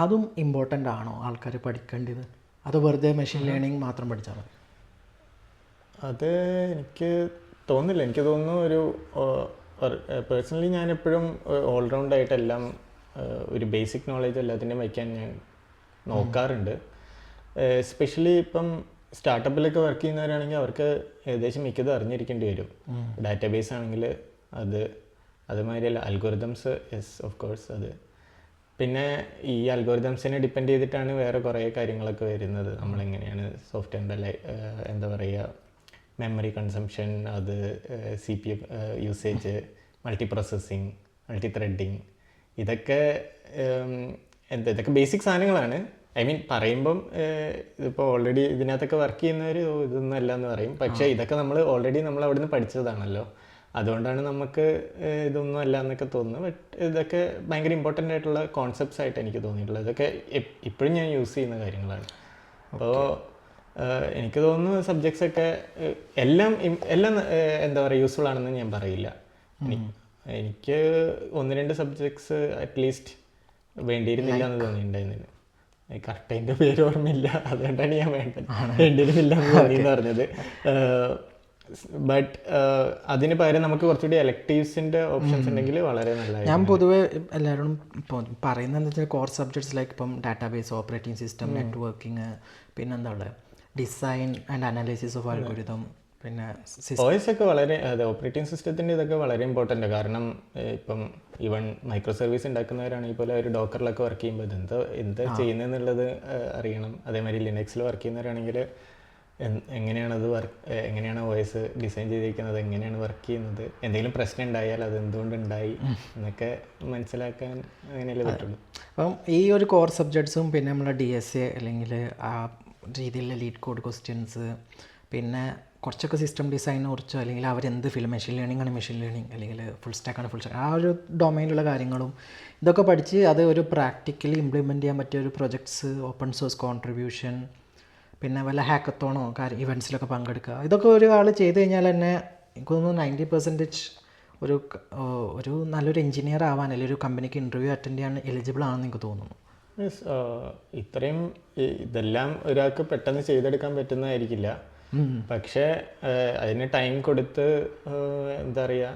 അതും ഇമ്പോർട്ടൻ്റ് ആണോ ആൾക്കാർ പഠിക്കേണ്ടത്, അത് വെറുതെ മെഷീൻ ലേണിംഗ് മാത്രം പഠിച്ചാൽ മതി? അത് എനിക്ക് തോന്നുന്നില്ല. എനിക്ക് തോന്നുന്നു ഒരു പേഴ്സണലി ഞാൻ എപ്പോഴും ഓൾറൗണ്ടായിട്ടെല്ലാം ഒരു ബേസിക് നോളേജ് എല്ലാത്തിൻ്റെയും വയ്ക്കാൻ ഞാൻ നോക്കാറുണ്ട്. എസ്പെഷ്യലി ഇപ്പം സ്റ്റാർട്ടപ്പിലൊക്കെ വർക്ക് ചെയ്യുന്നവരാണെങ്കിൽ അവർക്ക് ഏകദേശം മിക്കത് അറിഞ്ഞിരിക്കേണ്ടി വരും. ഡാറ്റാബേസ് ആണെങ്കിൽ അതുമാതിരിയല്ല, അൽഗോരിതംസ് ഓഫ് കോഴ്സ് അത്. പിന്നെ ഈ അൽഗോരിതംസിനെ ഡിപ്പെൻഡ് ചെയ്തിട്ടാണ് വേറെ കുറേ കാര്യങ്ങളൊക്കെ വരുന്നത്. നമ്മളെങ്ങനെയാണ് സോഫ്റ്റ്വെയറിൻ്റെ എന്താ പറയുക, മെമ്മറി കൺസംഷൻ, അത് CPU usage, multi processing, multi threading, ഇതൊക്കെ ഇതൊക്കെ ബേസിക് സാധനങ്ങളാണ്. ഐ മീൻ പറയുമ്പം ഇതിപ്പോൾ ഓൾറെഡി ഇതിനകത്തൊക്കെ വർക്ക് ചെയ്യുന്നവർ ഇതൊന്നും അല്ല എന്ന് പറയും. പക്ഷേ ഇതൊക്കെ നമ്മൾ അവിടെ നിന്ന് പഠിച്ചതാണല്ലോ, അതുകൊണ്ടാണ് നമുക്ക് ഇതൊന്നും അല്ല എന്നൊക്കെ തോന്നുന്നത്. ബട്ട് ഇതൊക്കെ ഭയങ്കര ഇമ്പോർട്ടൻ്റ് ആയിട്ടുള്ള കോൺസെപ്റ്റ്സ് ആയിട്ട് എനിക്ക് തോന്നിയിട്ടുള്ളത്. ഇതൊക്കെ ഇപ്പോഴും ഞാൻ യൂസ് ചെയ്യുന്ന കാര്യങ്ങളാണ്. അപ്പോൾ എനിക്ക് തോന്നുന്നു സബ്ജക്ട്സൊക്കെ എല്ലാം എന്താ പറയുക യൂസ്ഫുൾ ആണെന്ന് ഞാൻ പറയില്ല. എനിക്ക് 1-2 സബ്ജക്ട്സ് അറ്റ്ലീസ്റ്റ് വേണ്ടിയിരുന്നില്ല എന്ന് തോന്നിയിട്ടുണ്ടായിരുന്നില്ല. കറക്റ്റ് അതിൻ്റെ പേര് ഓർമ്മയില്ല, അതുകൊണ്ടാണ് ഞാൻ വേണ്ടിയിരുന്നില്ല എന്ന് തോന്നിയെന്ന് പറഞ്ഞത്. ബട്ട് അതിന് പകരം നമുക്ക് കുറച്ചുകൂടി എലക്ടീവ്സിൻ്റെ ഓപ്ഷൻസ് ഉണ്ടെങ്കിൽ വളരെ നല്ലതായിരുന്നു. ഞാൻ പൊതുവെ എല്ലാവരോടും പറയുന്നത് എന്താ വെച്ചാൽ കോർ സബ്ജക്ട്സ് ലൈക്ക് ഇപ്പം ഡാറ്റാബേസ്, ഓപ്പറേറ്റിംഗ് സിസ്റ്റം, നെറ്റ്വർക്കിംഗ്, പിന്നെന്താ ഉള്ളത്, design and analysis of algorithm, പിന്നെ OS ഒക്കെ വളരെ, അതെ, ഓപ്പറേറ്റിംഗ് സിസ്റ്റത്തിൻ്റെ ഇതൊക്കെ വളരെ ഇമ്പോർട്ടൻ്റ്. കാരണം ഇപ്പം ഈവൺ മൈക്രോ സർവീസ് ഉണ്ടാക്കുന്നവരാണെങ്കിൽ പോലെ ഒരു ഡോക്കറിലൊക്കെ വർക്ക് ചെയ്യുമ്പോൾ എന്താ ചെയ്യുന്നതെന്നുള്ളത് അറിയണം. അതേമാതിരി ലിനക്സിൽ വർക്ക് ചെയ്യുന്നവരാണെങ്കിൽ എങ്ങനെയാണ് OS ഡിസൈൻ ചെയ്തിരിക്കുന്നത്, എങ്ങനെയാണ് വർക്ക് ചെയ്യുന്നത്, എന്തെങ്കിലും പ്രശ്നം ഉണ്ടായാൽ അത് എന്തുകൊണ്ടുണ്ടായി എന്നൊക്കെ മനസ്സിലാക്കാൻ അങ്ങനെയല്ലേ പറ്റുള്ളൂ. അപ്പം ഈ ഒരു കോർ സബ്ജക്ട്സും പിന്നെ നമ്മുടെ DSA അല്ലെങ്കിൽ ആ രീതിയിലുള്ള ലീഡ് കോഡ് ക്വസ്റ്റ്യൻസ്, പിന്നെ കുറച്ചൊക്കെ സിസ്റ്റം ഡിസൈനെ കുറിച്ചോ അല്ലെങ്കിൽ അവരെന്ത് ഫീൽഡ് മെഷീൻ ലേണിംഗ് ആണ് മെഷീൻ ലേണിംഗ് അല്ലെങ്കിൽ ഫുൾ സ്റ്റാക്കാണ് ഫുൾ സ്റ്റാക്ക് ആ ഒരു ഡൊമൈനിലുള്ള കാര്യങ്ങളും ഇതൊക്കെ പഠിച്ച് അത് ഒരു പ്രാക്ടിക്കലി ഇംപ്ലിമെൻറ്റ് ചെയ്യാൻ പറ്റിയ ഒരു പ്രൊജക്ട്സ്, ഓപ്പൺ സോഴ്സ് കോൺട്രിബ്യൂഷൻ, പിന്നെ വല്ല ഹാക്കത്തോണോ ഇവൻറ്റ്സിലൊക്കെ പങ്കെടുക്കുക, ഇതൊക്കെ ഒരാൾ ചെയ്ത് കഴിഞ്ഞാൽ തന്നെ എനിക്ക് തോന്നുന്നു 90% ഒരു നല്ലൊരു എഞ്ചിനീയർ ആവാൻ അല്ലെങ്കിൽ ഒരു കമ്പനിക്ക് ഇൻ്റർവ്യൂ അറ്റൻഡ് ചെയ്യാൻ എലിജിബിൾ ആണെന്ന് എനിക്ക് തോന്നുന്നു. ഇത്രയും ഇതെല്ലാം ഒരാൾക്ക് പെട്ടെന്ന് ചെയ്തെടുക്കാൻ പറ്റുന്നതായിരിക്കില്ല. പക്ഷേ അതിന് ടൈം കൊടുത്ത് എന്താ പറയുക,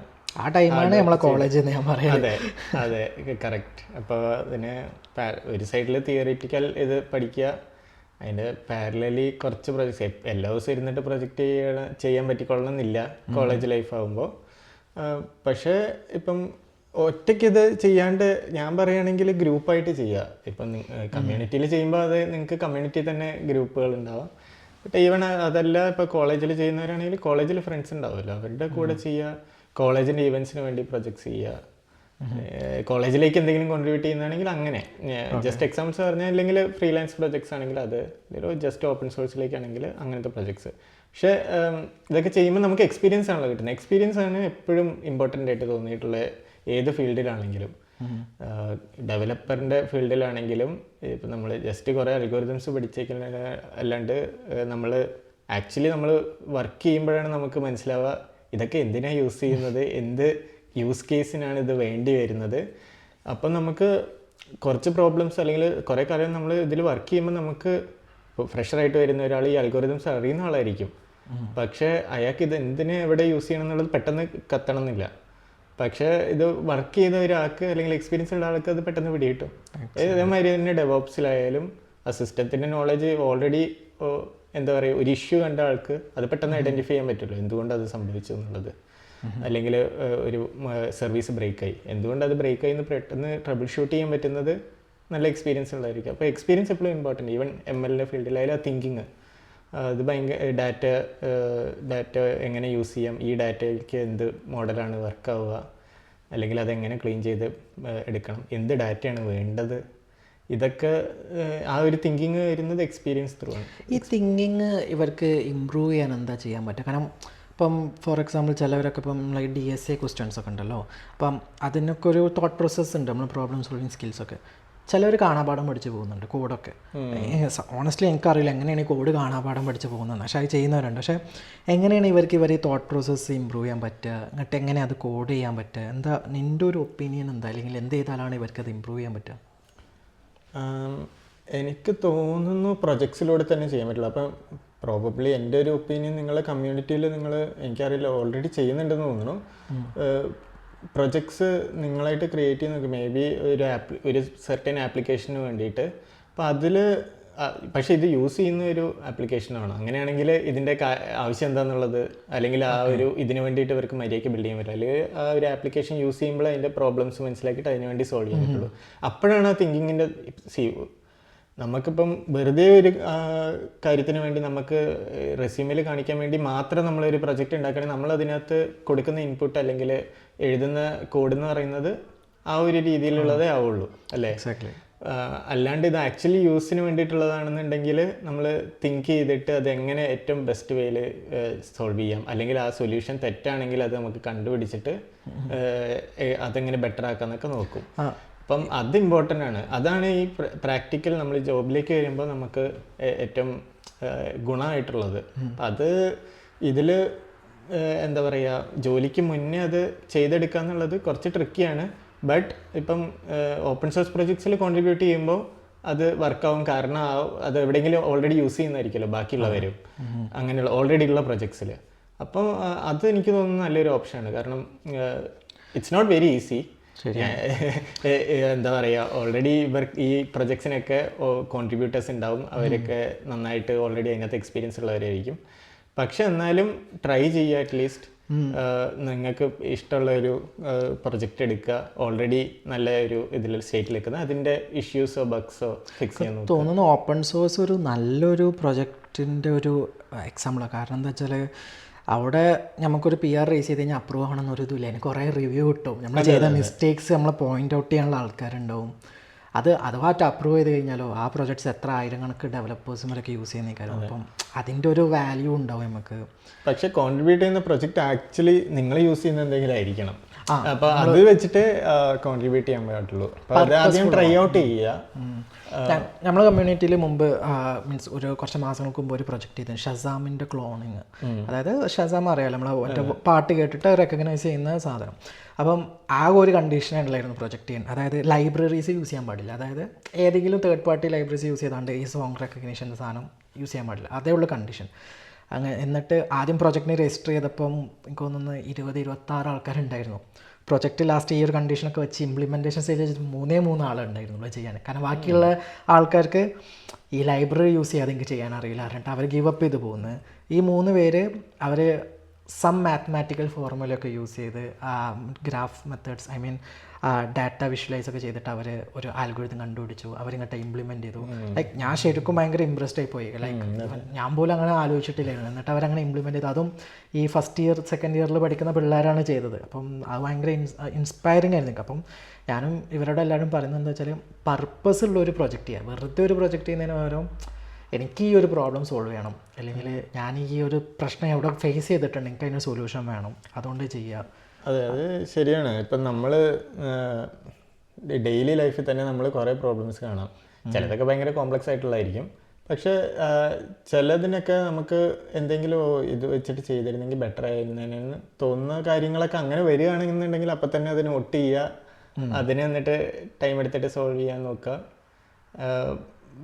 ആ ടൈമാണ് നമ്മളെ കോളേജ് എന്ന് ഞാൻ പറയാം. അതെ അതെ കറക്റ്റ്. അപ്പോൾ അതിന് ഒരു സൈഡിൽ തിയറിറ്റിക്കൽ ഇത് പഠിക്കുക, അതിൻ്റെ പാരലലി കുറച്ച് പ്രൊജക്ട്സ് എല്ലാ ദിവസവും ഇരുന്നിട്ട് പ്രൊജക്റ്റ് ചെയ്യാൻ പറ്റിക്കൊള്ളണമെന്നില്ല കോളേജ് ലൈഫ് ആകുമ്പോൾ. പക്ഷേ ഇപ്പം ഒറ്റയ്ക്ക് ഇത് ചെയ്യാണ്ട് ഞാൻ പറയുകയാണെങ്കിൽ ഗ്രൂപ്പായിട്ട് ചെയ്യുക. ഇപ്പം കമ്മ്യൂണിറ്റിയിൽ ചെയ്യുമ്പോൾ അത് നിങ്ങൾക്ക് കമ്മ്യൂണിറ്റി തന്നെ ഗ്രൂപ്പുകൾ ഉണ്ടാവാം. ബട്ട് ഈവൺ അതല്ല, ഇപ്പോൾ കോളേജിൽ ചെയ്യുന്നവരാണെങ്കിൽ കോളേജിൽ ഫ്രണ്ട്സ് ഉണ്ടാവുമല്ലോ, അവരുടെ കൂടെ ചെയ്യുക. കോളേജിൻ്റെ ഈവൻസിന് വേണ്ടി പ്രൊജക്ട്സ് ചെയ്യുക. കോളേജിലേക്ക് എന്തെങ്കിലും കോൺട്രിബ്യൂട്ട് ചെയ്യുന്നതാണെങ്കിൽ അങ്ങനെ ജസ്റ്റ് എക്സാംസ് പറഞ്ഞാൽ, അല്ലെങ്കിൽ ഫ്രീലാൻസ് പ്രൊജക്ട്സ് ആണെങ്കിൽ അത്, ജസ്റ്റ് ഓപ്പൺ സോഴ്സിലേക്കാണെങ്കിൽ അങ്ങനത്തെ പ്രൊജക്ട്സ്. പക്ഷേ ഇതൊക്കെ ചെയ്യുമ്പോൾ നമുക്ക് എക്സ്പീരിയൻസ് ആണല്ലോ കിട്ടുന്നത്. എക്സ്പീരിയൻസ് ആണ് എപ്പോഴും ഇമ്പോർട്ടൻ്റ് ആയിട്ട് തോന്നിയിട്ടുള്ള ഏത് ഫീൽഡിലാണെങ്കിലും. ഡെവലപ്പറിൻ്റെ ഫീൽഡിലാണെങ്കിലും ഇപ്പം നമ്മൾ ജസ്റ്റ് കുറേ അൽഗോരിതംസ് പഠിച്ചേക്കുന്ന അല്ലാണ്ട് നമ്മൾ ആക്ച്വലി നമ്മൾ വർക്ക് ചെയ്യുമ്പോഴാണ് നമുക്ക് മനസ്സിലാവുക ഇതൊക്കെ എന്തിനാണ് യൂസ് ചെയ്യുന്നത്, എന്ത് യൂസ് കേസിനാണ് ഇത് വേണ്ടി വരുന്നത്. അപ്പം നമുക്ക് കുറച്ച് പ്രോബ്ലംസ് അല്ലെങ്കിൽ കുറേ കാലം നമ്മൾ ഇതിൽ വർക്ക് ചെയ്യുമ്പോൾ നമുക്ക് ഇപ്പോൾ ഫ്രഷറായിട്ട് വരുന്ന ഒരാൾ ഈ അൽഗോരിതംസ് അറിയുന്ന ആളായിരിക്കും. പക്ഷേ അയാൾക്ക് ഇത് എന്തിന് എവിടെ യൂസ് ചെയ്യണം എന്നുള്ളത് പെട്ടെന്ന് കത്തണമെന്നില്ല. പക്ഷേ ഇത് വർക്ക് ചെയ്ത ഒരാൾക്ക് അല്ലെങ്കിൽ എക്സ്പീരിയൻസ് ഉള്ള ആൾക്ക് അത് പെട്ടെന്ന് പിടികിട്ടും. അതേമാതിരി തന്നെ ഡെവോപ്സിലായാലും ആ സിസ്റ്റത്തിൻ്റെ നോളജ് ഓൾറെഡി എന്താ പറയുക, ഒരു ഇഷ്യൂ കണ്ട ആൾക്ക് അത് പെട്ടെന്ന് ഐഡൻറ്റിഫൈ ചെയ്യാൻ പറ്റുമല്ലോ എന്തുകൊണ്ട് അത് സംഭവിച്ചു എന്നുള്ളത്. അല്ലെങ്കിൽ ഒരു സർവീസ് ബ്രേക്കായി, എന്തുകൊണ്ട് അത് ബ്രേക്കായി എന്ന് പെട്ടെന്ന് ട്രബിൾ ഷൂട്ട് ചെയ്യാൻ പറ്റുന്നത് നല്ല എക്സ്പീരിയൻസ് ഉള്ളതായിരിക്കും. അപ്പോൾ എക്സ്പീരിയൻസ് എപ്പോഴും ഇമ്പോർട്ടൻറ്റ്. ഈവൻ ML ഫീൽഡിലായാലും ആ തിങ്കിങ്, അത് ഭയങ്കര ഡാറ്റ എങ്ങനെ യൂസ് ചെയ്യാം, ഈ ഡാറ്റയ്ക്ക് എന്ത് മോഡലാണ് വർക്കാവുക, അല്ലെങ്കിൽ അതെങ്ങനെ ക്ലീൻ ചെയ്ത് എടുക്കണം, എന്ത് ഡാറ്റയാണ് വേണ്ടത്, ഇതൊക്കെ ആ ഒരു തിങ്കിങ് വരുന്നത് എക്സ്പീരിയൻസ് ത്രൂ ആണ്. ഈ തിങ്കിങ് ഇവർക്ക് ഇമ്പ്രൂവ് ചെയ്യാൻ എന്താ ചെയ്യാൻ പറ്റുക? കാരണം ഇപ്പം ഫോർ എക്സാമ്പിൾ ചിലവരൊക്കെ ഇപ്പം ലൈക്ക് DSA ക്വസ്റ്റ്യൻസ് ഒക്കെ ഉണ്ടല്ലോ, അപ്പം അതിനൊക്കെ ഒരു തോട്ട് പ്രോസസ്സ് ഉണ്ട്, നമ്മൾ പ്രോബ്ലം സോൾവിങ് സ്കിൽസൊക്കെ. ചിലവർ കാണാപാഠം പഠിച്ച് പോകുന്നുണ്ട് കോഡൊക്കെ. ഓണസ്റ്റ്ലി എനിക്കറിയില്ല എങ്ങനെയാണ് ഈ കോഡ് കാണാപാഠം പഠിച്ച് പോകുന്നത്, പക്ഷേ അത് ചെയ്യുന്നവരുണ്ട്. പക്ഷേ എങ്ങനെയാണ് ഇവർ ഈ തോട്ട് പ്രോസസ്സ് ഇമ്പ്രൂവ് ചെയ്യാൻ പറ്റുക, എന്നിട്ട് എങ്ങനെ അത് കോഡ് ചെയ്യാൻ പറ്റുക? എന്താ നിൻ്റെ ഒരു ഒപ്പീനിയൻ എന്താ, അല്ലെങ്കിൽ എന്ത് ചെയ്താലാണ് ഇവർക്ക് അത് ഇമ്പ്രൂവ് ചെയ്യാൻ പറ്റുക? എനിക്ക് തോന്നുന്നു പ്രൊജക്ട്സിലൂടെ തന്നെ ചെയ്യാൻ പറ്റില്ല. അപ്പം പ്രോബബ്ലി എൻ്റെ ഒരു ഒപ്പീനിയൻ നിങ്ങളുടെ കമ്മ്യൂണിറ്റിയിൽ എനിക്കറിയില്ല ഓൾറെഡി ചെയ്യുന്നുണ്ടെന്ന് തോന്നുന്നു. പ്രൊജക്ട്സ് നിങ്ങളായിട്ട് ക്രിയേറ്റ് ചെയ്ത് നോക്കും, മേ ബി ഒരു സെർട്ടൻ ആപ്ലിക്കേഷന് വേണ്ടിയിട്ട്. അപ്പോൾ അതിൽ പക്ഷേ ഇത് യൂസ് ചെയ്യുന്ന ഒരു ആപ്ലിക്കേഷനാണ്. അങ്ങനെയാണെങ്കിൽ ഇതിൻ്റെ ആവശ്യം എന്താണെന്നുള്ളത്, അല്ലെങ്കിൽ ആ ഒരു ഇതിന് വേണ്ടിയിട്ട് ഇവർക്ക് മര്യാദയ്ക്ക് ബിൽഡ് ചെയ്യാൻ പറ്റില്ല. അല്ലെങ്കിൽ ആ ഒരു ആപ്ലിക്കേഷൻ യൂസ് ചെയ്യുമ്പോൾ അതിൻ്റെ പ്രോബ്ലംസ് മനസ്സിലാക്കിയിട്ട് അതിന് വേണ്ടി സോൾവ് ചെയ്യാൻ പറ്റുള്ളൂ. അപ്പോഴാണ് ആ തിങ്കിങ്ങിൻ്റെ നമുക്കിപ്പം വെറുതെ ഒരു കാര്യത്തിന് വേണ്ടി നമുക്ക് റെസ്യൂമിൽ കാണിക്കാൻ വേണ്ടി മാത്രം നമ്മളൊരു പ്രൊജക്റ്റ് ഉണ്ടാക്കുകയാണെങ്കിൽ നമ്മളതിനകത്ത് കൊടുക്കുന്ന ഇൻപുട്ട് അല്ലെങ്കിൽ എഴുതുന്ന കോഡ് എന്ന് പറയുന്നത് ആ ഒരു രീതിയിലുള്ളതേ ആവുള്ളൂ അല്ലേ. അല്ലാണ്ട് ഇത് ആക്ച്വലി യൂസിന് വേണ്ടിയിട്ടുള്ളതാണെന്നുണ്ടെങ്കിൽ നമ്മൾ തിങ്ക് ചെയ്തിട്ട് അതെങ്ങനെ ഏറ്റവും ബെസ്റ്റ് വേയിൽ സോൾവ് ചെയ്യാം, അല്ലെങ്കിൽ ആ സൊല്യൂഷൻ തെറ്റാണെങ്കിൽ അത് നമുക്ക് കണ്ടുപിടിച്ചിട്ട് അതെങ്ങനെ ബെറ്റർ ആക്കാന്നൊക്കെ നോക്കും. അപ്പം അത് ഇമ്പോർട്ടൻ്റ് ആണ്. അതാണ് ഈ പ്രാക്ടിക്കൽ നമ്മൾ ജോബിലേക്ക് വരുമ്പോൾ നമുക്ക് ഏറ്റവും ഗുണമായിട്ടുള്ളത്. അത് ഇതിൽ എന്താ പറയുക, ജോലിക്ക് മുന്നേ അത് ചെയ്തെടുക്കുക എന്നുള്ളത് കുറച്ച് ട്രിക്കിയാണ്. ബട്ട് ഇപ്പം ഓപ്പൺ സോഴ്സ് പ്രൊജക്ട്സിൽ കോൺട്രിബ്യൂട്ട് ചെയ്യുമ്പോൾ അത് വർക്കാവും. കാരണം അത് എവിടെയെങ്കിലും ഓൾറെഡി യൂസ് ചെയ്യുന്നതായിരിക്കുമല്ലോ ബാക്കിയുള്ളവരും അങ്ങനെയുള്ള ഓൾറെഡി ഉള്ള പ്രൊജക്ട്സിൽ. അപ്പം അത് എനിക്ക് തോന്നുന്നു നല്ലൊരു ഓപ്ഷനാണ്. കാരണം ഇറ്റ്സ് നോട്ട് വെരി ഈസി. എന്താ പറയുക, ഓൾറെഡി ഈ പ്രൊജക്ട്സിനൊക്കെ കോൺട്രിബ്യൂട്ടേഴ്സ് ഉണ്ടാവും, അവരൊക്കെ നന്നായിട്ട് ഓൾറെഡി അതിനകത്ത് എക്സ്പീരിയൻസ് ഉള്ളവരായിരിക്കും. പക്ഷെ എന്നാലും ട്രൈ ചെയ്യുക. അറ്റ്ലീസ്റ്റ് നിങ്ങൾക്ക് ഇഷ്ടമുള്ള ഒരു പ്രൊജക്റ്റ് എടുക്കുക, ഓൾറെഡി നല്ല ഒരു ഇതിൽ സ്റ്റേറ്റിൽ നിൽക്കുന്ന അതിൻ്റെ ഇഷ്യൂസോ ബഗ്സോ ഫിക്സ് ചെയ്യാൻ തോന്നുന്നു. ഓപ്പൺ സോഴ്സ് ഒരു നല്ലൊരു പ്രൊജക്റ്റിൻ്റെ ഒരു എക്സാമ്പിളാണ്. കാരണം എന്താ വെച്ചാൽ അവിടെ നമുക്കൊരു PR റേസ് ചെയ്ത് കഴിഞ്ഞാൽ അപ്രൂവ് ആവണമെന്നൊരു ഇതില്ല. അതിന് കുറേ റിവ്യൂ കിട്ടും, നമ്മൾ ചെയ്ത മിസ്റ്റേക്സ് നമ്മളെ പോയിൻ്റ് ഔട്ട് ചെയ്യാനുള്ള ആൾക്കാരുണ്ടാവും. അത് അഥവാ അപ്രൂവ് ചെയ്ത് കഴിഞ്ഞാലോ ആ പ്രൊജക്ട്സ് എത്ര ആയിരക്കണക്ക് ഡെവലപ്പേഴ്സുമാരൊക്കെ യൂസ് ചെയ്യുന്ന കാര്യം, അപ്പം അതിൻ്റെ ഒരു വാല്യൂ ഉണ്ടാവും നമുക്ക്. പക്ഷെ കോൺട്രിബ്യൂട്ട് ചെയ്യുന്ന പ്രൊജക്റ്റ് ആക്ച്വലി നിങ്ങൾ യൂസ് ചെയ്യുന്ന എന്തെങ്കിലും ആയിരിക്കണം. അപ്പോൾ അത് വെച്ചിട്ട് കോൺട്രിബ്യൂട്ട് ചെയ്യാൻ പറ്റുള്ളൂ. അപ്പോൾ അത് ആദ്യം ട്രൈ ഔട്ട് ചെയ്യുക. നമ്മളെ കമ്മ്യൂണിറ്റിയിൽ മുമ്പ് മീൻസ് ഒരു കുറച്ച് മാസങ്ങൾക്ക് മുമ്പ് ഒരു പ്രൊജക്റ്റ് ചെയ്തത് ഷസാമിൻ്റെ ക്ലോണിങ്. അതായത് ഷസാം അറിയാമല്ലോ, നമ്മൾ ഒറ്റ പാട്ട് കേട്ടിട്ട് റെക്കഗ്നൈസ് ചെയ്യുന്ന സാധനം. അപ്പം ആ ഒരു കണ്ടീഷനുള്ളായിരുന്നു പ്രൊജക്റ്റ് ചെയ്യാൻ. അതായത് ലൈബ്രറീസ് യൂസ് ചെയ്യാൻ പാടില്ല. അതായത് ഏതെങ്കിലും തേർഡ് പാർട്ടി ലൈബ്രറീസ് യൂസ് ചെയ്താണ്ട് ഈ സോങ് റെക്കഗ്നേഷൻ്റെ സാധനം യൂസ് ചെയ്യാൻ പാടില്ല. അതേ ഉള്ള കണ്ടീഷൻ. അങ്ങനെ എന്നിട്ട് ആദ്യം പ്രൊജക്റ്റിനെ രജിസ്റ്റർ ചെയ്തപ്പം എനിക്ക് തോന്നുന്നു 20-26 ആൾക്കാരുണ്ടായിരുന്നു. പ്രൊജക്റ്റ് ലാസ്റ്റ് ഈ ഒരു കണ്ടീഷനൊക്കെ വെച്ച് ഇംപ്ലിമെൻറ്റേഷൻ സ്റ്റേജിൽ 3 ആളുണ്ടായിരുന്നു ചെയ്യാൻ. കാരണം ബാക്കിയുള്ള ആൾക്കാർക്ക് ഈ ലൈബ്രറി യൂസ് ചെയ്യാതെ എനിക്ക് ചെയ്യാൻ അറിയില്ല പറഞ്ഞിട്ട് അവർ ഗിവ് അപ്പ് ചെയ്ത് പോകുന്നത്. ഈ 3 പേര് അവർ സം മാത്തമാറ്റിക്കൽ ഫോർമുലയൊക്കെ യൂസ് ചെയ്ത് graph methods, I mean data visualise ഒക്കെ ചെയ്തിട്ട് അവർ ഒരു ആൽഗോരിതം കണ്ടുപിടിച്ചു. അവരിങ്ങോട്ട് ഇംപ്ലിമെൻറ്റ് ചെയ്തു. ലൈക്ക് ഞാൻ ശരിക്കും ഭയങ്കര ഇമ്പ്രസ്ഡ് ആയി പോയി. ലൈക്ക് ഞാൻ പോലും അങ്ങനെ ആലോചിച്ചിട്ടില്ലായിരുന്നു. എന്നിട്ട് അവരങ്ങനെ ഇംപ്ലിമെൻറ്റ് ചെയ്തു. അതും ഈ ഫസ്റ്റ് ഇയർ സെക്കൻഡ് ഇയറിൽ പഠിക്കുന്ന പിള്ളേരാണ് ചെയ്തത്. അപ്പം അത് ഭയങ്കര ഇൻസ്പയറിംഗ് ആയിരുന്നു. അപ്പം ഞാനും ഇവരോട് എല്ലാവരും പറയുന്നത് എന്താ വെച്ചാൽ പർപ്പസ് ഉള്ള ഒരു പ്രൊജക്റ്റ് ചെയ്യുക. വെറുതെ ഒരു പ്രൊജക്റ്റ് ചെയ്യുന്നതിന് പകരം എനിക്ക് ഈ ഒരു പ്രോബ്ലം സോൾവ് ചെയ്യണം, അല്ലെങ്കിൽ ഞാൻ ഈ ഒരു പ്രശ്നം എവിടെ ഫേസ് ചെയ്തിട്ടുണ്ട്, എനിക്ക് അതിന് സൊല്യൂഷൻ വേണം, അതുകൊണ്ട് ചെയ്യുക. അതെ, അത് ശരിയാണ്. ഇപ്പം നമ്മൾ ഡെയിലി ലൈഫിൽ തന്നെ നമ്മൾ കുറേ പ്രോബ്ലംസ് കാണാം. ചിലതൊക്കെ ഭയങ്കര കോംപ്ലക്സ് ആയിട്ടുള്ളതായിരിക്കും. പക്ഷേ ചിലതിനൊക്കെ നമുക്ക് എന്തെങ്കിലും ഇത് വെച്ചിട്ട് ചെയ്തിരുന്നെങ്കിൽ ബെറ്റർ ആയിരുന്നതിന് തോന്നുന്ന കാര്യങ്ങളൊക്കെ അങ്ങനെ വരികയാണെന്നുണ്ടെങ്കിൽ അപ്പം തന്നെ അതിന് നോട്ട് ചെയ്യുക, അതിനെ എന്നിട്ട് ടൈം എടുത്തിട്ട് സോൾവ് ചെയ്യാൻ നോക്കുക.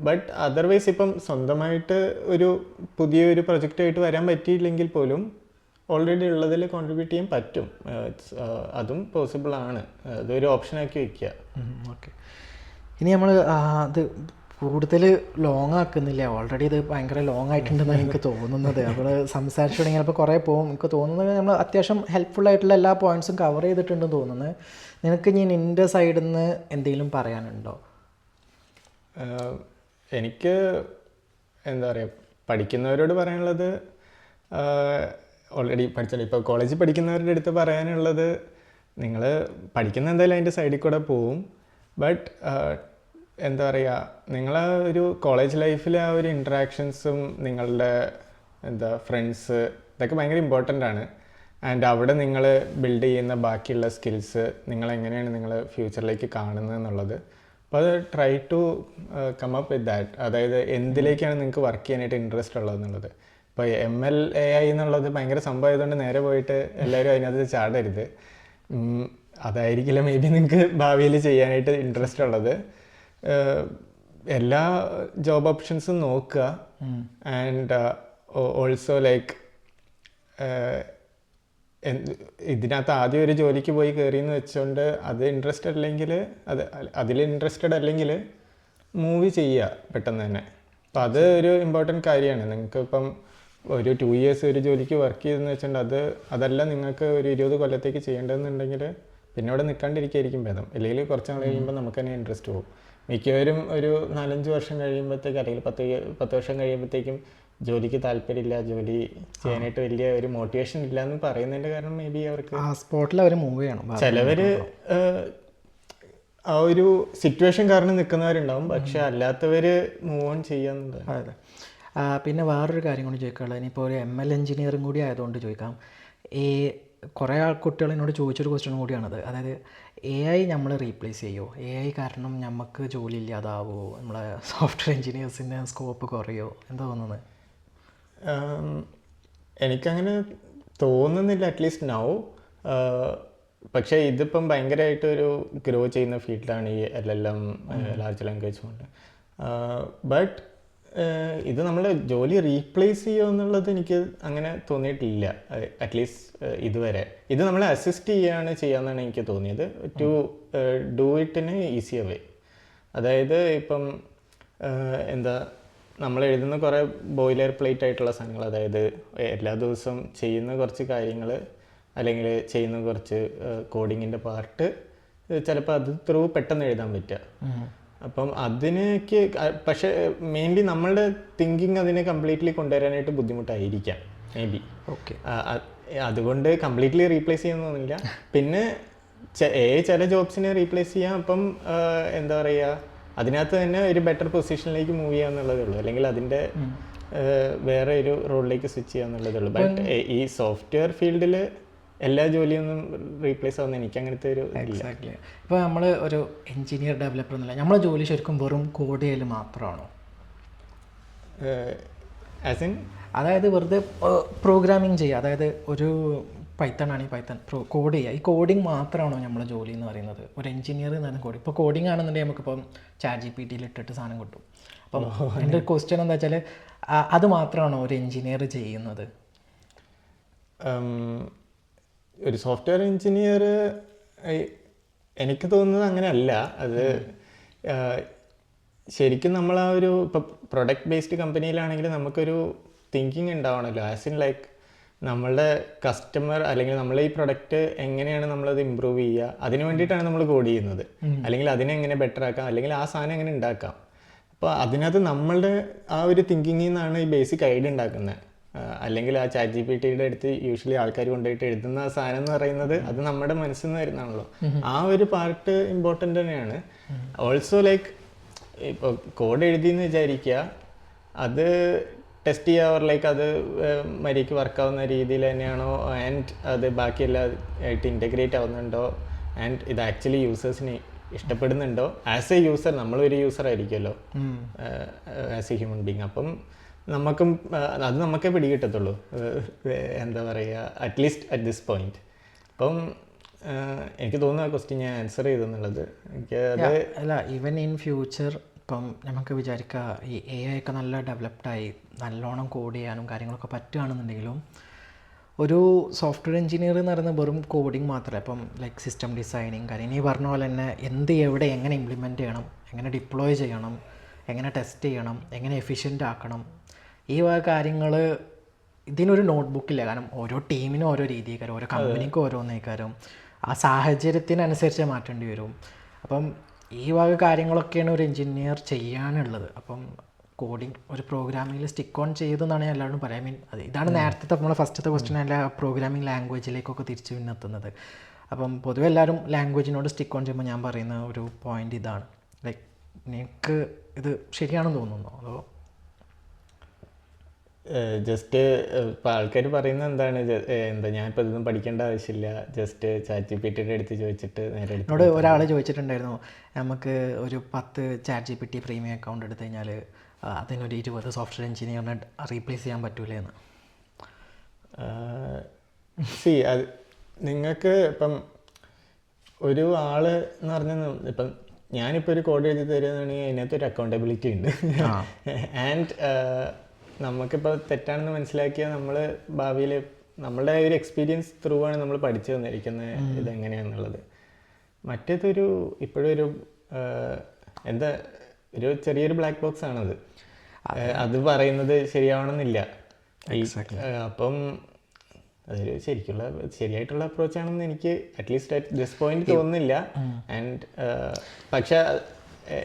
ബട്ട് അതർവൈസ് ഇപ്പം സ്വന്തമായിട്ട് ഒരു പുതിയൊരു പ്രൊജക്റ്റായിട്ട് വരാൻ പറ്റിയില്ലെങ്കിൽ പോലും ഓൾറെഡി ഉള്ളതിൽ കോൺട്രിബ്യൂട്ട് ചെയ്യാൻ പറ്റും. അതും പോസിബിൾ ആണ്. അതൊരു ഓപ്ഷനാക്കി വയ്ക്കുക. ഓക്കെ, ഇനി നമ്മൾ അത് കൂടുതൽ ലോങ് ആക്കുന്നില്ല. ഓൾറെഡി ഇത് ഭയങ്കര ലോങ് ആയിട്ടുണ്ടെന്നാണ് എനിക്ക് തോന്നുന്നത്. നമ്മൾ സംസാരിച്ചു തുടങ്ങിയാൽ ഇപ്പോൾ കുറേ പോകും. എനിക്ക് തോന്നുന്നത് നമ്മൾ അത്യാവശ്യം ഹെൽപ്ഫുൾ ആയിട്ടുള്ള എല്ലാ പോയിൻറ്റ്സും കവർ ചെയ്തിട്ടുണ്ടെന്ന് തോന്നുന്നത്. നിനക്ക് ഇനി നിൻ്റെ സൈഡിൽ നിന്ന് എന്തെങ്കിലും പറയാനുണ്ടോ? എനിക്ക് എന്താ പറയുക, പഠിക്കുന്നവരോട് പറയാനുള്ളത്, ഓൾറെഡി പഠിച്ചാൽ ഇപ്പോൾ കോളേജിൽ പഠിക്കുന്നവരുടെ അടുത്ത് പറയാനുള്ളത്, നിങ്ങൾ പഠിക്കുന്ന എന്തായാലും അതിൻ്റെ സൈഡിൽ കൂടെ പോവും. ബട്ട് എന്താ പറയുക, നിങ്ങളെ ഒരു കോളേജ് ലൈഫിലെ ആ ഒരു ഇൻട്രാക്ഷൻസും നിങ്ങളുടെ ഫ്രണ്ട്സ് ഇതൊക്കെ ഭയങ്കര ഇമ്പോർട്ടൻ്റ് ആണ്. ആൻഡ് അവിടെ നിങ്ങൾ ബിൽഡ് ചെയ്യുന്ന ബാക്കിയുള്ള സ്കിൽസ് നിങ്ങളെങ്ങനെയാണ് നിങ്ങൾ ഫ്യൂച്ചറിലേക്ക് കാണുന്നത് എന്നുള്ളത്. അപ്പോൾ അത് try to come up with that. അതായത് എന്തിലേക്കാണ് നിങ്ങൾക്ക് വർക്ക് ചെയ്യാനായിട്ട് ഇൻട്രസ്റ്റ് ഉള്ളതെന്നുള്ളത്. ഇപ്പോൾ ML AI എന്നുള്ളത് ഭയങ്കര സംഭവമായതുകൊണ്ട് നേരെ പോയിട്ട് എല്ലാവരും അതിനകത്ത് ചാടരുത്. അതായിരിക്കില്ല മേ ബി നിങ്ങൾക്ക് ഭാവിയിൽ ചെയ്യാനായിട്ട് ഇൻട്രസ്റ്റ് ഉള്ളത്. എല്ലാ ജോബ് ഓപ്ഷൻസും നോക്കുക. ആൻഡ് ഓൾസോ ലൈക്ക് ഇതിനകത്ത് ആദ്യം ഒരു ജോലിക്ക് പോയി കയറിയെന്ന് വെച്ചുകൊണ്ട് അത് ഇൻട്രസ്റ്റഡ് അല്ലെങ്കിൽ അതിൽ ഇൻട്രസ്റ്റഡ് അല്ലെങ്കിൽ മൂവ് ചെയ്യുക പെട്ടെന്ന് തന്നെ. അപ്പം അത് ഒരു ഇമ്പോർട്ടൻറ്റ് കാര്യമാണ്. നിങ്ങൾക്ക് ഇപ്പം ഒരു 2 years ഒരു ജോലിക്ക് വർക്ക് ചെയ്തെന്ന് വെച്ചിട്ടുണ്ട്, അതല്ല നിങ്ങൾക്ക് ഒരു 20 കൊല്ലത്തേക്ക് ചെയ്യേണ്ടതെന്നുണ്ടെങ്കിൽ പിന്നെ അവിടെ നിൽക്കാണ്ടിരിക്കുകയായിരിക്കും ഭേദം. അല്ലെങ്കിൽ കുറച്ച് നാൾ കഴിയുമ്പോൾ നമുക്ക് തന്നെ ഇൻട്രസ്റ്റ് പോകും. മിക്കവരും ഒരു 4-5 വർഷം കഴിയുമ്പോഴത്തേക്ക് അല്ലെങ്കിൽ 10 വർഷം കഴിയുമ്പോഴത്തേക്കും ജോലിക്ക് താല്പര്യമില്ല, ജോലി ചെയ്യാനായിട്ട് വലിയ ഒരു മോട്ടിവേഷൻ ഇല്ല എന്ന് പറയുന്നതിൻ്റെ കാരണം മേ ബി അവർക്ക് ആ സ്പോട്ടിൽ അവർ മൂവ് ചെയ്യണം. ചിലവർ ആ ഒരു സിറ്റുവേഷൻ കാരണം നിൽക്കുന്നവരുണ്ടാവും, പക്ഷെ അല്ലാത്തവർ മൂവ് ഓൺ ചെയ്യാന്നുണ്ട്. അതെ. പിന്നെ വേറൊരു കാര്യം കൂടി ചോദിക്കാനുള്ളത്, ഇനിയിപ്പോൾ ഒരു ML എഞ്ചിനീയറും കൂടി ആയതുകൊണ്ട് ചോദിക്കാം. ഈ കുറേ കുട്ടികൾ എന്നോട് ചോദിച്ചൊരു ക്വസ്റ്റ്യൻ കൂടിയാണത്. അതായത് AI നമ്മൾ റീപ്ലേസ് ചെയ്യുമോ? AI കാരണം നമുക്ക് ജോലി ഇല്ലാതാവുമോ? നമ്മളെ സോഫ്റ്റ്വെയർ എഞ്ചിനീയേഴ്സിൻ്റെ സ്കോപ്പ് കുറയോ? എന്താ തോന്നുന്നത്? എനിക്കങ്ങനെ തോന്നുന്നില്ല, അറ്റ്ലീസ്റ്റ് നൗ. പക്ഷേ ഇതിപ്പം ഭയങ്കരമായിട്ടൊരു ഗ്രോ ചെയ്യുന്ന ഫീൽഡാണ് ഈ LLM, large language model. But ഇത് നമ്മൾ ജോലി റീപ്ലേസ് ചെയ്യുമോ എന്നുള്ളത് എനിക്ക് അങ്ങനെ തോന്നിയിട്ടില്ല, അറ്റ്ലീസ്റ്റ് ഇതുവരെ. ഇത് നമ്മളെ അസിസ്റ്റ് ചെയ്യാമെന്നാണ് എനിക്ക് തോന്നിയത്, ടു ഡൂ ഇറ്റിന് ഈസിയർ വേ. അതായത് ഇപ്പം നമ്മൾ എഴുതുന്ന കുറേ ബോയിലർ പ്ലേറ്റ് ആയിട്ടുള്ള സാധനങ്ങൾ, അതായത് എല്ലാ ദിവസവും ചെയ്യുന്ന കുറച്ച് കാര്യങ്ങൾ അല്ലെങ്കിൽ ചെയ്യുന്ന കുറച്ച് കോഡിങ്ങിൻ്റെ പാർട്ട് ചിലപ്പോൾ അത് ത്രൂ പെട്ടെന്ന് എഴുതാൻ പറ്റുക. അപ്പം അതിനേക്ക് പക്ഷേ മെയിൻലി നമ്മളുടെ തിങ്കിങ് അതിനെ കംപ്ലീറ്റ്ലി കൊണ്ടുവരാനായിട്ട് ബുദ്ധിമുട്ടായിരിക്കാം മേ ബി. ഓക്കെ, അതുകൊണ്ട് കംപ്ലീറ്റ്ലി റീപ്ലേസ് ചെയ്യുന്നൊന്നുമില്ല. പിന്നെ ചില ജോബ്സിനെ റീപ്ലേസ് ചെയ്യാം. അപ്പം എന്താ പറയുക, അതിനകത്ത് തന്നെ ഒരു ബെറ്റർ പൊസിഷനിലേക്ക് മൂവ് ചെയ്യാന്നുള്ളതേ ഉള്ളൂ, അല്ലെങ്കിൽ അതിൻ്റെ വേറെ ഒരു റോളിലേക്ക് സ്വിച്ച് ചെയ്യാന്നുള്ളതേ ഉള്ളൂ. ബട്ട് ഈ സോഫ്റ്റ്വെയർ ഫീൽഡിൽ എല്ലാ ജോലിയൊന്നും റീപ്ലേസ് ആവുന്ന എനിക്ക് അങ്ങനത്തെ ഒരു എക്സാക്ട്ലി. ഇപ്പോൾ നമ്മൾ ഒരു എഞ്ചിനീയർ ഡെവലപ്പർ എന്നല്ല, നമ്മളെ ജോലി ശരിക്കും വെറും കോഡ് ചെയ്യൽ മാത്രമാണോ? ആസ് ഇൻ അതായത് വെറുതെ പ്രോഗ്രാമിങ് ചെയ്യുക, അതായത് ഒരു പൈത്തൺ ആണെങ്കിൽ പൈത്തൺ കോഡ് ചെയ്യുക, ഈ കോഡിങ് മാത്രമാണോ നമ്മളെ ജോലി എന്ന് പറയുന്നത്? ഒരു എഞ്ചിനീയർ എന്ന് പറഞ്ഞാൽ കോഡിങ്, ഇപ്പോൾ കോഡിങ് ആണെന്നുണ്ടെങ്കിൽ നമുക്കിപ്പം ChatGPT ഇട്ടിട്ട് സാധനം കിട്ടും. അപ്പം എൻ്റെ ഒരു ക്വസ്റ്റ്യൻ എന്താ വെച്ചാൽ അത് മാത്രമാണോ ഒരു എഞ്ചിനീയർ ചെയ്യുന്നത്? ഒരു സോഫ്റ്റ്വെയർ എഞ്ചിനീയർ എനിക്ക് തോന്നുന്നത് അങ്ങനെയല്ല. അത് ശരിക്കും നമ്മൾ ആ ഒരു ഇപ്പോൾ പ്രൊഡക്റ്റ് ബേസ്ഡ് കമ്പനിയിലാണെങ്കിൽ നമുക്കൊരു തിങ്കിങ് ഉണ്ടാവണമല്ലോ. ആസ് ഇൻ ലൈക്ക് നമ്മളുടെ കസ്റ്റമർ അല്ലെങ്കിൽ നമ്മളെ ഈ പ്രൊഡക്റ്റ് എങ്ങനെയാണ് നമ്മളത് ഇമ്പ്രൂവ് ചെയ്യുക, അതിന് വേണ്ടിയിട്ടാണ് നമ്മൾ കോഡ് ചെയ്യുന്നത്. അല്ലെങ്കിൽ അതിനെ എങ്ങനെ ബെറ്റർ ആക്കാം, അല്ലെങ്കിൽ ആ സാധനം എങ്ങനെ ഉണ്ടാക്കാം. അപ്പോൾ അതിനകത്ത് നമ്മളുടെ ആ ഒരു തിങ്കിങ്ങിൽ നിന്നാണ് ഈ ബേസിക് ഐഡിയ ഉണ്ടാക്കുന്നത്. അല്ലെങ്കിൽ ആ ChatGPTയുടെ അടുത്ത് യൂഷ്വലി ആൾക്കാർ കൊണ്ടുപോയിട്ട് എഴുതുന്ന ആ സാധനം എന്ന് പറയുന്നത് അത് നമ്മുടെ മനസ്സിൽ നിന്ന് വരുന്നതാണല്ലോ. ആ ഒരു പാർട്ട് ഇമ്പോർട്ടൻ്റ് തന്നെയാണ്. ഓൾസോ ലൈക്ക് ഇപ്പോൾ കോഡ് എഴുതിയെന്ന് വിചാരിക്കുക, അത് ടെസ്റ്റ് ചെയ്യുക, ലൈക്ക് അത് മര്യാദയ്ക്ക് വർക്കാവുന്ന രീതിയിൽ തന്നെയാണോ, ആൻഡ് അത് ബാക്കിയെല്ലാമായിട്ട് ഇൻറ്റഗ്രേറ്റ് ആവുന്നുണ്ടോ, ആൻഡ് ഇത് ആക്ച്വലി യൂസേഴ്സിന് ഇഷ്ടപ്പെടുന്നുണ്ടോ. ആസ് എ യൂസർ നമ്മളൊരു യൂസർ ആയിരിക്കുമല്ലോ ആസ് എ ഹ്യൂമൻ ബീങ്. അപ്പം നമുക്കും അത് നമുക്കേ പിടികിട്ടത്തുള്ളൂ, എന്താ പറയുക, അറ്റ്ലീസ്റ്റ് അറ്റ് ദിസ് പോയിന്റ്. അപ്പം എനിക്ക് തോന്നുന്നു ആ ക്വസ്റ്റ്യൻ ഞാൻ ആൻസർ ചെയ്തെന്നുള്ളത്. എനിക്ക് അത് അല്ല, ഈവൻ ഇൻ ഫ്യൂച്ചർ ഇപ്പം നമുക്ക് വിചാരിക്കുക ഈ AI ഒക്കെ നല്ല ഡെവലപ്ഡായി നല്ലോണം കോഡ് ചെയ്യാനും കാര്യങ്ങളൊക്കെ പറ്റുകയാണെന്നുണ്ടെങ്കിലും ഒരു സോഫ്റ്റ്വെയർ എഞ്ചിനീയർ എന്ന് പറയുന്നത് വെറും കോഡിങ് മാത്രമല്ല. ഇപ്പം ലൈക്ക് സിസ്റ്റം ഡിസൈനിങ് കാര്യം ഈ പറഞ്ഞ പോലെ തന്നെ എവിടെ എങ്ങനെ ഇംപ്ലിമെൻറ്റ് ചെയ്യണം, എങ്ങനെ ഡിപ്ലോയ് ചെയ്യണം, എങ്ങനെ ടെസ്റ്റ് ചെയ്യണം, എങ്ങനെ എഫിഷ്യൻ്റ് ആക്കണം, ഈ വക കാര്യങ്ങൾ ഇതിനൊരു നോട്ട്ബുക്കില്ല. കാരണം ഓരോ ടീമിനും ഓരോ രീതിക്കാരും, ഓരോ കമ്പനിക്കും ഓരോന്നേക്കാരും, ആ സാഹചര്യത്തിനനുസരിച്ച് മാറ്റേണ്ടി വരും. അപ്പം ഈ വക കാര്യങ്ങളൊക്കെയാണ് ഒരു എഞ്ചിനീയർ ചെയ്യാനുള്ളത്. അപ്പം കോഡിങ് ഒരു പ്രോഗ്രാമിങ്ങിൽ സ്റ്റിക്ക് ഓൺ ചെയ്തെന്നാണ് ഞാൻ എല്ലാവരും പറയാം. ഇതാണ് നേരത്തെ നമ്മളെ ഫസ്റ്റത്തെ ക്വസ്റ്റ്യൻ, അല്ല പ്രോഗ്രാമിംഗ് ലാംഗ്വേജിലേക്കൊക്കെ തിരിച്ചു പിന്നെത്തുന്നത്. അപ്പം പൊതുവെ എല്ലാവരും ലാംഗ്വേജിനോട് സ്റ്റിക്ക് ഓൺ ചെയ്യുമ്പോൾ ഞാൻ പറയുന്ന ഒരു പോയിന്റ് ഇതാണ്. ലൈക്ക് നിങ്ങൾക്ക് ഇത് ശരിയാണെന്ന് തോന്നുന്നു അതോ? ജസ്റ്റ് ഇപ്പോൾ ആൾക്കാർ പറയുന്നത് എന്താണ്, എന്താ ഞാനിപ്പോൾ ഇതൊന്നും പഠിക്കേണ്ട ആവശ്യമില്ല, ജസ്റ്റ് ChatGPTയുടെ അടുത്ത് ചോദിച്ചിട്ട് നേരെ എന്നോട് ഒരാൾ ചോദിച്ചിട്ടുണ്ടായിരുന്നു, നമുക്ക് ഒരു 10 ChatGPT പ്രീമിയം അക്കൗണ്ട് എടുത്തു കഴിഞ്ഞാൽ അതിനൊരു 20 സോഫ്റ്റ്വെയർ എഞ്ചിനീയറിനെ റീപ്ലേസ് ചെയ്യാൻ പറ്റൂലേ എന്ന്. അത് നിങ്ങൾക്ക് ഇപ്പം ഒരു ആൾ എന്ന് പറഞ്ഞാൽ, ഇപ്പം ഞാനിപ്പോൾ ഒരു കോഡ് എഴുതി തരുന്നതാണെങ്കിൽ അതിനകത്തൊരു അക്കൗണ്ടബിലിറ്റി ഉണ്ട്. ആൻഡ് നമുക്കിപ്പോൾ തെറ്റാണെന്ന് മനസ്സിലാക്കിയാൽ നമ്മൾ ഭാവിയിൽ നമ്മളുടെ ഒരു എക്സ്പീരിയൻസ് ത്രൂ ആണ് നമ്മൾ പഠിച്ചു തന്നിരിക്കുന്നത് ഇതെങ്ങനെയാണെന്നുള്ളത്. മറ്റേതൊരു ഇപ്പോഴും ഒരു എന്താ ഒരു ചെറിയൊരു ബ്ലാക്ക് ബോക്സ് ആണത്. അത് പറയുന്നത് ശരിയാവണമെന്നില്ല. അപ്പം അതൊരു ശരിയായിട്ടുള്ള അപ്രോച്ചാണെന്ന് എനിക്ക് അറ്റ്ലീസ്റ്റ് അറ്റ് ദിസ് പോയിന്റ് തോന്നുന്നില്ല. ആൻഡ് പക്ഷെ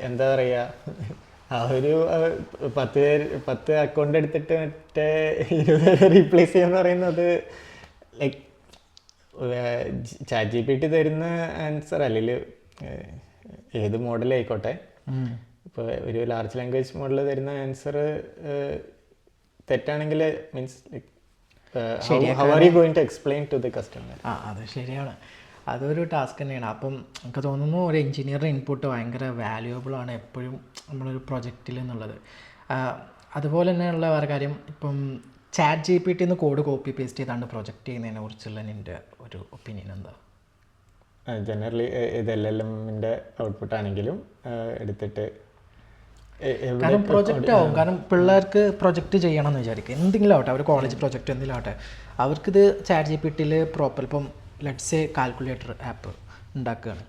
എന്താ പറയുക, ആ ഒരു 10 അക്കൗണ്ട് എടുത്തിട്ട് മറ്റേ 20 റീപ്ലേസ് ചെയ്യാന്ന് പറയുന്നത് ലൈക്ക് ChatGPT തരുന്ന ആൻസർ, അല്ലെങ്കിൽ ഏത് മോഡലായിക്കോട്ടെ, ഇപ്പോൾ ഒരു ലാർജ് ലാംഗ്വേജ് മോഡൽ തരുന്ന ആൻസർ തെറ്റാണെങ്കിൽ means how are you going to explain to the customer? അത് ശരിയാണ്, അതൊരു ടാസ്ക് തന്നെയാണ്. അപ്പം എനിക്ക് തോന്നുന്നു ഒരു എഞ്ചിനീയറുടെ ഇൻപുട്ട് ഭയങ്കര വാല്യുവബിളാണ് എപ്പോഴും നമ്മളൊരു പ്രൊജക്റ്റിൽ എന്നുള്ളത്. അതുപോലെ തന്നെയുള്ള വേറെ കാര്യം, ഇപ്പം ChatGPT കോഡ് കോപ്പി പേസ്റ്റ് ചെയ്താണ്ട് പ്രൊജക്റ്റ് ചെയ്യുന്നതിനെ കുറിച്ചുള്ള എൻ്റെ ഒരു ഒപ്പീനിയൻ എന്താ? ജനറലി ഇത് LLMൻ്റെ ഔട്ട്പുട്ട് ആണെങ്കിലും എടുത്തിട്ട് കാരണം പ്രൊജക്റ്റ് ആവും. കാരണം പിള്ളേർക്ക് പ്രൊജക്റ്റ് ചെയ്യണം എന്ന് വിചാരിക്കുക, എന്തെങ്കിലും ആവട്ടെ, അവർ കോളേജ് പ്രൊജക്റ്റ് എന്തെങ്കിലും ആവട്ടെ, അവർക്കിത് ChatGPTയിൽ പ്രോപ്പർ ഇപ്പം ലെറ്റ്സ് സേ കാൽക്കുലേറ്റർ ആപ്പ് ഉണ്ടാക്കുകയാണ്.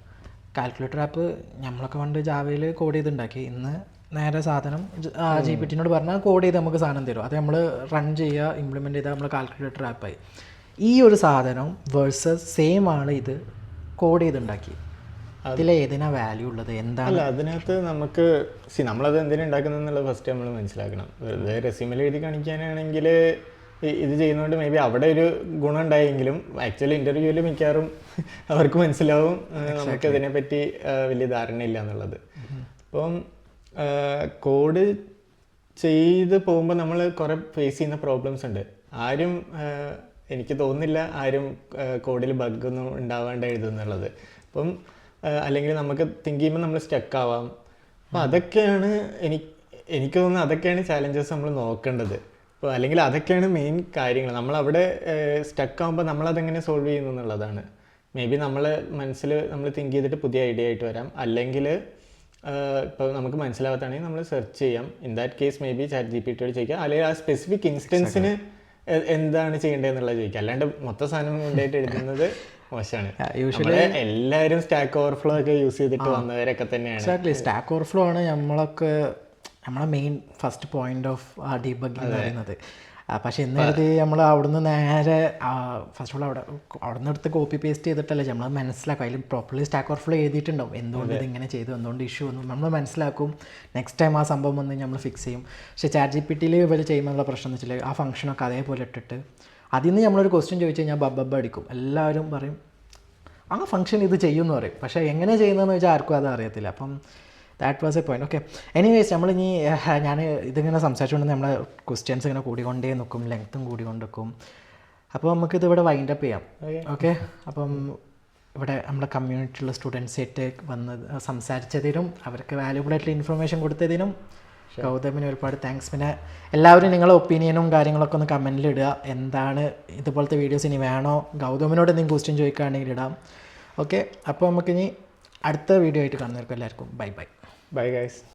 കാൽക്കുലേറ്റർ ആപ്പ് നമ്മളൊക്കെ പണ്ട് ജാവയിൽ കോഡ് ചെയ്തുണ്ടാക്കി, ഇന്ന് നേരെ സാധനം GPT പറഞ്ഞാൽ കോഡ് ചെയ്ത് നമുക്ക് സാധനം തരും. അത് നമ്മൾ റൺ ചെയ്യുക, ഇംപ്ലിമെൻറ്റ് ചെയ്താൽ നമ്മൾ കാൽക്കുലേറ്റർ ആപ്പായി. ഈ ഒരു സാധനം വേഴ്സസ് സെയിം ആണ് ഇത് കോഡ് ചെയ്തുണ്ടാക്കി, അതിലേതിനാ വാല്യൂ ഉള്ളത്? എന്താണ് അതിനകത്ത് നമുക്ക് നമ്മളത് എന്തിനാ ഉണ്ടാക്കുന്നതെന്നുള്ളത് ഫസ്റ്റ് നമ്മൾ മനസ്സിലാക്കണം. വെറുതെ റെസ്യൂമിൽ എഴുതി കാണിക്കാനാണെങ്കിൽ ഇത് ചെയ്യുന്നതുകൊണ്ട് മേ ബി അവിടെ ഒരു ഗുണം ഉണ്ടായെങ്കിലും ആക്ച്വലി ഇൻ്റർവ്യൂവിൽ മിക്കവാറും അവർക്ക് മനസ്സിലാവും നമുക്കതിനെപ്പറ്റി വലിയ ധാരണയില്ല എന്നുള്ളത്. അപ്പം കോഡ് ചെയ്ത് പോകുമ്പോൾ നമ്മൾ കുറേ ഫേസ് ചെയ്യുന്ന പ്രോബ്ലംസ് ഉണ്ട്. ആരും എനിക്ക് തോന്നുന്നില്ല ആരും കോഡിൽ ബഗ്ഗൊന്നും ഉണ്ടാവാണ്ട് എഴുതുന്നുള്ളത്. അപ്പം അല്ലെങ്കിൽ നമുക്ക് തിങ്ക് ചെയ്യുമ്പോൾ നമ്മൾ സ്റ്റക്ക് ആവാം. അപ്പോൾ അതൊക്കെയാണ് എനിക്ക് തോന്നുന്നത് അതൊക്കെയാണ് ചാലഞ്ചസ് നമ്മൾ നോക്കേണ്ടത്. അപ്പോൾ അല്ലെങ്കിൽ അതൊക്കെയാണ് മെയിൻ കാര്യങ്ങൾ. നമ്മളവിടെ സ്റ്റക്ക് ആകുമ്പോൾ നമ്മളതെങ്ങനെ സോൾവ് ചെയ്യുന്നു എന്നുള്ളതാണ്. മേ ബി നമ്മൾ തിങ്ക് ചെയ്തിട്ട് പുതിയ ഐഡിയ ആയിട്ട് വരാം. അല്ലെങ്കിൽ ഇപ്പോൾ നമുക്ക് മനസ്സിലാവാത്താണെങ്കിൽ നമ്മൾ സെർച്ച് ചെയ്യാം. In that case may be ChatGPT ചോദിക്കാം, അല്ലെങ്കിൽ ആ സ്പെസിഫിക് ഇൻസ്റ്റൻസിന് എന്താണ് ചെയ്യേണ്ടതെന്നുള്ളത് ചോദിക്കുക. അല്ലാണ്ട് മൊത്തം സാധനം കൊണ്ടായിട്ട് എഴുതുന്നത് മോശമാണ്. യൂഷ്വലി എല്ലാവരും സ്റ്റാക്ക് ഓവർഫ്ലോ ഒക്കെ യൂസ് ചെയ്തിട്ട് വന്നവരൊക്കെ തന്നെയാണ്. എക്സാക്ട്ലി, സ്റ്റാക്ക് ഓവർഫ്ലോ ആണ് നമ്മളെ main first point of debugging എന്ന് പറയുന്നത്. പക്ഷെ ഇന്ന് കരുതി നമ്മൾ അവിടുന്ന് നേരെ ഫസ്റ്റ് ഓഫ് ഓൾ അവിടെ നിന്ന് എടുത്ത് കോപ്പി പേസ്റ്റ് ചെയ്തിട്ടല്ലേ നമ്മൾ മനസ്സിലാക്കും. അതിൽ പ്രോപ്പർലി സ്റ്റാക്ക് ഓവർഫ്ലോ എഴുതിയിട്ടുണ്ടാവും എന്തുകൊണ്ട് ഇതിങ്ങനെ ചെയ്തു, എന്തുകൊണ്ട് ഇഷ്യൂ വന്നു, നമ്മൾ മനസ്സിലാക്കും. നെക്സ്റ്റ് ടൈം ആ സംഭവം വന്ന് നമ്മൾ ഫിക്സ് ചെയ്യും. പക്ഷേ ChatGPTയിൽ ഇവർ ചെയ്യുമ്പോഴുള്ള പ്രശ്നം എന്ന് വെച്ചാൽ ആ ഫംഗ്ഷനൊക്കെ അതേപോലെ ഇട്ടിട്ട് അതിൽ നിന്ന് നമ്മളൊരു ക്വസ്റ്റ്യൻ ചോദിച്ചു കഴിഞ്ഞാൽ ബബ്ബ അടിക്കും. എല്ലാവരും പറയും ആ ഫംഗ്ഷൻ ഇത് ചെയ്യുമെന്ന് പറയും. പക്ഷേ എങ്ങനെ ചെയ്യുന്നതെന്ന് വെച്ചാൽ ആർക്കും അത് അറിയത്തില്ല. അപ്പം that was A point. Okay, anyways നമ്മളിനി ഞാൻ ഇതിങ്ങനെ സംസാരിച്ചുകൊണ്ട് നമ്മളെ ക്വസ്റ്റ്യൻസ് ഇങ്ങനെ കൂടിക്കൊണ്ടേ നിൽക്കും, ലെങ്ത്തും കൂടിക്കൊണ്ടിരിക്കും. അപ്പോൾ നമുക്കിത് ഇവിടെ വൈൻഡ് അപ്പ് ചെയ്യാം. ഓക്കെ, അപ്പം ഇവിടെ നമ്മുടെ കമ്മ്യൂണിറ്റിയിലുള്ള സ്റ്റുഡൻസായിട്ട് വന്ന് സംസാരിച്ചതിനും അവർക്ക് വാല്യൂബിൾ ആയിട്ടുള്ള ഇൻഫർമേഷൻ കൊടുത്തതിനും ഗൗതമിന് ഒരുപാട് താങ്ക്സ്. പിന്നെ എല്ലാവരും നിങ്ങളുടെ ഒപ്പീനിയനും കാര്യങ്ങളൊക്കെ ഒന്ന് കമൻറ്റിൽ ഇടുക. എന്താണ് ഇതുപോലത്തെ വീഡിയോസ് ഇനി വേണോ, ഗൗതമിനോട് എന്തെങ്കിലും ക്വസ്റ്റ്യൻ ചോദിക്കുകയാണെങ്കിൽ ഇടാം. ഓക്കെ, അപ്പോൾ നമുക്കിനി അടുത്ത വീഡിയോ ആയിട്ട് കാണുന്നവർക്ക് എല്ലാവർക്കും ബൈ ബൈ. Bye guys.